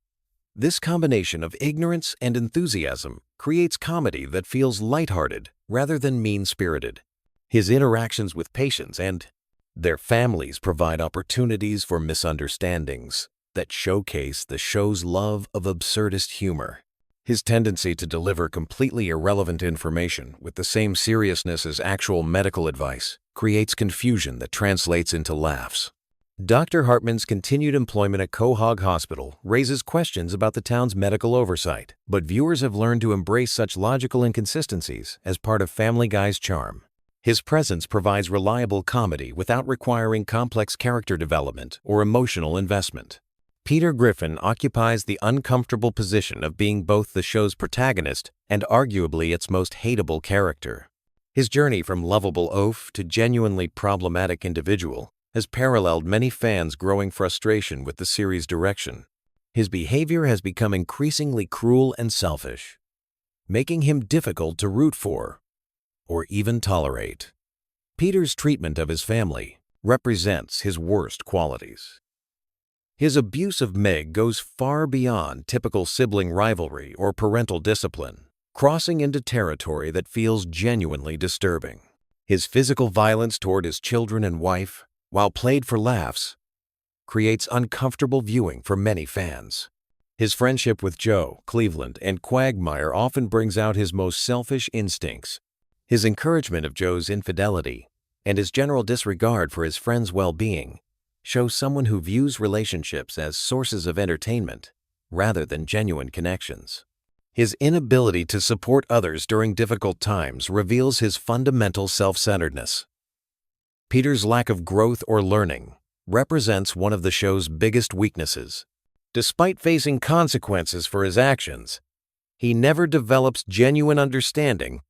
This combination of ignorance and enthusiasm creates comedy that feels lighthearted rather than mean-spirited. His interactions with patients and their families provide opportunities for misunderstandings that showcase the show's love of absurdist humor. His tendency to deliver completely irrelevant information with the same seriousness as actual medical advice creates confusion that translates into laughs. Dr. Hartman's continued employment at Quahog Hospital raises questions about the town's medical oversight, but viewers have learned to embrace such logical inconsistencies as part of Family Guy's charm. His presence provides reliable comedy without requiring complex character development or emotional investment. Peter Griffin occupies the uncomfortable position of being both the show's protagonist and arguably its most hateable character. His journey from lovable oaf to genuinely problematic individual has paralleled many fans' growing frustration with the series' direction. His behavior has become increasingly cruel and selfish, making him difficult to root for or even tolerate. Peter's treatment of his family represents his worst qualities. His abuse of Meg goes far beyond typical sibling rivalry or parental discipline, crossing into territory that feels genuinely disturbing. His physical violence toward his children and wife, while played for laughs, creates uncomfortable viewing for many fans. His friendship with Joe, Cleveland, and Quagmire often brings out his most selfish instincts. His encouragement of Joe's infidelity and his general disregard for his friend's well-being shows someone who views relationships as sources of entertainment rather than genuine connections. His inability to support others during difficult times reveals his fundamental self-centeredness. Peter's lack of growth or learning represents one of the show's biggest weaknesses. Despite facing consequences for his actions, he never develops genuine understanding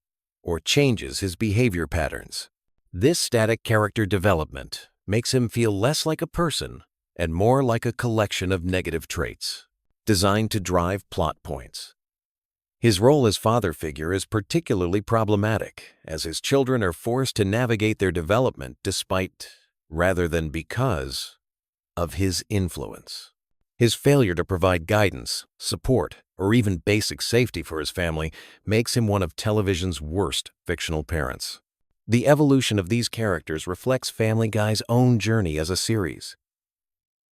or changes his behavior patterns. This static character development makes him feel less like a person and more like a collection of negative traits, designed to drive plot points. His role as father figure is particularly problematic, as his children are forced to navigate their development despite, rather than because, of his influence. His failure to provide guidance, support, or even basic safety for his family makes him one of television's worst fictional parents. The evolution of these characters reflects Family Guy's own journey as a series.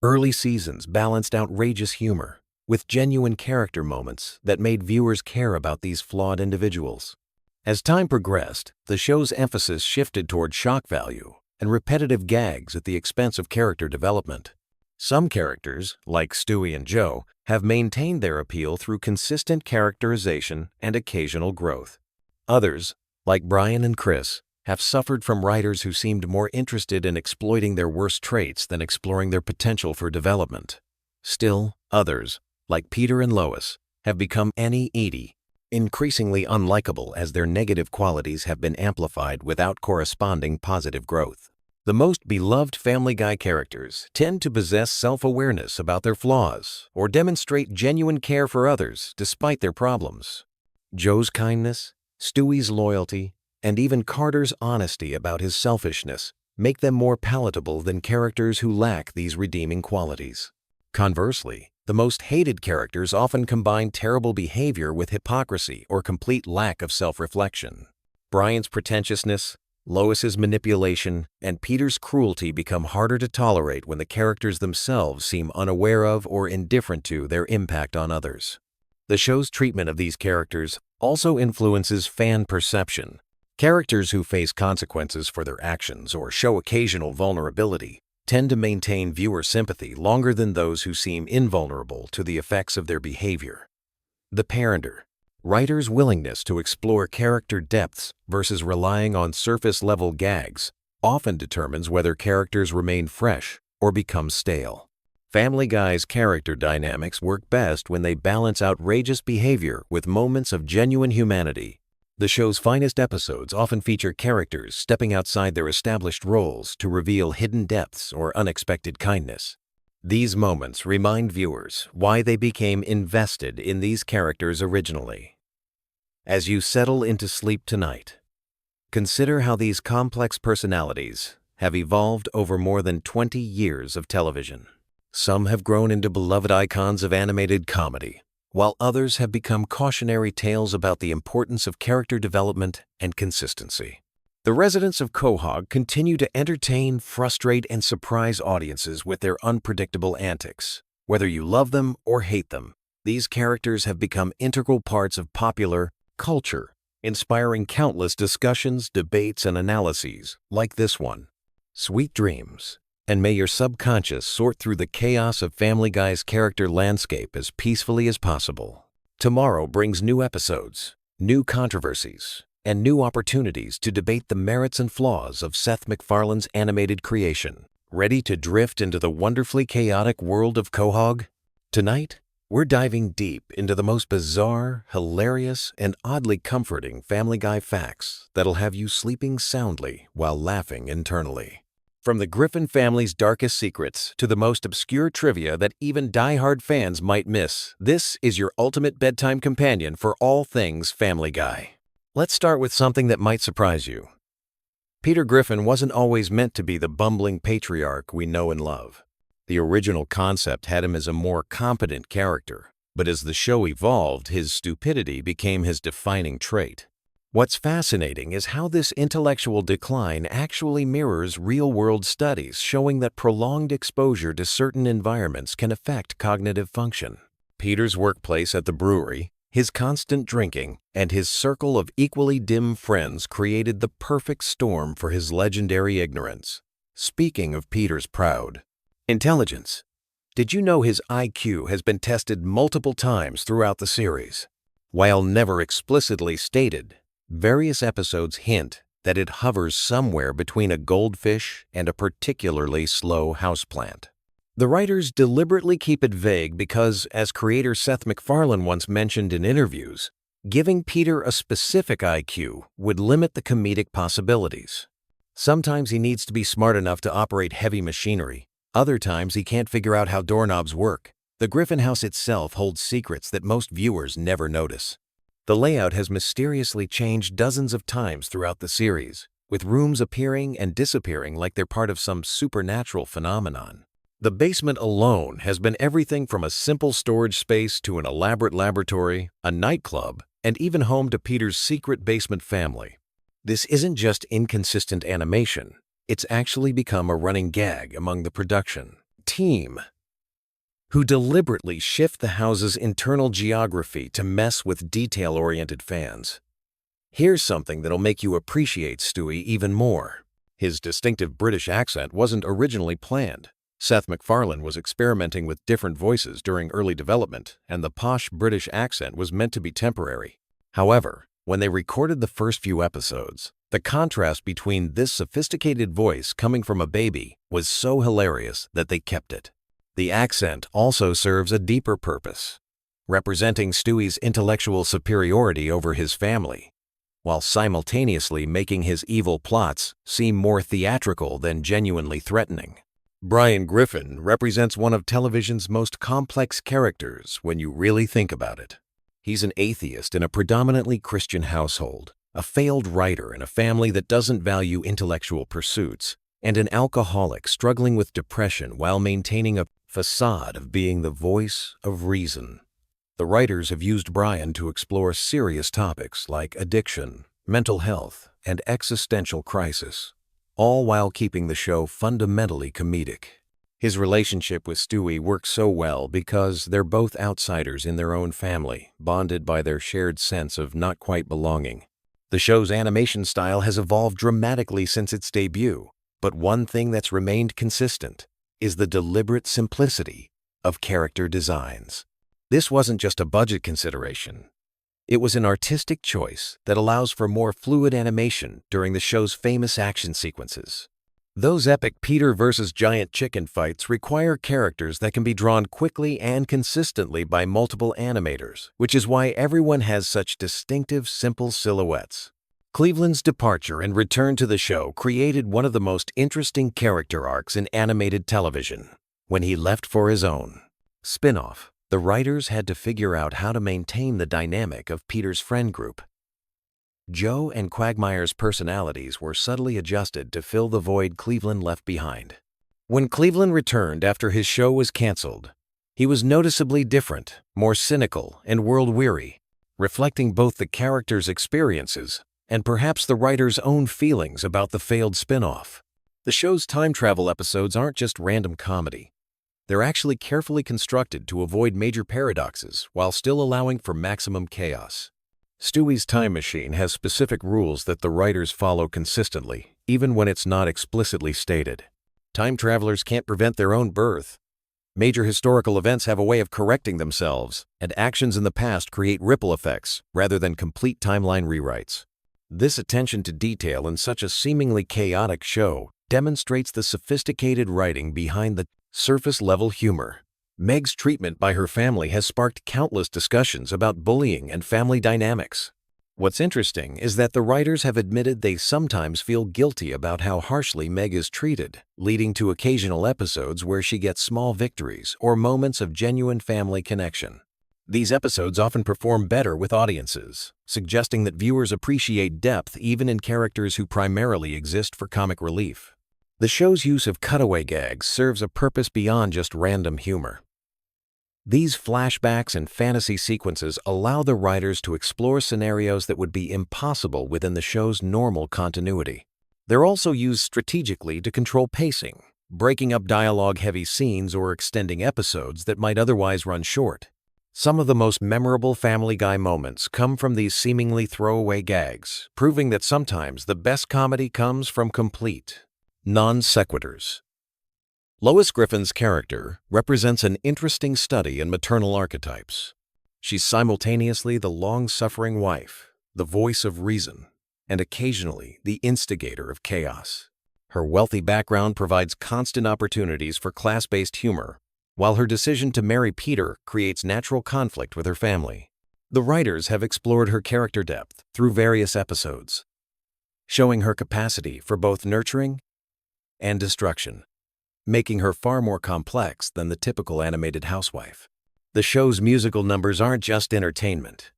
Early seasons balanced outrageous humor with genuine character moments that made viewers care about these flawed individuals. As time progressed, the show's emphasis shifted toward shock value and repetitive gags at the expense of character development. Some characters, like Stewie and Joe, have maintained their appeal through consistent characterization and occasional growth. Others, like Brian and Chris, have suffered from writers who seemed more interested in exploiting their worst traits than exploring their potential for development. Still, others, like Peter and Lois, have become any-eaty, increasingly unlikable as their negative qualities have been amplified without corresponding positive growth. The most beloved Family Guy characters tend to possess self-awareness about their flaws or demonstrate genuine care for others despite their problems. Joe's kindness, Stewie's loyalty, and even Carter's honesty about his selfishness make them more palatable than characters who lack these redeeming qualities. Conversely, the most hated characters often combine terrible behavior with hypocrisy or complete lack of self-reflection. Brian's pretentiousness, Lois's manipulation, and Peter's cruelty become harder to tolerate when the characters themselves seem unaware of or indifferent to their impact on others. The show's treatment of these characters also influences fan perception. Characters who face consequences for their actions or show occasional vulnerability tend to maintain viewer sympathy longer than those who seem invulnerable to the effects of their behavior. The parenter. Writers' willingness to explore character depths versus relying on surface-level gags often determines whether characters remain fresh or become stale. Family Guy's character dynamics work best when they balance outrageous behavior with moments of genuine humanity. The show's finest episodes often feature characters stepping outside their established roles to reveal hidden depths or unexpected kindness. These moments remind viewers why they became invested in these characters originally. As you settle into sleep tonight, consider how these complex personalities have evolved over more than 20 years of television. Some have grown into beloved icons of animated comedy, while others have become cautionary tales about the importance of character development and consistency. The residents of Quahog continue to entertain, frustrate, and surprise audiences with their unpredictable antics. Whether you love them or hate them, these characters have become integral parts of popular culture, inspiring countless discussions, debates, and analyses like this one. Sweet dreams, and may your subconscious sort through the chaos of Family Guy's character landscape as peacefully as possible. Tomorrow brings new episodes, new controversies, and new opportunities to debate the merits and flaws of Seth MacFarlane's animated creation. Ready to drift into the wonderfully chaotic world of Quahog? Tonight, we're diving deep into the most bizarre, hilarious, and oddly comforting Family Guy facts that'll have you sleeping soundly while laughing internally. From the Griffin family's darkest secrets to the most obscure trivia that even die-hard fans might miss, this is your ultimate bedtime companion for all things Family Guy. Let's start with something that might surprise you. Peter Griffin wasn't always meant to be the bumbling patriarch we know and love. The original concept had him as a more competent character, but as the show evolved, his stupidity became his defining trait. What's fascinating is how this intellectual decline actually mirrors real-world studies showing that prolonged exposure to certain environments can affect cognitive function. Peter's workplace at the brewery, his constant drinking, and his circle of equally dim friends created the perfect storm for his legendary ignorance. Speaking of Peter's proud intelligence, did you know his IQ has been tested multiple times throughout the series? While never explicitly stated, various episodes hint that it hovers somewhere between a goldfish and a particularly slow houseplant. The writers deliberately keep it vague because, as creator Seth MacFarlane once mentioned in interviews, giving Peter a specific IQ would limit the comedic possibilities. Sometimes he needs to be smart enough to operate heavy machinery. Other times he can't figure out how doorknobs work. The Griffin house itself holds secrets that most viewers never notice. The layout has mysteriously changed dozens of times throughout the series, with rooms appearing and disappearing like they're part of some supernatural phenomenon. The basement alone has been everything from a simple storage space to an elaborate laboratory, a nightclub, and even home to Peter's secret basement family. This isn't just inconsistent animation, it's actually become a running gag among the production team, who deliberately shift the house's internal geography to mess with detail-oriented fans. Here's something that'll make you appreciate Stewie even more. His distinctive British accent wasn't originally planned. Seth MacFarlane was experimenting with different voices during early development, and the posh British accent was meant to be temporary. However, when they recorded the first few episodes, the contrast between this sophisticated voice coming from a baby was so hilarious that they kept it. The accent also serves a deeper purpose, representing Stewie's intellectual superiority over his family. while simultaneously making his evil plots seem more theatrical than genuinely threatening. Brian Griffin represents one of television's most complex characters when you really think about it. He's an atheist in a predominantly Christian household, a failed writer in a family that doesn't value intellectual pursuits, and an alcoholic struggling with depression while maintaining a facade of being the voice of reason. The writers have used Brian to explore serious topics like addiction, mental health, and existential crisis, all while keeping the show fundamentally comedic. His relationship with Stewie works so well because they're both outsiders in their own family, bonded by their shared sense of not quite belonging. The show's animation style has evolved dramatically since its debut, but one thing that's remained consistent is the deliberate simplicity of character designs. This wasn't just a budget consideration. It was an artistic choice that allows for more fluid animation during the show's famous action sequences. Those epic Peter versus giant chicken fights require characters that can be drawn quickly and consistently by multiple animators, which is why everyone has such distinctive, simple silhouettes. Cleveland's departure and return to the show created one of the most interesting character arcs in animated television. When he left for his own spin-off, the writers had to figure out how to maintain the dynamic of Peter's friend group. Joe and Quagmire's personalities were subtly adjusted to fill the void Cleveland left behind. When Cleveland returned after his show was canceled, he was noticeably different, more cynical, and world-weary, reflecting both the character's experiences and perhaps the writer's own feelings about the failed spin-off. The show's time travel episodes aren't just random comedy. They're actually carefully constructed to avoid major paradoxes while still allowing for maximum chaos. Stewie's time machine has specific rules that the writers follow consistently, even when it's not explicitly stated. Time travelers can't prevent their own birth. Major historical events have a way of correcting themselves, and actions in the past create ripple effects rather than complete timeline rewrites. This attention to detail in such a seemingly chaotic show demonstrates the sophisticated writing behind the surface-level humor. Meg's treatment by her family has sparked countless discussions about bullying and family dynamics. What's interesting is that the writers have admitted they sometimes feel guilty about how harshly Meg is treated, leading to occasional episodes where she gets small victories or moments of genuine family connection. These episodes often perform better with audiences, suggesting that viewers appreciate depth even in characters who primarily exist for comic relief. The show's use of cutaway gags serves a purpose beyond just random humor. These flashbacks and fantasy sequences allow the writers to explore scenarios that would be impossible within the show's normal continuity. They're also used strategically to control pacing, breaking up dialogue-heavy scenes or extending episodes that might otherwise run short. Some of the most memorable Family Guy moments come from these seemingly throwaway gags, proving that sometimes the best comedy comes from complete non sequiturs. Lois Griffin's character represents an interesting study in maternal archetypes. She's simultaneously the long-suffering wife, the voice of reason, and occasionally the instigator of chaos. Her wealthy background provides constant opportunities for class-based humor, while her decision to marry Peter creates natural conflict with her family. The writers have explored her character depth through various episodes, showing her capacity for both nurturing and destruction, making her far more complex than the typical animated housewife. The show's musical numbers aren't just entertainment.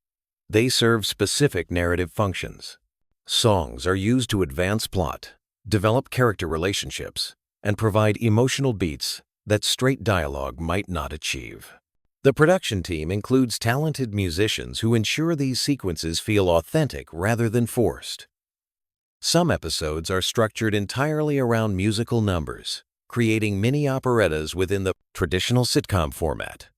They serve specific narrative functions. Songs are used to advance plot, develop character relationships, and provide emotional beats that straight dialogue might not achieve. The production team includes talented musicians who ensure these sequences feel authentic rather than forced. Some episodes are structured entirely around musical numbers, creating mini operettas within the traditional sitcom format.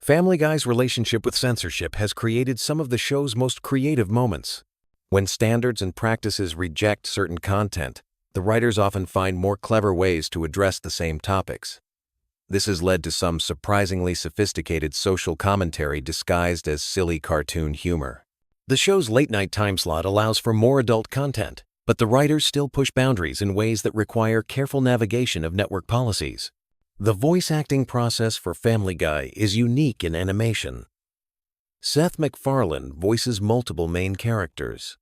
Family Guy's relationship with censorship has created some of the show's most creative moments. When standards and practices reject certain content, the writers often find more clever ways to address the same topics. This has led to some surprisingly sophisticated social commentary disguised as silly cartoon humor. The show's late-night time slot allows for more adult content, but the writers still push boundaries in ways that require careful navigation of network policies. The voice acting process for Family Guy is unique in animation. Seth MacFarlane voices multiple main characters,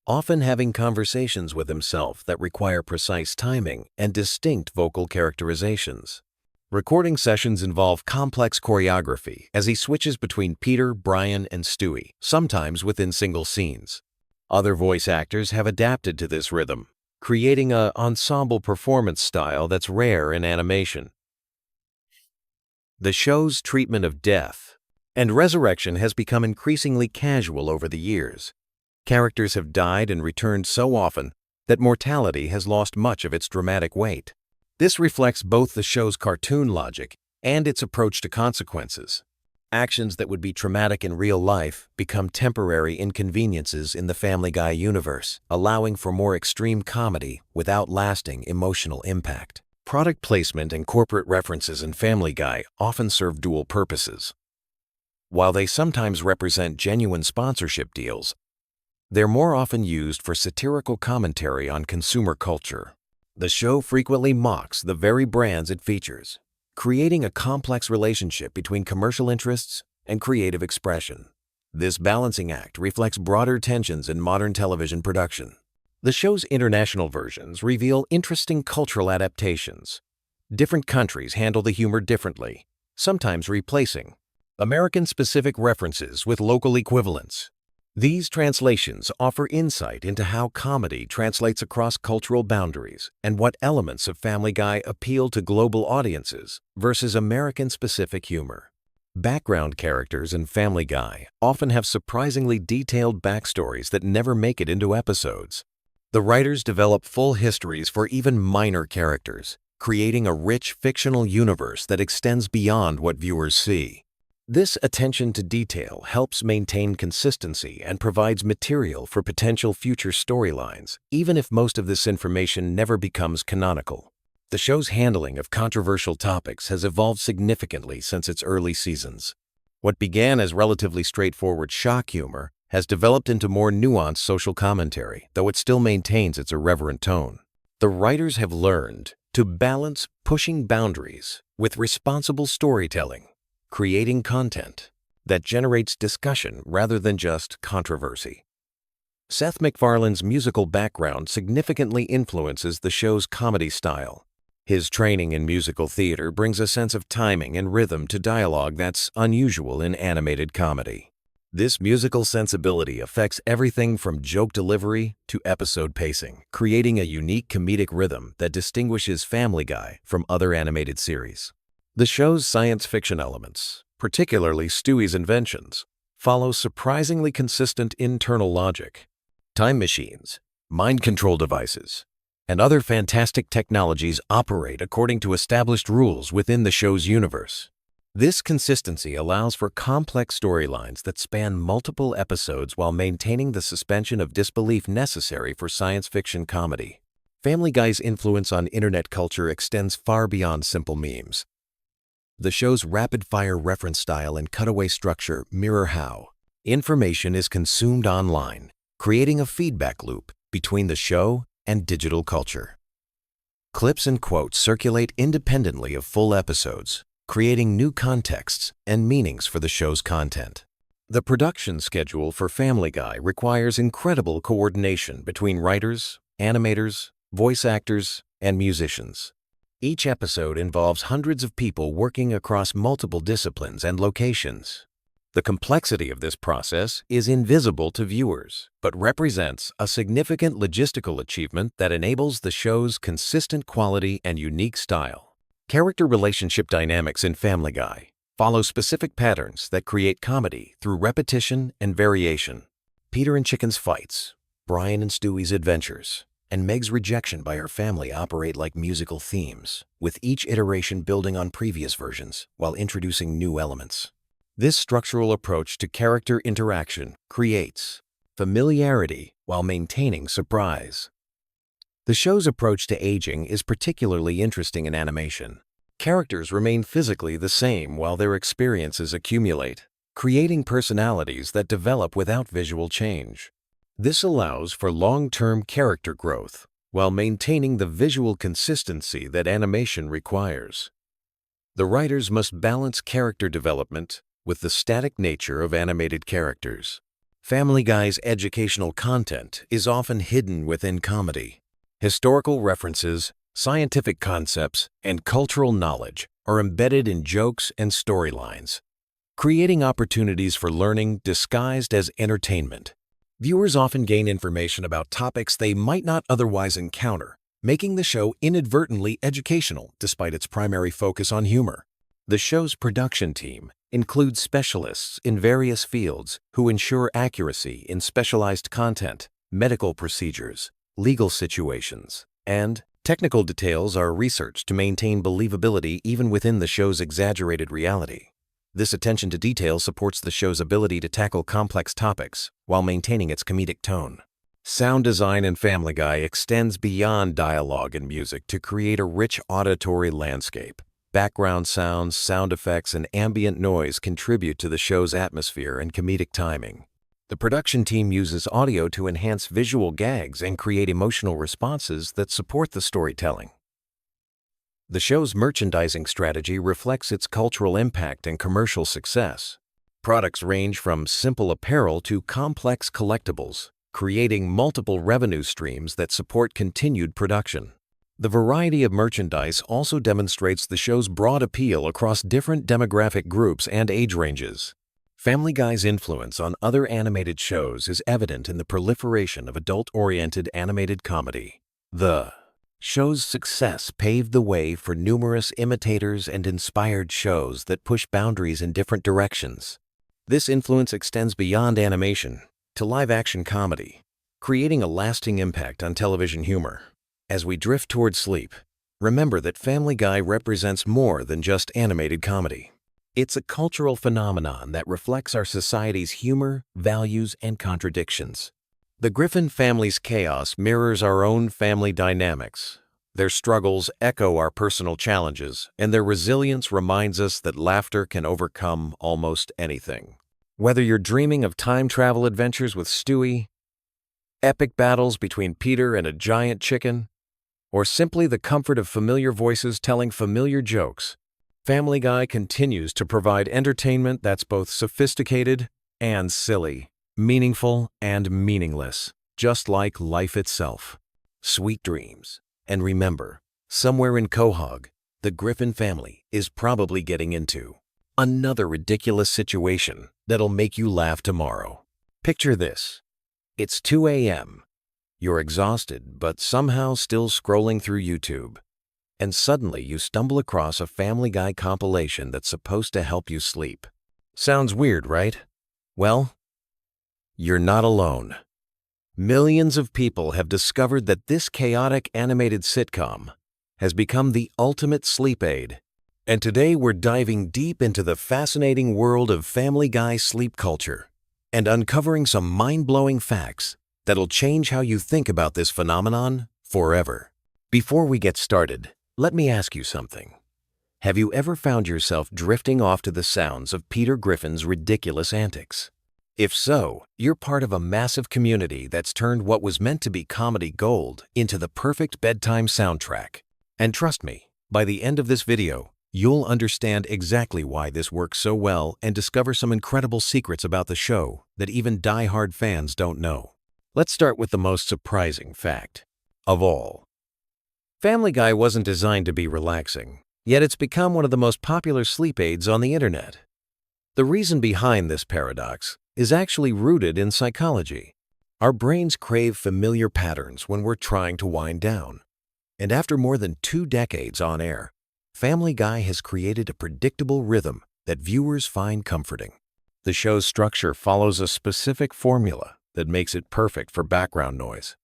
often having conversations with himself that require precise timing and distinct vocal characterizations. Recording sessions involve complex choreography as he switches between Peter, Brian, and Stewie, sometimes within single scenes. Other voice actors have adapted to this rhythm, creating an ensemble performance style that's rare in animation. The show's treatment of death and resurrection has become increasingly casual over the years. Characters have died and returned so often that mortality has lost much of its dramatic weight. This reflects both the show's cartoon logic and its approach to consequences. Actions that would be traumatic in real life become temporary inconveniences in the Family Guy universe, allowing for more extreme comedy without lasting emotional impact. Product placement and corporate references in Family Guy often serve dual purposes. While they sometimes represent genuine sponsorship deals, they're more often used for satirical commentary on consumer culture. The show frequently mocks the very brands it features, creating a complex relationship between commercial interests and creative expression. This balancing act reflects broader tensions in modern television production. The show's international versions reveal interesting cultural adaptations. Different countries handle the humor differently, sometimes replacing American-specific references with local equivalents. These translations offer insight into how comedy translates across cultural boundaries and what elements of Family Guy appeal to global audiences versus American-specific humor. Background characters in Family Guy often have surprisingly detailed backstories that never make it into episodes. The writers develop full histories for even minor characters, creating a rich fictional universe that extends beyond what viewers see. This attention to detail helps maintain consistency and provides material for potential future storylines, even if most of this information never becomes canonical. The show's handling of controversial topics has evolved significantly since its early seasons. What began as relatively straightforward shock humor has developed into more nuanced social commentary, though it still maintains its irreverent tone. The writers have learned to balance pushing boundaries with responsible storytelling, creating content that generates discussion rather than just controversy. Seth MacFarlane's musical background significantly influences the show's comedy style. His training in musical theater brings a sense of timing and rhythm to dialogue that's unusual in animated comedy. This musical sensibility affects everything from joke delivery to episode pacing, creating a unique comedic rhythm that distinguishes Family Guy from other animated series. The show's science fiction elements, particularly Stewie's inventions, follow surprisingly consistent internal logic. Time machines, mind control devices, and other fantastic technologies operate according to established rules within the show's universe. This consistency allows for complex storylines that span multiple episodes while maintaining the suspension of disbelief necessary for science fiction comedy. Family Guy's influence on internet culture extends far beyond simple memes. The show's rapid-fire reference style and cutaway structure mirror how information is consumed online, creating a feedback loop between the show and digital culture. Clips and quotes circulate independently of full episodes, creating new contexts and meanings for the show's content. The production schedule for Family Guy requires incredible coordination between writers, animators, voice actors, and musicians. Each episode involves hundreds of people working across multiple disciplines and locations. The complexity of this process is invisible to viewers, but represents a significant logistical achievement that enables the show's consistent quality and unique style. Character relationship dynamics in Family Guy follow specific patterns that create comedy through repetition and variation. Peter and Chicken's fights, Brian and Stewie's adventures, and Meg's rejection by her family operate like musical themes, with each iteration building on previous versions while introducing new elements. This structural approach to character interaction creates familiarity while maintaining surprise. The show's approach to aging is particularly interesting in animation. Characters remain physically the same while their experiences accumulate, creating personalities that develop without visual change. This allows for long-term character growth while maintaining the visual consistency that animation requires. The writers must balance character development with the static nature of animated characters. Family Guy's educational content is often hidden within comedy. Historical references, scientific concepts, and cultural knowledge are embedded in jokes and storylines, creating opportunities for learning disguised as entertainment. Viewers often gain information about topics they might not otherwise encounter, making the show inadvertently educational despite its primary focus on humor. The show's production team includes specialists in various fields who ensure accuracy in specialized content, medical procedures, legal situations, and technical details are researched to maintain believability even within the show's exaggerated reality. This attention to detail supports the show's ability to tackle complex topics while maintaining its comedic tone. Sound design in Family Guy extends beyond dialogue and music to create a rich auditory landscape. Background sounds, sound effects, and ambient noise contribute to the show's atmosphere and comedic timing. The production team uses audio to enhance visual gags and create emotional responses that support the storytelling. The show's merchandising strategy reflects its cultural impact and commercial success. Products range from simple apparel to complex collectibles, creating multiple revenue streams that support continued production. The variety of merchandise also demonstrates the show's broad appeal across different demographic groups and age ranges. Family Guy's influence on other animated shows is evident in the proliferation of adult-oriented animated comedy. The show's success paved the way for numerous imitators and inspired shows that push boundaries in different directions. This influence extends beyond animation to live-action comedy, creating a lasting impact on television humor. As we drift toward sleep, remember that Family Guy represents more than just animated comedy. It's a cultural phenomenon that reflects our society's humor, values, and contradictions. The Griffin family's chaos mirrors our own family dynamics. Their struggles echo our personal challenges, and their resilience reminds us that laughter can overcome almost anything. Whether you're dreaming of time travel adventures with Stewie, epic battles between Peter and a giant chicken, or simply the comfort of familiar voices telling familiar jokes, Family Guy continues to provide entertainment that's both sophisticated and silly, meaningful and meaningless, just like life itself. Sweet dreams. And remember, somewhere in Quahog, the Griffin family is probably getting into another ridiculous situation that'll make you laugh tomorrow. Picture this. It's 2 a.m. You're exhausted, but somehow still scrolling through YouTube. And suddenly you stumble across a Family Guy compilation that's supposed to help you sleep. Sounds weird, right? Well, you're not alone. Millions of people have discovered that this chaotic animated sitcom has become the ultimate sleep aid. And today we're diving deep into the fascinating world of Family Guy sleep culture and uncovering some mind-blowing facts that'll change how you think about this phenomenon forever. Before we get started, let me ask you something. Have you ever found yourself drifting off to the sounds of Peter Griffin's ridiculous antics? If so, you're part of a massive community that's turned what was meant to be comedy gold into the perfect bedtime soundtrack. And trust me, by the end of this video, you'll understand exactly why this works so well and discover some incredible secrets about the show that even die-hard fans don't know. Let's start with the most surprising fact of all. Family Guy wasn't designed to be relaxing, yet it's become one of the most popular sleep aids on the internet. The reason behind this paradox is actually rooted in psychology. Our brains crave familiar patterns when we're trying to wind down. And after more than 2 decades on air, Family Guy has created a predictable rhythm that viewers find comforting. The show's structure follows a specific formula that makes it perfect for background noise.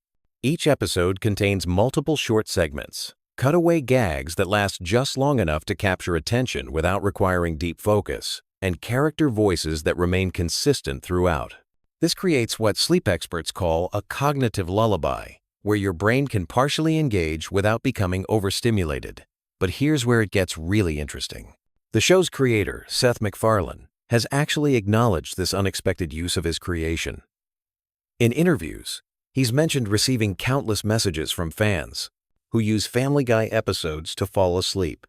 Each episode contains multiple short segments, cutaway gags that last just long enough to capture attention without requiring deep focus, and character voices that remain consistent throughout. This creates what sleep experts call a cognitive lullaby, where your brain can partially engage without becoming overstimulated. But here's where it gets really interesting. The show's creator, Seth MacFarlane, has actually acknowledged this unexpected use of his creation. In interviews, he's mentioned receiving countless messages from fans who use Family Guy episodes to fall asleep.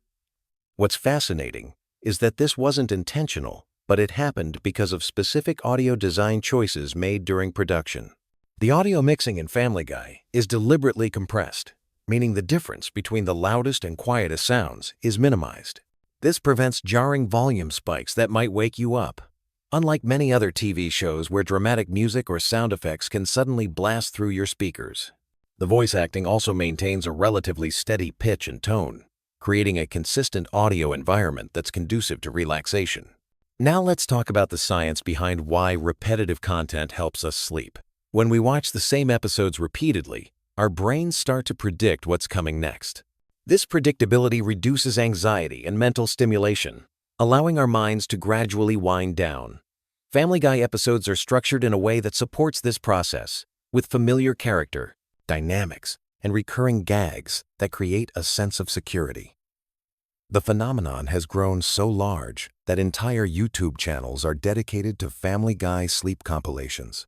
What's fascinating is that this wasn't intentional. but it happened because of specific audio design choices made during production. The audio mixing in Family Guy is deliberately compressed, meaning the difference between the loudest and quietest sounds is minimized. This prevents jarring volume spikes that might wake you up. Unlike many other TV shows where dramatic music or sound effects can suddenly blast through your speakers, the voice acting also maintains a relatively steady pitch and tone, creating a consistent audio environment that's conducive to relaxation. Now let's talk about the science behind why repetitive content helps us sleep. When we watch the same episodes repeatedly, our brains start to predict what's coming next. This predictability reduces anxiety and mental stimulation, allowing our minds to gradually wind down. Family Guy episodes are structured in a way that supports this process, with familiar character, dynamics, and recurring gags that create a sense of security. The phenomenon has grown so large that entire YouTube channels are dedicated to Family Guy sleep compilations.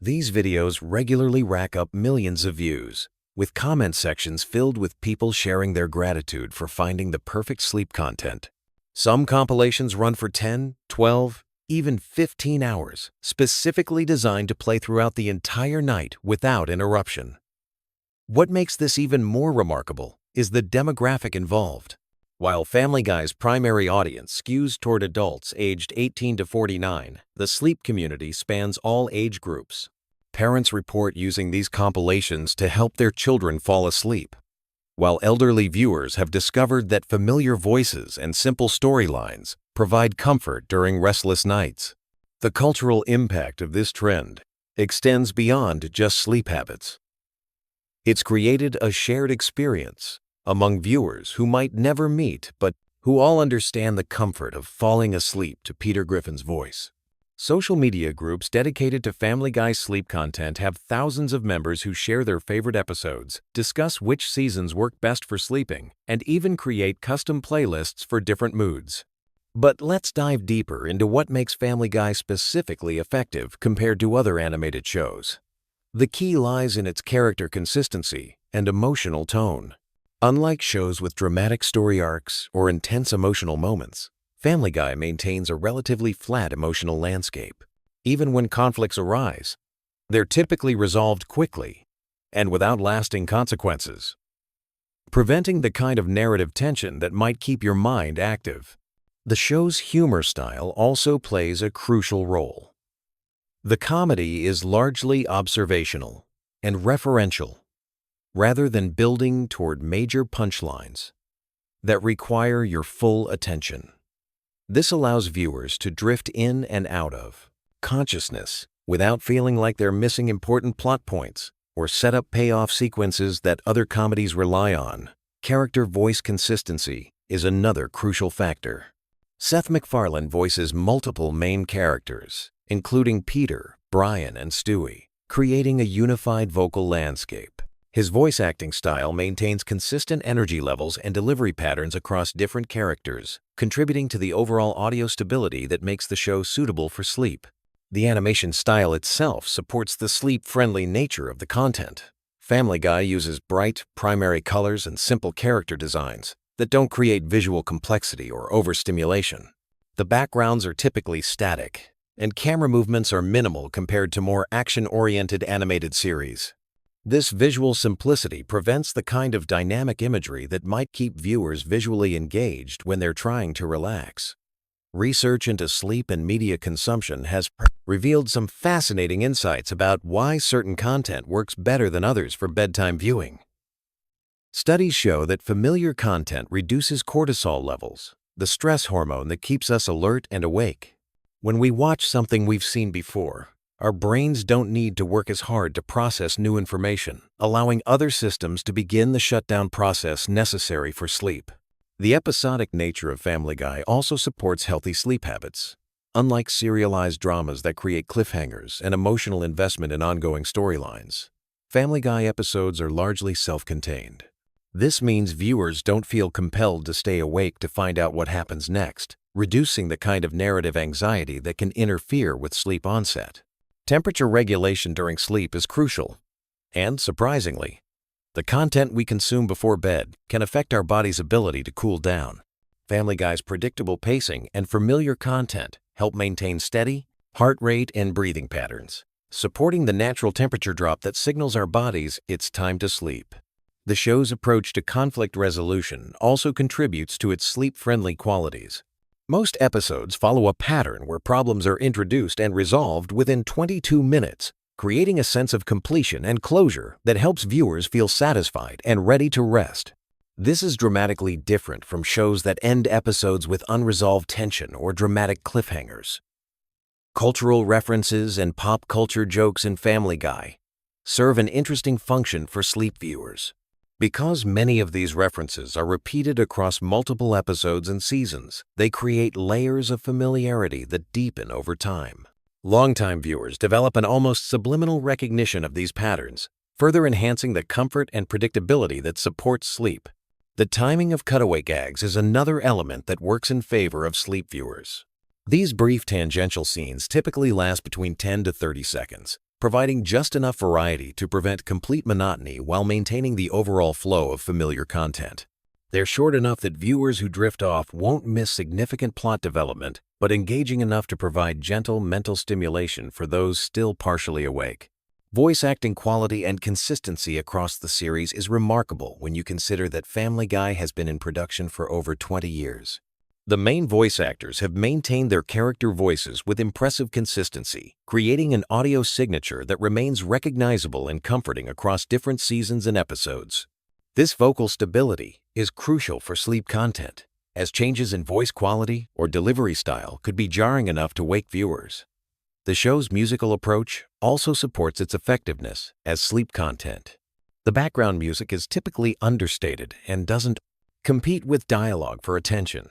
These videos regularly rack up millions of views, with comment sections filled with people sharing their gratitude for finding the perfect sleep content. Some compilations run for 10, 12, even 15 hours, specifically designed to play throughout the entire night without interruption. What makes this even more remarkable is the demographic involved. While Family Guy's primary audience skews toward adults aged 18 to 49, the sleep community spans all age groups. Parents report using these compilations to help their children fall asleep, while elderly viewers have discovered that familiar voices and simple storylines provide comfort during restless nights. The cultural impact of this trend extends beyond just sleep habits. It's created a shared experience among viewers who might never meet but who all understand the comfort of falling asleep to Peter Griffin's voice. Social media groups dedicated to Family Guy sleep content have thousands of members who share their favorite episodes, discuss which seasons work best for sleeping, and even create custom playlists for different moods. But let's dive deeper into what makes Family Guy specifically effective compared to other animated shows. The key lies in its character consistency and emotional tone. Unlike shows with dramatic story arcs or intense emotional moments, Family Guy maintains a relatively flat emotional landscape. Even when conflicts arise, they're typically resolved quickly and without lasting consequences, preventing the kind of narrative tension that might keep your mind active. The show's humor style also plays a crucial role. The comedy is largely observational and referential, rather than building toward major punchlines that require your full attention. This allows viewers to drift in and out of consciousness without feeling like they're missing important plot points or set-up payoff sequences that other comedies rely on. Character voice consistency is another crucial factor. Seth MacFarlane voices multiple main characters, including Peter, Brian, and Stewie, creating a unified vocal landscape. His voice acting style maintains consistent energy levels and delivery patterns across different characters, contributing to the overall audio stability that makes the show suitable for sleep. The animation style itself supports the sleep-friendly nature of the content. Family Guy uses bright, primary colors and simple character designs that don't create visual complexity or overstimulation. The backgrounds are typically static, and camera movements are minimal compared to more action-oriented animated series. This visual simplicity prevents the kind of dynamic imagery that might keep viewers visually engaged when they're trying to relax. Research into sleep and media consumption has revealed some fascinating insights about why certain content works better than others for bedtime viewing. Studies show that familiar content reduces cortisol levels, the stress hormone that keeps us alert and awake. When we watch something we've seen before, our brains don't need to work as hard to process new information, allowing other systems to begin the shutdown process necessary for sleep. The episodic nature of Family Guy also supports healthy sleep habits. Unlike serialized dramas that create cliffhangers and emotional investment in ongoing storylines, Family Guy episodes are largely self-contained. This means viewers don't feel compelled to stay awake to find out what happens next, reducing the kind of narrative anxiety that can interfere with sleep onset. Temperature regulation during sleep is crucial, and surprisingly, the content we consume before bed can affect our body's ability to cool down. Family Guy's predictable pacing and familiar content help maintain steady heart rate and breathing patterns, supporting the natural temperature drop that signals our bodies it's time to sleep. The show's approach to conflict resolution also contributes to its sleep-friendly qualities. Most episodes follow a pattern where problems are introduced and resolved within 22 minutes, creating a sense of completion and closure that helps viewers feel satisfied and ready to rest. This is dramatically different from shows that end episodes with unresolved tension or dramatic cliffhangers. Cultural references and pop culture jokes in Family Guy serve an interesting function for sleep viewers. Because many of these references are repeated across multiple episodes and seasons, they create layers of familiarity that deepen over time. Longtime viewers develop an almost subliminal recognition of these patterns, further enhancing the comfort and predictability that supports sleep. The timing of cutaway gags is another element that works in favor of sleep viewers. These brief tangential scenes typically last between 10 to 30 seconds, providing just enough variety to prevent complete monotony while maintaining the overall flow of familiar content. They're short enough that viewers who drift off won't miss significant plot development, but engaging enough to provide gentle mental stimulation for those still partially awake. Voice acting quality and consistency across the series is remarkable when you consider that Family Guy has been in production for over 20 years. The main voice actors have maintained their character voices with impressive consistency, creating an audio signature that remains recognizable and comforting across different seasons and episodes. This vocal stability is crucial for sleep content, as changes in voice quality or delivery style could be jarring enough to wake viewers. The show's musical approach also supports its effectiveness as sleep content. The background music is typically understated and doesn't compete with dialogue for attention.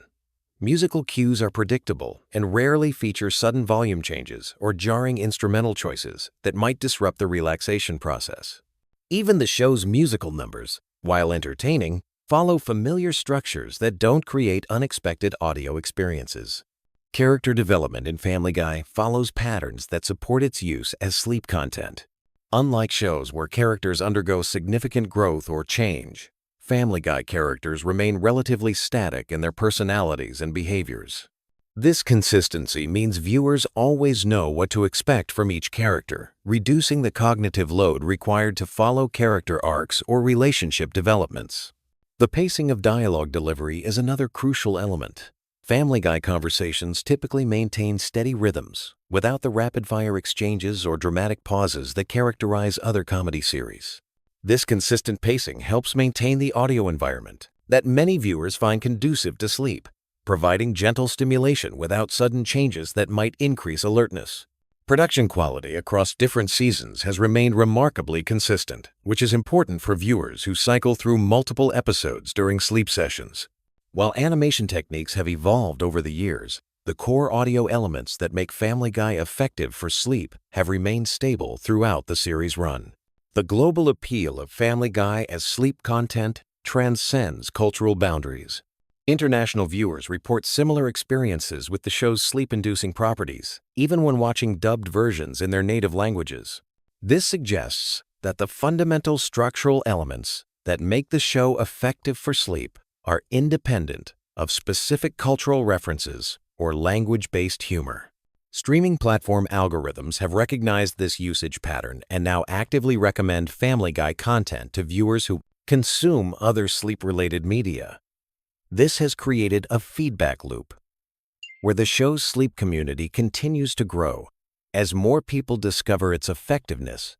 Musical cues are predictable and rarely feature sudden volume changes or jarring instrumental choices that might disrupt the relaxation process. Even the show's musical numbers, while entertaining, follow familiar structures that don't create unexpected audio experiences. Character development in Family Guy follows patterns that support its use as sleep content. Unlike shows where characters undergo significant growth or change, Family Guy characters remain relatively static in their personalities and behaviors. This consistency means viewers always know what to expect from each character, reducing the cognitive load required to follow character arcs or relationship developments. The pacing of dialogue delivery is another crucial element. Family Guy conversations typically maintain steady rhythms, without the rapid-fire exchanges or dramatic pauses that characterize other comedy series. This consistent pacing helps maintain the audio environment that many viewers find conducive to sleep, providing gentle stimulation without sudden changes that might increase alertness. Production quality across different seasons has remained remarkably consistent, which is important for viewers who cycle through multiple episodes during sleep sessions. While animation techniques have evolved over the years, the core audio elements that make Family Guy effective for sleep have remained stable throughout the series' run. The global appeal of Family Guy as sleep content transcends cultural boundaries. International viewers report similar experiences with the show's sleep-inducing properties, even when watching dubbed versions in their native languages. This suggests that the fundamental structural elements that make the show effective for sleep are independent of specific cultural references or language-based humor. Streaming platform algorithms have recognized this usage pattern and now actively recommend Family Guy content to viewers who consume other sleep-related media. This has created a feedback loop where the show's sleep community continues to grow as more people discover its effectiveness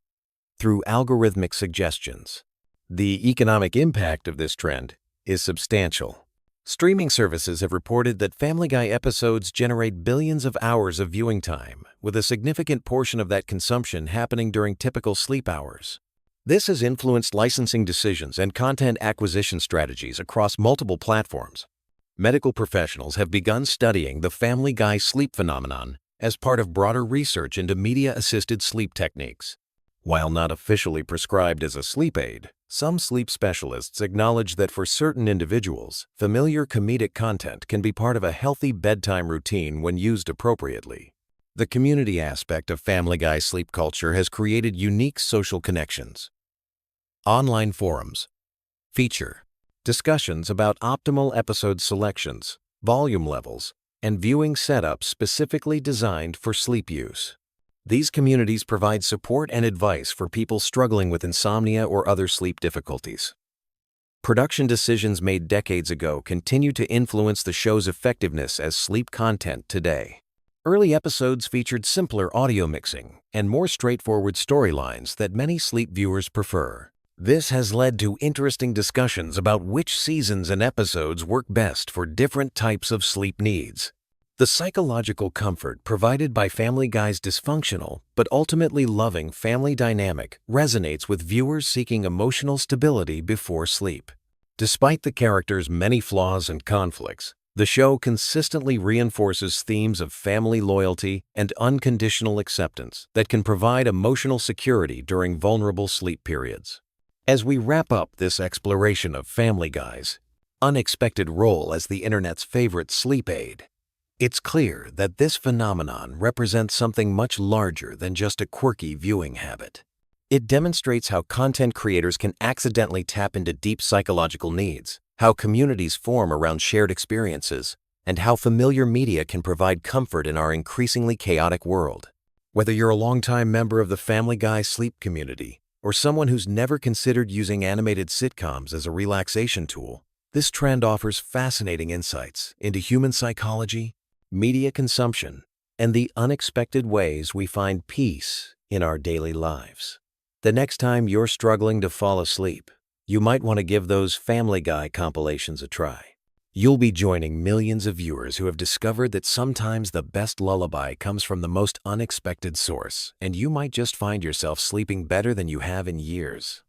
through algorithmic suggestions. The economic impact of this trend is substantial. Streaming services have reported that Family Guy episodes generate billions of hours of viewing time, with a significant portion of that consumption happening during typical sleep hours. This has influenced licensing decisions and content acquisition strategies across multiple platforms. Medical professionals have begun studying the Family Guy sleep phenomenon as part of broader research into media-assisted sleep techniques. While not officially prescribed as a sleep aid, some sleep specialists acknowledge that for certain individuals, familiar comedic content can be part of a healthy bedtime routine when used appropriately. The community aspect of Family Guy sleep culture has created unique social connections. Online forums feature discussions about optimal episode selections, volume levels, and viewing setups specifically designed for sleep use. These communities provide support and advice for people struggling with insomnia or other sleep difficulties. Production decisions made decades ago continue to influence the show's effectiveness as sleep content today. Early episodes featured simpler audio mixing and more straightforward storylines that many sleep viewers prefer. This has led to interesting discussions about which seasons and episodes work best for different types of sleep needs. The psychological comfort provided by Family Guy's dysfunctional but ultimately loving family dynamic resonates with viewers seeking emotional stability before sleep. Despite the characters' many flaws and conflicts, the show consistently reinforces themes of family loyalty and unconditional acceptance that can provide emotional security during vulnerable sleep periods. As we wrap up this exploration of Family Guy's unexpected role as the internet's favorite sleep aid, it's clear that this phenomenon represents something much larger than just a quirky viewing habit. It demonstrates how content creators can accidentally tap into deep psychological needs, how communities form around shared experiences, and how familiar media can provide comfort in our increasingly chaotic world. Whether you're a longtime member of the Family Guy sleep community or someone who's never considered using animated sitcoms as a relaxation tool, this trend offers fascinating insights into human psychology, media consumption, and the unexpected ways we find peace in our daily lives. The next time you're struggling to fall asleep, you might want to give those Family Guy compilations a try. You'll be joining millions of viewers who have discovered that sometimes the best lullaby comes from the most unexpected source, and you might just find yourself sleeping better than you have in years.